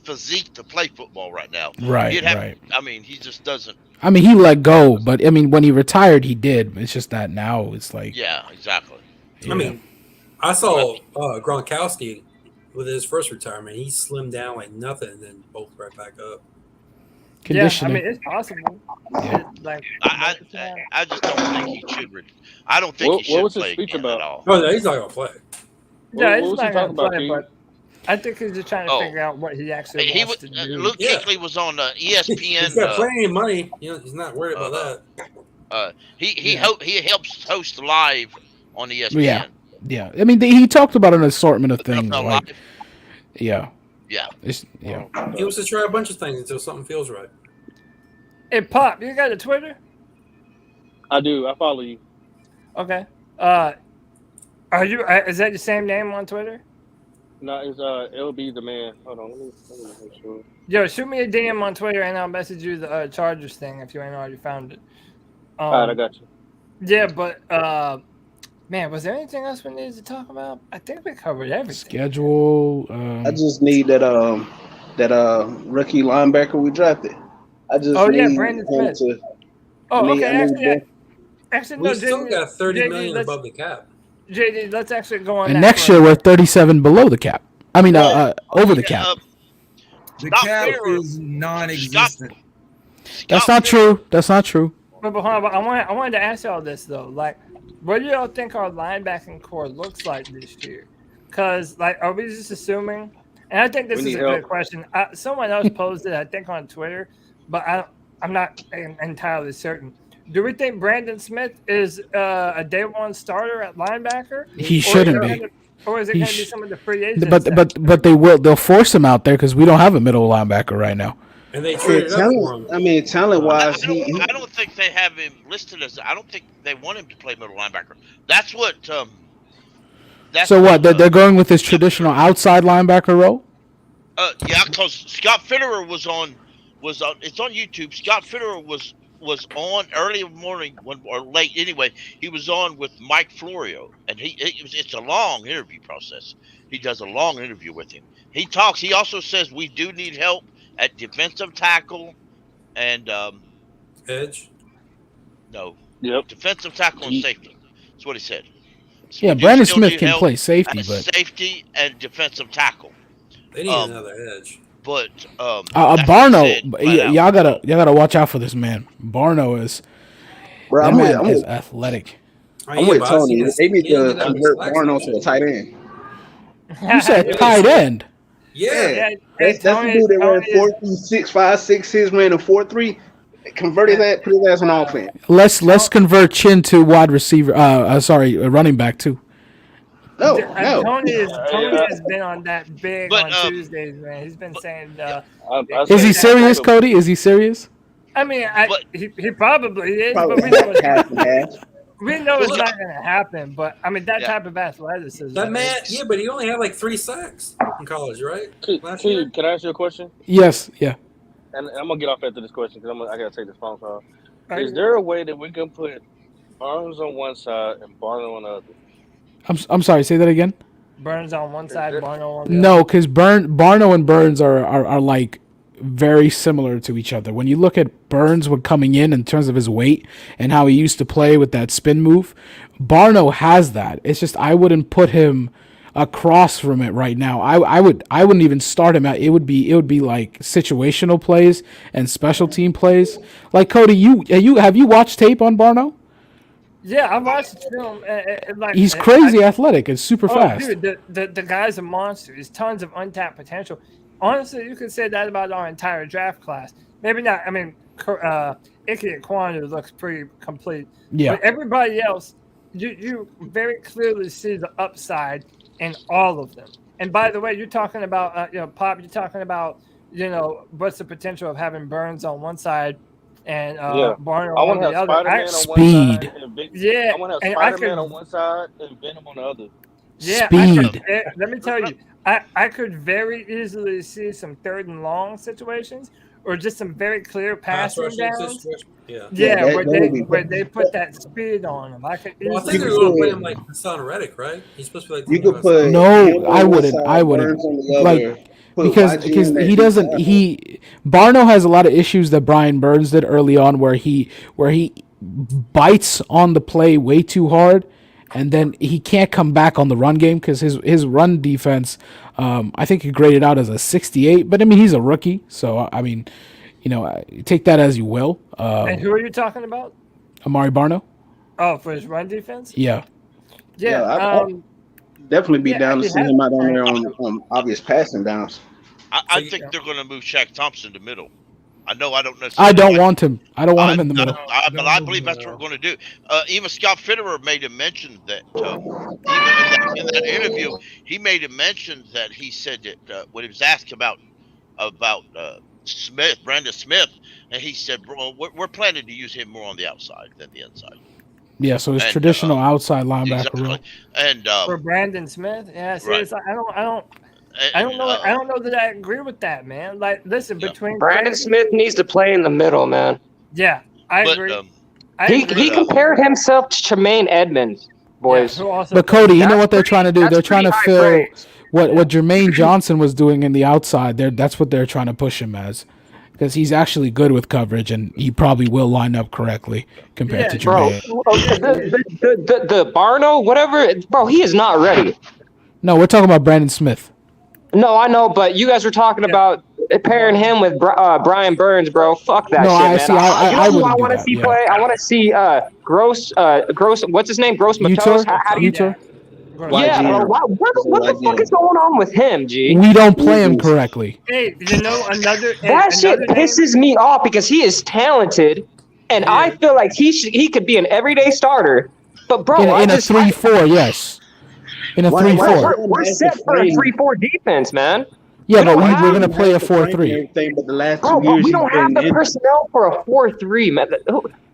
physique to play football right now. Right. I mean, he just doesn't. I mean, he let go, but I mean, when he retired, he did. It's just that now it's like. Yeah, exactly. I mean, I saw Gronkowski with his first retirement, he slimmed down like nothing and then bulked right back up. Conditioning. Yeah, I mean, it's possible. Yeah. I just don't think he should. I don't think he should play again at all. Oh, no, he's not gonna play. Yeah, What he's was he not talking going to about, play, Keith? but I think he's just trying to figure out what he actually wants to do. Luke Kuechly was on ESPN. He's got plenty of money. You know, he's not worried about that. He helps host live on ESPN. Yeah. I mean, he talked about an assortment of things. NFL Like, Live. yeah. Yeah. He wants to try a bunch of things until something feels right. Hey, Pop, you got a Twitter? I do. I follow you. Okay. Are you? Is that the same name on Twitter? No, it's LB the man. Hold on, let me make sure. Yo, shoot me a DM on Twitter and I'll message you the Chargers thing if you ain't already found it. All right, I got you. Yeah, but man, was there anything else we needed to talk about? I think we covered everything. Schedule. I just need that rookie linebacker we drafted. I just need Brandon him Smith. to. Actually, We no, still JD, got $30 JD, million above the cap. JD, let's actually go on. And that next for- year we're 37 below the cap. I mean, over the cap. The cap is non-existent. That's not true. That's not true. But hold on, I wanted to ask y'all this though. Like, what do y'all think our linebacking core looks like this year? Because, like, are we just assuming? And I think this is a good question. Someone else posed it, I think, on Twitter, but I'm not entirely certain. Do we think Brandon Smith is a day one starter at linebacker? He shouldn't be. Or is it going to be some of the free agents? But they'll force him out there because we don't have a middle linebacker right now. And they traded up for him. I mean, talent-wise, I don't think they have him listed as. I don't think they want him to play middle linebacker. That's what. So what? They're going with his traditional outside linebacker role. Yeah, because Scott Fitterer was on. It's on YouTube. Scott Fitterer was on early in the morning or late anyway. He was on with Mike Florio, and it's a long interview process. He does a long interview with him. He talks. He also says we do need help at defensive tackle and edge. No. Yep. Defensive tackle and safety. That's what he said. So Yeah, Brandon Smith can play safety, but safety and defensive tackle. They need another edge. But Barno, y'all gotta watch out for this man. Barno is is athletic. I'm with Tony. They need to convert Barno to a tight end. You said tight end. Yeah, that's the dude that ran 4.36, 5.6, ran a 4.3. Converted that, put his ass on offense. Let's convert Chin to wide receiver. Running back too. No. Tony has been on that big on Tuesdays, man. He's been saying. Is he serious, Cody? Is he serious? I mean, he probably is, but we know it's not going to happen. But I mean, that type of athleticism. That man, but he only had like 3 sacks in college, right? Can I ask you a question? Yes. Yeah. And I'm gonna get off after this question because I gotta take this phone call. Is there a way that we can put Barnes on one side and Barno on the other? I'm sorry. Say that again. Burns on one side, Barno on the other. No, because Barno and Burns are like very similar to each other. When you look at Burns when coming in terms of his weight and how he used to play with that spin move, Barno has that. It's just I wouldn't put him across from it right now. I wouldn't even start him out. It would be like situational plays and special team plays. Like Cody, have you watched tape on Barno? Yeah, I watched the film. He's crazy athletic and super fast. Dude, the guy's a monster. There's tons of untapped potential. Honestly, you could say that about our entire draft class. Maybe not. I mean, Ikem Ekwonu looks pretty complete. Yeah. But everybody else, you very clearly see the upside in all of them. And by the way, you're talking about, Pop, you're talking about, what's the potential of having Burns on one side and Barner on the other. Speed. Yeah. I want to have Spider-Man on one side and Venom on the other. Yeah. Speed. Let me tell you, I could very easily see some 3rd and long situations or just some very clear passing downs. Yeah, where they put that speed on him. I think they're going to put him like Hassan Reddick, right? He's supposed to be like. You could put. No, I wouldn't. Like because he doesn't. Barno has a lot of issues that Brian Burns did early on, where he bites on the play way too hard, and then he can't come back on the run game because his run defense, I think he graded out as a 68. But I mean, he's a rookie, so I mean, take that as you will. And who are you talking about? Amari Barno. Oh, for his run defense? Yeah. Yeah. I'd definitely be down to see him out on there on obvious passing downs. I think they're going to move Shaq Thompson to middle. I don't necessarily. I don't want him. I don't want him in the middle. But I believe that's what we're going to do. Even Scott Fitterer made a mention that even in that interview, he made a mention that he said that when he was asked about Smith, Brandon Smith, and he said, "Bro, we're planning to use him more on the outside than the inside." Yeah, so it's traditional outside linebacker exactly. role. And for Brandon Smith, yeah. See, right. it's like, I don't know. I don't know that I agree with that, man. Like, listen, between Brandon Smith needs to play in the middle, man. Yeah, I agree. He compared himself to Tremaine Edmonds, boys. Yeah, but Cody, you know what they're trying to do? They're trying to fill what Jermaine Johnson was doing in the outside. That's what they're trying to push him as, because he's actually good with coverage and he probably will line up correctly compared to Jermaine. The Barno, whatever, bro, he is not ready. No, we're talking about Brandon Smith. No, I know, but you guys were talking about pairing him with Brian Burns, bro. Fuck that shit, man. I want to see play. I want to see Gross. What's his name? Gross Matos. How do you? Yeah, bro. What the fuck is going on with him, G? We don't play him correctly. Hey, that shit pisses me off because he is talented, and I feel like he could be an everyday starter. But bro, in a 3-4, yes. In a 3-4. We're set for a 3-4 defense, man. Yeah, but we're going to play a 4-3. But the last 2 years, we don't have the personnel for a 4-3, man.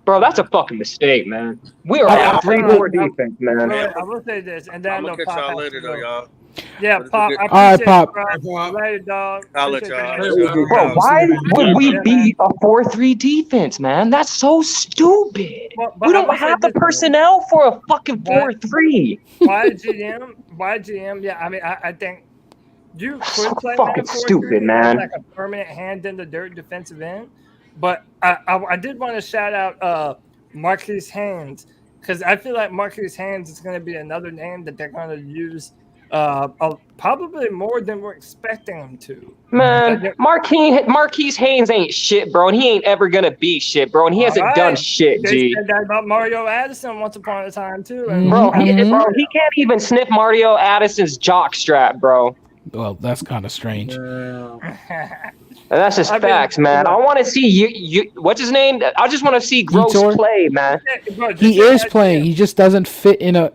Bro, that's a fucking mistake, man. We are a 3-4 defense, man. I will say this, and then I'm gonna catch y'all later, though, y'all. Yeah, Pop. All right, Pop. Later, dog. I'll let y'all. Bro, why would we be a 4-3 defense, man? That's so stupid. We don't have the personnel for a fucking 4-3. Why GM? Yeah, I mean, I think you could play fucking stupid, man. Like a permanent hand in the dirt defensive end. But I did want to shout out Marquise Haynes, because I feel like Marquise Haynes is going to be another name that they're going to use probably more than we're expecting him to. Man, Marquise Haynes ain't shit, bro, and he ain't ever going to be shit, bro, and he hasn't done shit, They G. said that about Mario Addison once upon a time, too. Bro, he can't even sniff Mario Addison's jock strap, bro. Well, that's kind of strange. That's just facts, man. I want to see you. What's his name? I just want to see Gross play, man. He is playing. He just doesn't fit in a.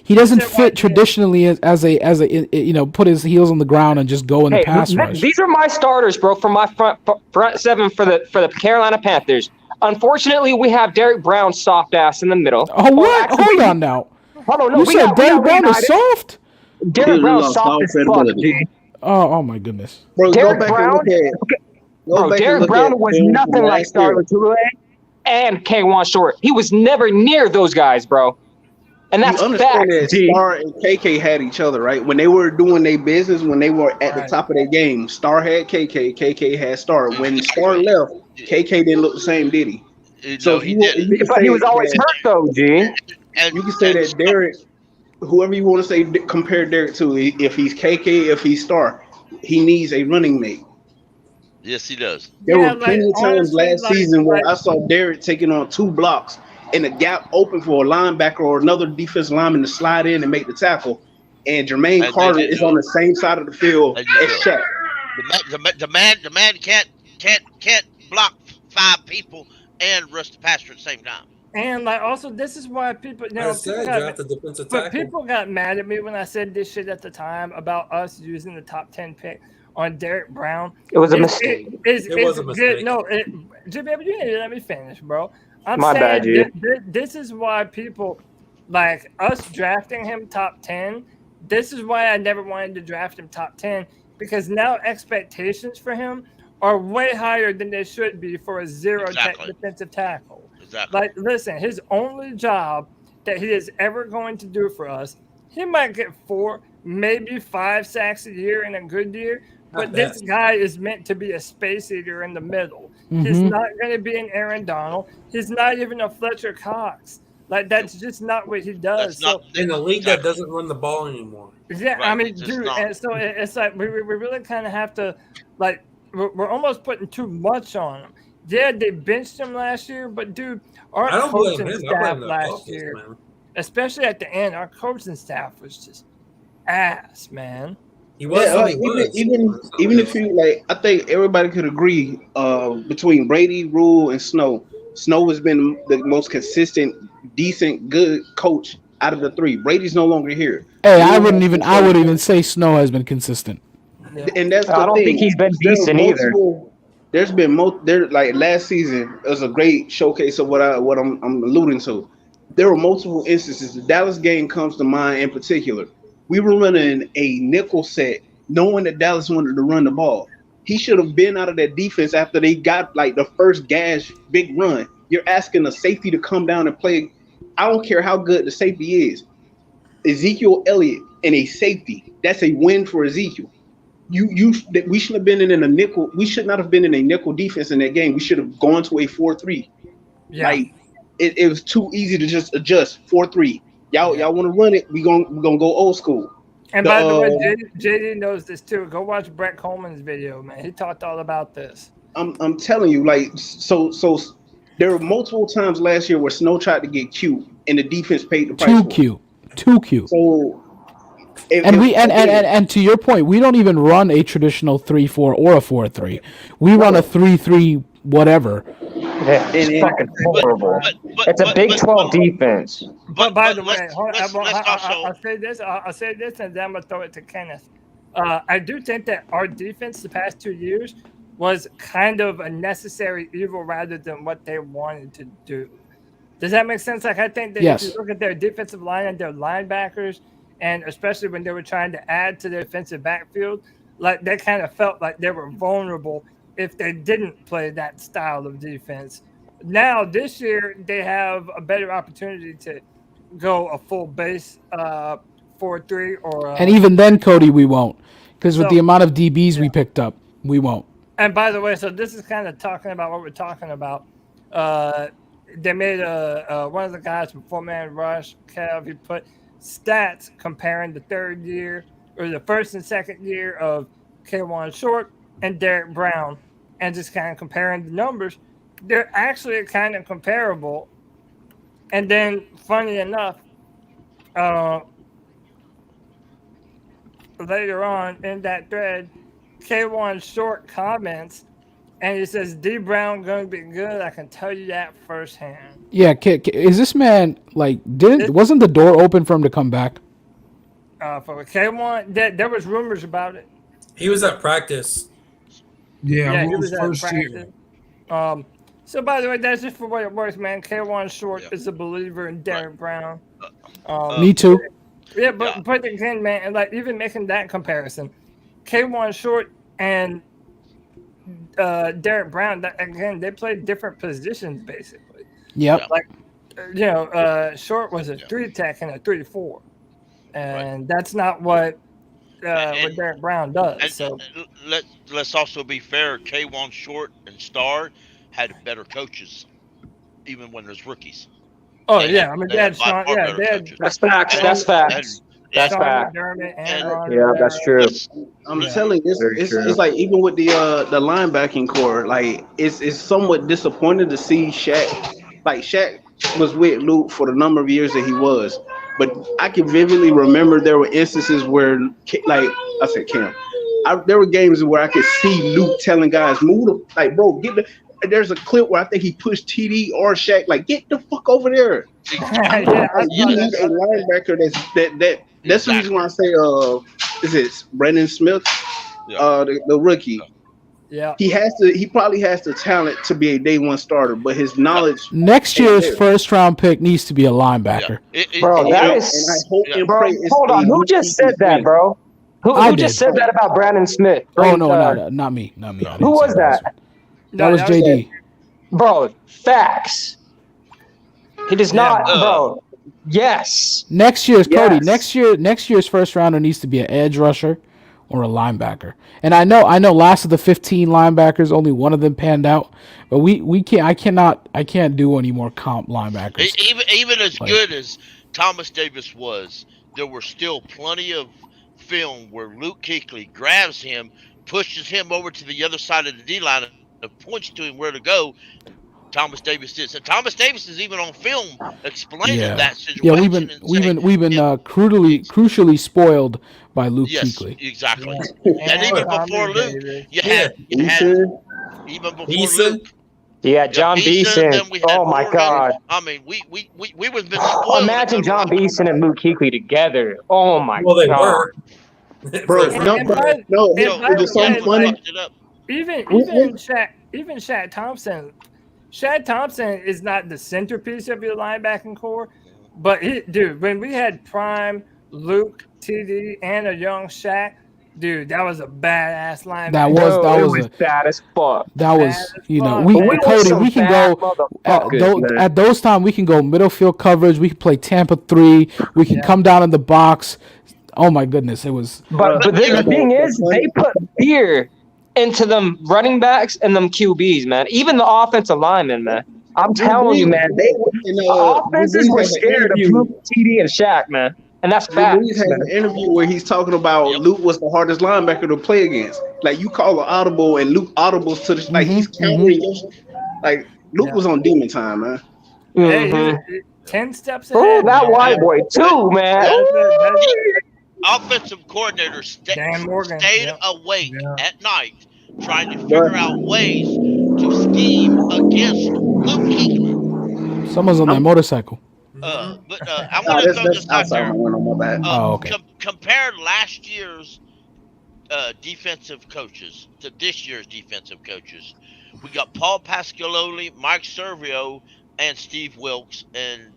He doesn't fit traditionally as a put his heels on the ground and just go in the pass rush. These are my starters, bro, for my front seven for the Carolina Panthers. Unfortunately, we have Derek Brown's soft ass in the middle. Oh, what? Hold on now. Hold on, no. You said Derek Brown is soft? Derek Brown's soft as fuck, dude. Oh my goodness. Bro, Derek Brown was nothing like Star Lotulelei and K1 Short. He was never near those guys, bro. And that's fact. Star and KK had each other, right? When they were doing their business, when they were at the top of their game, Star had KK, KK had Star. When Star left, KK didn't look the same, did he? So he did. But he was always hurt, though, G. You can say that Derek, whoever you want to say, compare Derek to, if he's KK, if he's Star, he needs a running mate. Yes, he does. There were plenty of times last season where I saw Derek taking on 2 blocks and a gap open for a linebacker or another defensive lineman to slide in and make the tackle. And Jermaine Carter is on the same side of the field as Shaq. The man can't block 5 people and rush the passer at the same time. And like also, this is why people, people got mad at me when I said this shit at the time about us using the top 10 pick on Derek Brown. It was a mistake. It was a mistake. No, Jimmy, you didn't let me finish, bro. I'm My saying bad, G. This is why people like us drafting him top 10. This is why I never wanted to draft him top 10, because now expectations for him are way higher than they should be for a defensive tackle. Exactly. Like, listen, his only job that he is ever going to do for us, he might get 4, maybe 5 sacks a year in a good year, but this guy is meant to be a space eater in the middle. He's not going to be an Aaron Donald. He's not even a Fletcher Cox. Like that's just not what he does. So in a league that doesn't run the ball anymore. yeah, I mean, dude, and so it's like we really kind of have to, like, we're almost putting too much on him. Yeah, they benched him last year, but dude, our coaching staff last year, especially at the end, our coaching staff was just ass, man. He was, even if you like, I think everybody could agree between Brady, Rule, and Snow. Snow has been the most consistent, decent, good coach out of the three. Brady's no longer here. Hey, I wouldn't even say Snow has been consistent. And that's the I don't thing. think he's been decent either. There's been like last season. It was a great showcase of what I'm alluding to. There were multiple instances. The Dallas game comes to mind in particular. We were running a nickel set, knowing that Dallas wanted to run the ball. He should have been out of that defense after they got like the first big run. You're asking a safety to come down and play. I don't care how good the safety is. Ezekiel Elliott and a safety. That's a win for Ezekiel. We should have been in a nickel. We should not have been in a nickel defense in that game. We should have gone to a 4-3. Yeah. Like it was too easy to just adjust 4-3. Y'all want to run it? We gonna go old school. And by the way, JD knows this too. Go watch Brett Coleman's video, man. He talked all about this. I'm telling you, like, so there were multiple times last year where Snow tried to get cute, and the defense paid the price. Too cute. So, and to your point, we don't even run a traditional 3-4 or a 4-3. We run a 3-3 whatever. It's fucking horrible. It's a Big 12 defense. But by the way, I'll say this. I'll say this, and then I'm gonna throw it to Kenneth. I do think that our defense the past 2 years was kind of a necessary evil rather than what they wanted to do. Does that make sense? Like I think that if you look at their defensive line and their linebackers, and especially when they were trying to add to their defensive backfield, like they kind of felt like they were vulnerable if they didn't play that style of defense. Now, this year, they have a better opportunity to go a full base 4-3 or... and even then, Cody, we won't. Because with the amount of DBs we picked up, we won't. And by the way, so this is kind of talking about what we're talking about. They made one of the guys from 4-Man Rush, Kev, he put stats comparing the third year or the first and second year of K1 Short and Derek Brown, and just kind of comparing the numbers. They're actually kind of comparable. And then, funny enough, later on in that thread, K1 Short comments, and he says, D Brown going to be good. I can tell you that firsthand. Yeah, is this man, like, wasn't the door open for him to come back? For K1, there was rumors about it. He was at practice. Yeah, he was first at year. So, by the way, that's just for what it works, man. K1 Short is a believer in Derek Brown. Me too. Yeah, but again, man, and like even making that comparison, K1 Short and Derek Brown, again, they played different positions basically. Yep. Like, Short was a 3-tech and a 3-4, and that's not what Derek Brown does. So let's also be fair. K1 Short and Star had better coaches, even when there's rookies. Oh yeah, I mean they had Sean. Yeah, they had. That's facts. That's facts. That's fact. Yeah, that's true. I'm telling you, it's like even with the linebacking core, like it's somewhat disappointing to see Shaq. Like Shaq was with Luke for the number of years that he was, but I can vividly remember there were instances where, like I said, Cam, there were games where I could see Luke telling guys, "Move the like, bro, get the." There's a clip where I think he pushed TD or Shaq, like, get the fuck over there. You need a linebacker that's the reason why I say is it Brandon Smith, the rookie. Yeah. He probably has the talent to be a day one starter, but his knowledge next year's first round pick needs to be a linebacker. Bro, that is hold on, who just said that, bro? Who just said that about Brandon Smith? Oh no, not me. Who was that? That was JD. Bro, facts. He does not, bro. Yes. Next year's Cody. Next year's first rounder needs to be an edge rusher or a linebacker. And I know last of the 15 linebackers, only one of them panned out. But we can't. I can't do any more comp linebackers. Even as good as Thomas Davis was, there were still plenty of film where Luke Kuechly grabs him, pushes him over to the other side of the D line, and points to him where to go. Thomas Davis did. So Thomas Davis is even on film explaining that situation. Yeah, we've been crucially spoiled by Luke Kuechly. Exactly. And even before Luke, you had even before Luke. Yeah, John Beeson. Oh my God! I mean, we was been spoiled. Imagine John Beeson and Luke Kuechly together. Oh my God! Well, they were. Bro, it's so funny. Even Shaq Thompson. Shaq Thompson is not the centerpiece of your linebacking core, but when we had prime Luke, TD, and a young Shaq, dude, that was a badass linebacker. That was bad as fuck. That was, Cody, we can go at those times. We can go middle field coverage. We can play Tampa 3. We can come down in the box. Oh my goodness, it was. But the thing is, they put fear into them running backs and them QBs, man. Even the offensive linemen, man. I'm telling you, man. Offenses were scared of Luke, TD, and Shaq, man. And that's fact. He had an interview where he's talking about Luke was the hardest linebacker to play against. Like, you call an audible and Luke audibles to the like he's countering. Like, Luke was on demon time, man. Hey, 10 steps ahead. Oh, that white boy too, man. Offensive coordinator stayed awake at night trying to figure out ways to scheme against Luke Kuechly. Someone's on that motorcycle. I want to throw this out there. Compare last year's defensive coaches to this year's defensive coaches. We got Paul Pasqualoli, Mike Servio, and Steve Wilkes, and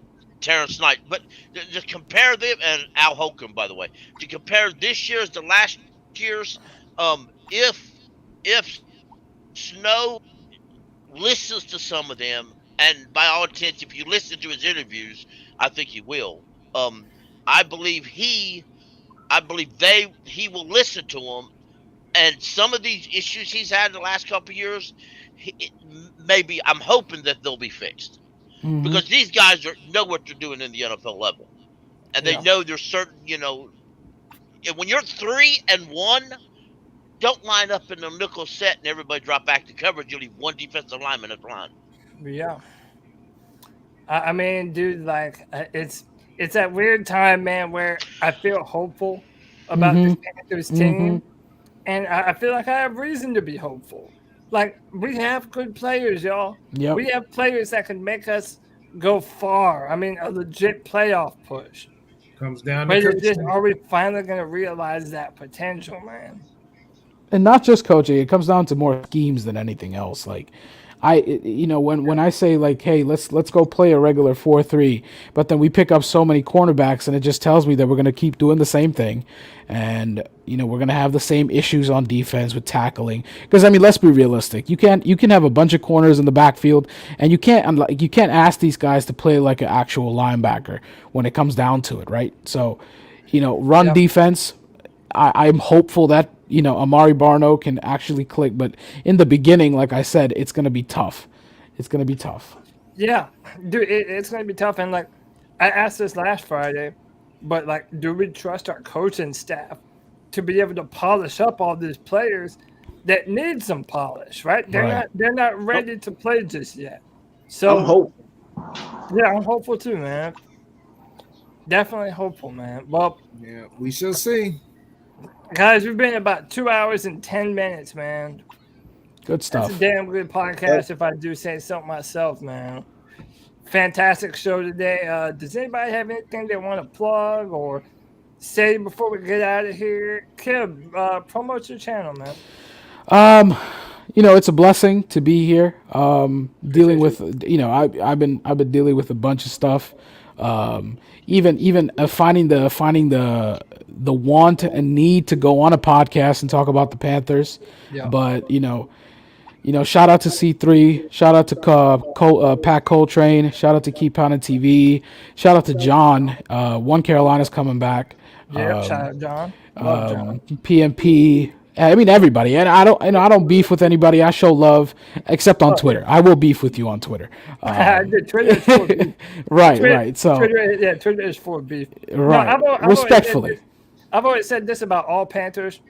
Terrence Knight, but to compare them, and Al Holcomb, by the way, to compare this year's to last year's, if Snow listens to some of them, and by all intents, if you listen to his interviews, I think he will. I believe he will listen to them, and some of these issues he's had in the last couple of years, maybe I'm hoping that they'll be fixed. Because these guys know what they're doing in the NFL level. And they know there's certain, when you're 3-1, don't line up in the nickel set and everybody drop back to coverage. You leave one defensive lineman at the line. Yeah. I mean, dude, like, it's that weird time, man, where I feel hopeful about this Panthers team. And I feel like I have reason to be hopeful. Like, we have good players, y'all. Yep. We have players that can make us go far. I mean, a legit playoff push. Comes down to coaching. are we finally going to realize that potential, man? And not just coaching. It comes down to more schemes than anything else. Like, when I say, like, hey, let's go play a regular 4-3, but then we pick up so many cornerbacks, and it just tells me that we're going to keep doing the same thing. And, we're going to have the same issues on defense with tackling. Because, I mean, let's be realistic. You can have a bunch of corners in the backfield, and you can't ask these guys to play like an actual linebacker when it comes down to it, right? So, run defense, I'm hopeful that, Amari Barno can actually click. But in the beginning, like I said, it's going to be tough. It's going to be tough. Yeah, dude, it's going to be tough. And, like, I asked this last Friday, but, like, do we trust our coaching staff to be able to polish up all these players that need some polish, right? They're not ready to play just yet. So I'm hopeful. Yeah, I'm hopeful too, man. Definitely hopeful, man. Well, yeah, we shall see. Guys, we've been about 2 hours and 10 minutes, man. Good stuff. That's a damn good podcast, if I do say so myself, man. Fantastic show today. Does anybody have anything they want to plug or say before we get out of here? Kib, promote your channel, man. It's a blessing to be here. Dealing with, I've been dealing with a bunch of stuff. Even finding the want and need to go on a podcast and talk about the Panthers. Yeah. But shout out to C3, shout out to Pat Coltrane, shout out to Keep Pounding TV, shout out to John. One Carolina's coming back. Yeah, shout out John. Love John. PMP. I mean everybody, and I don't beef with anybody. I show love, except on Twitter. Yeah. I will beef with you on Twitter. Twitter is for beef. Right. So Twitter is for beef. Right, No, respectfully. I've always said this about all Panthers,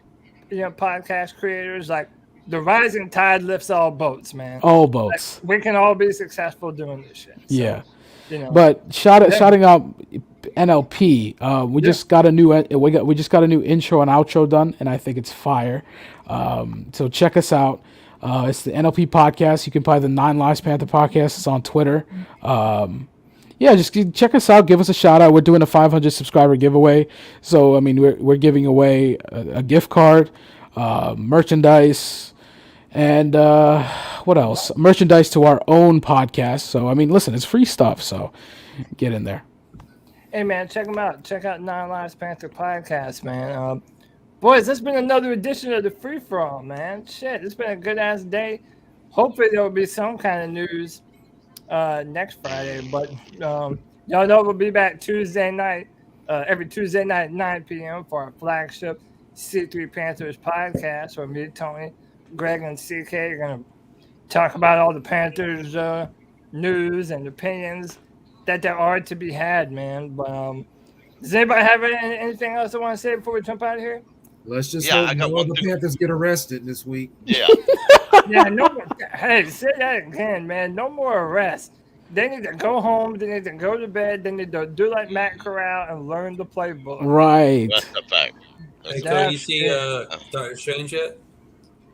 podcast creators. Like the rising tide lifts all boats, man. All boats. Like, we can all be successful doing this shit. So, yeah. But shouting out NLP. We just got a new intro and outro done, and I think it's fire. So check us out. It's the NLP podcast. You can find the 9 Lives Panther podcast. It's on Twitter. Just check us out. Give us a shout out. We're doing a 500 subscriber giveaway. So I mean, we're giving away a gift card, merchandise. And what else? Merchandise to our own podcast. So, I mean, listen, it's free stuff. So get in there. Hey, man, check them out. Check out 9 Lives Panther podcast, man. Boys, this has been another edition of the Free For All, man. Shit, it's been a good-ass day. Hopefully there will be some kind of news next Friday. But y'all know we'll be back Tuesday night, every Tuesday night at 9 p.m. for our flagship C3 Panthers podcast where me, Tony, Greg, and CK are going to talk about all the Panthers news and opinions that there are to be had, man. But does anybody have anything else they want to say before we jump out of here? Let's just hope no other Panthers get arrested this week. Yeah. Hey, say that again, man. No more arrests. They need to go home. They need to go to bed. They need to do like Matt Corral and learn the playbook. Right. That's a fact. Hey, Cody, you see Doctor Strange yet?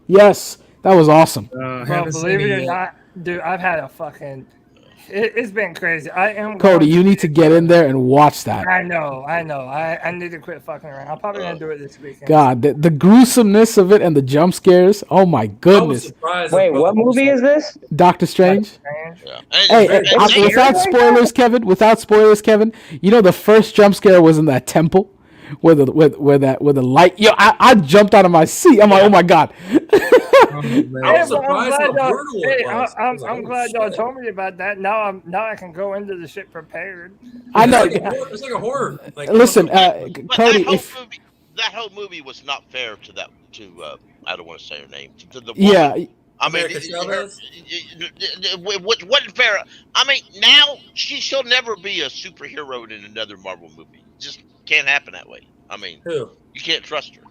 Yes, that was awesome. Believe it or not, dude, I've had a fucking... It's been crazy. Cody, you need to get in there and watch that. I know. I need to quit fucking around. I'm probably going to do it this weekend. God, the gruesomeness of it and the jump scares. Oh, my goodness. Wait, what movie is this? Doctor Strange. Yeah. Hey, without spoilers, Kevin, you know the first jump scare was in that temple where the light. I jumped out of my seat. I'm like, oh my God. I was surprised how brutal it was. I'm glad y'all told me about that. Now I can go into the shit prepared. I know. It's like a horror. Listen, Cody, that whole movie was not fair to that. I don't want to say her name. To the woman. Yeah. I mean, it wasn't fair. I mean, now she'll never be a superhero in another Marvel movie. It just can't happen that way. I mean, you can't trust her.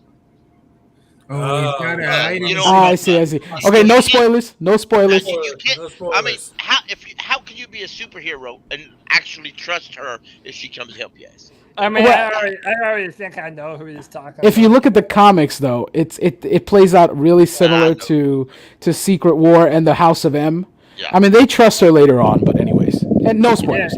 I see. Okay, no spoilers. No spoilers. I mean, how can you be a superhero and actually trust her if she comes to help you guys? I mean, I already think I know who he's talking about. If you look at the comics, though, it plays out really similar to Secret War and the House of M. Yeah. I mean, they trust her later on, but anyways, and no spoilers.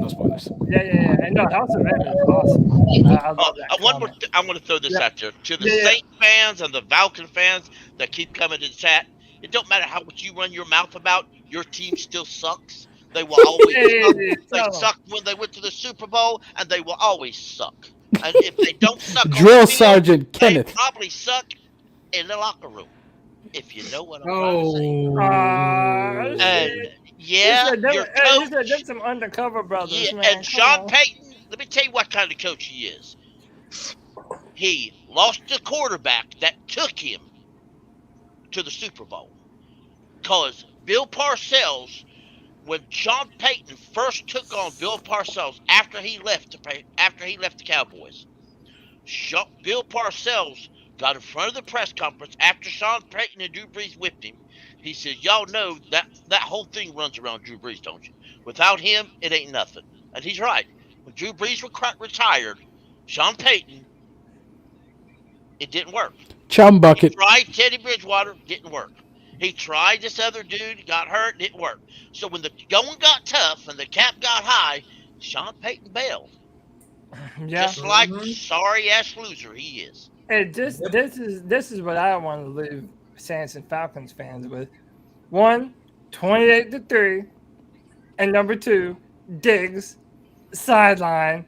Yeah. And no, House of M is awesome. I love that. I want to throw this out there to the Saint fans and the Falcon fans that keep coming to chat. It don't matter how much you run your mouth about, your team still sucks. They will always suck. They sucked when they went to the Super Bowl, and they will always suck. And if they don't suck, Drill Sergeant Kenneth, they probably suck in the locker room. If you know what I'm trying to say. And there's some undercover brothers. Yeah, man. and Sean Payton, let me tell you what kind of coach he is. He lost the quarterback that took him to the Super Bowl. Because Bill Parcells, when Sean Payton first took on Bill Parcells after he left the Cowboys, Bill Parcells got in front of the press conference after Sean Payton and Drew Brees whipped him. He said, y'all know that whole thing runs around Drew Brees, don't you? Without him, it ain't nothing. And he's right. When Drew Brees retired, Sean Payton, it didn't work. Chum bucket. He tried Teddy Bridgewater, didn't work. He tried this other dude, got hurt, didn't work. So when the going got tough and the cap got high, Sean Payton bailed. Yeah. Just like sorry-ass loser he is. Hey, this is what I want to leave Saints and Falcons fans with. 1, 28-3, and number 2, Diggs, sideline,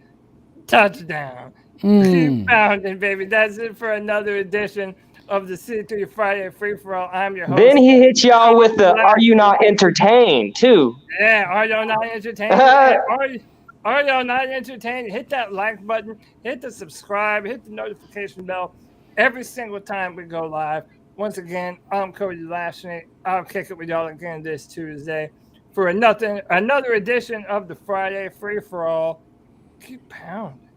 touchdown. Keep pounding, baby. That's it for another edition of the C3 Friday Free For All. I'm your host. Then he hits y'all with the "Are you not entertained?" too. Yeah, are you not entertained? Are y'all not entertained? Hit that like button, hit the subscribe, hit the notification bell every single time we go live. Once again, I'm Cody Lashney. I'll kick it with y'all again this Tuesday for another edition of the Friday Free for All. Keep pounding.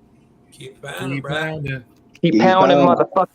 Keep pounding, Brad. Keep pounding, motherfucker.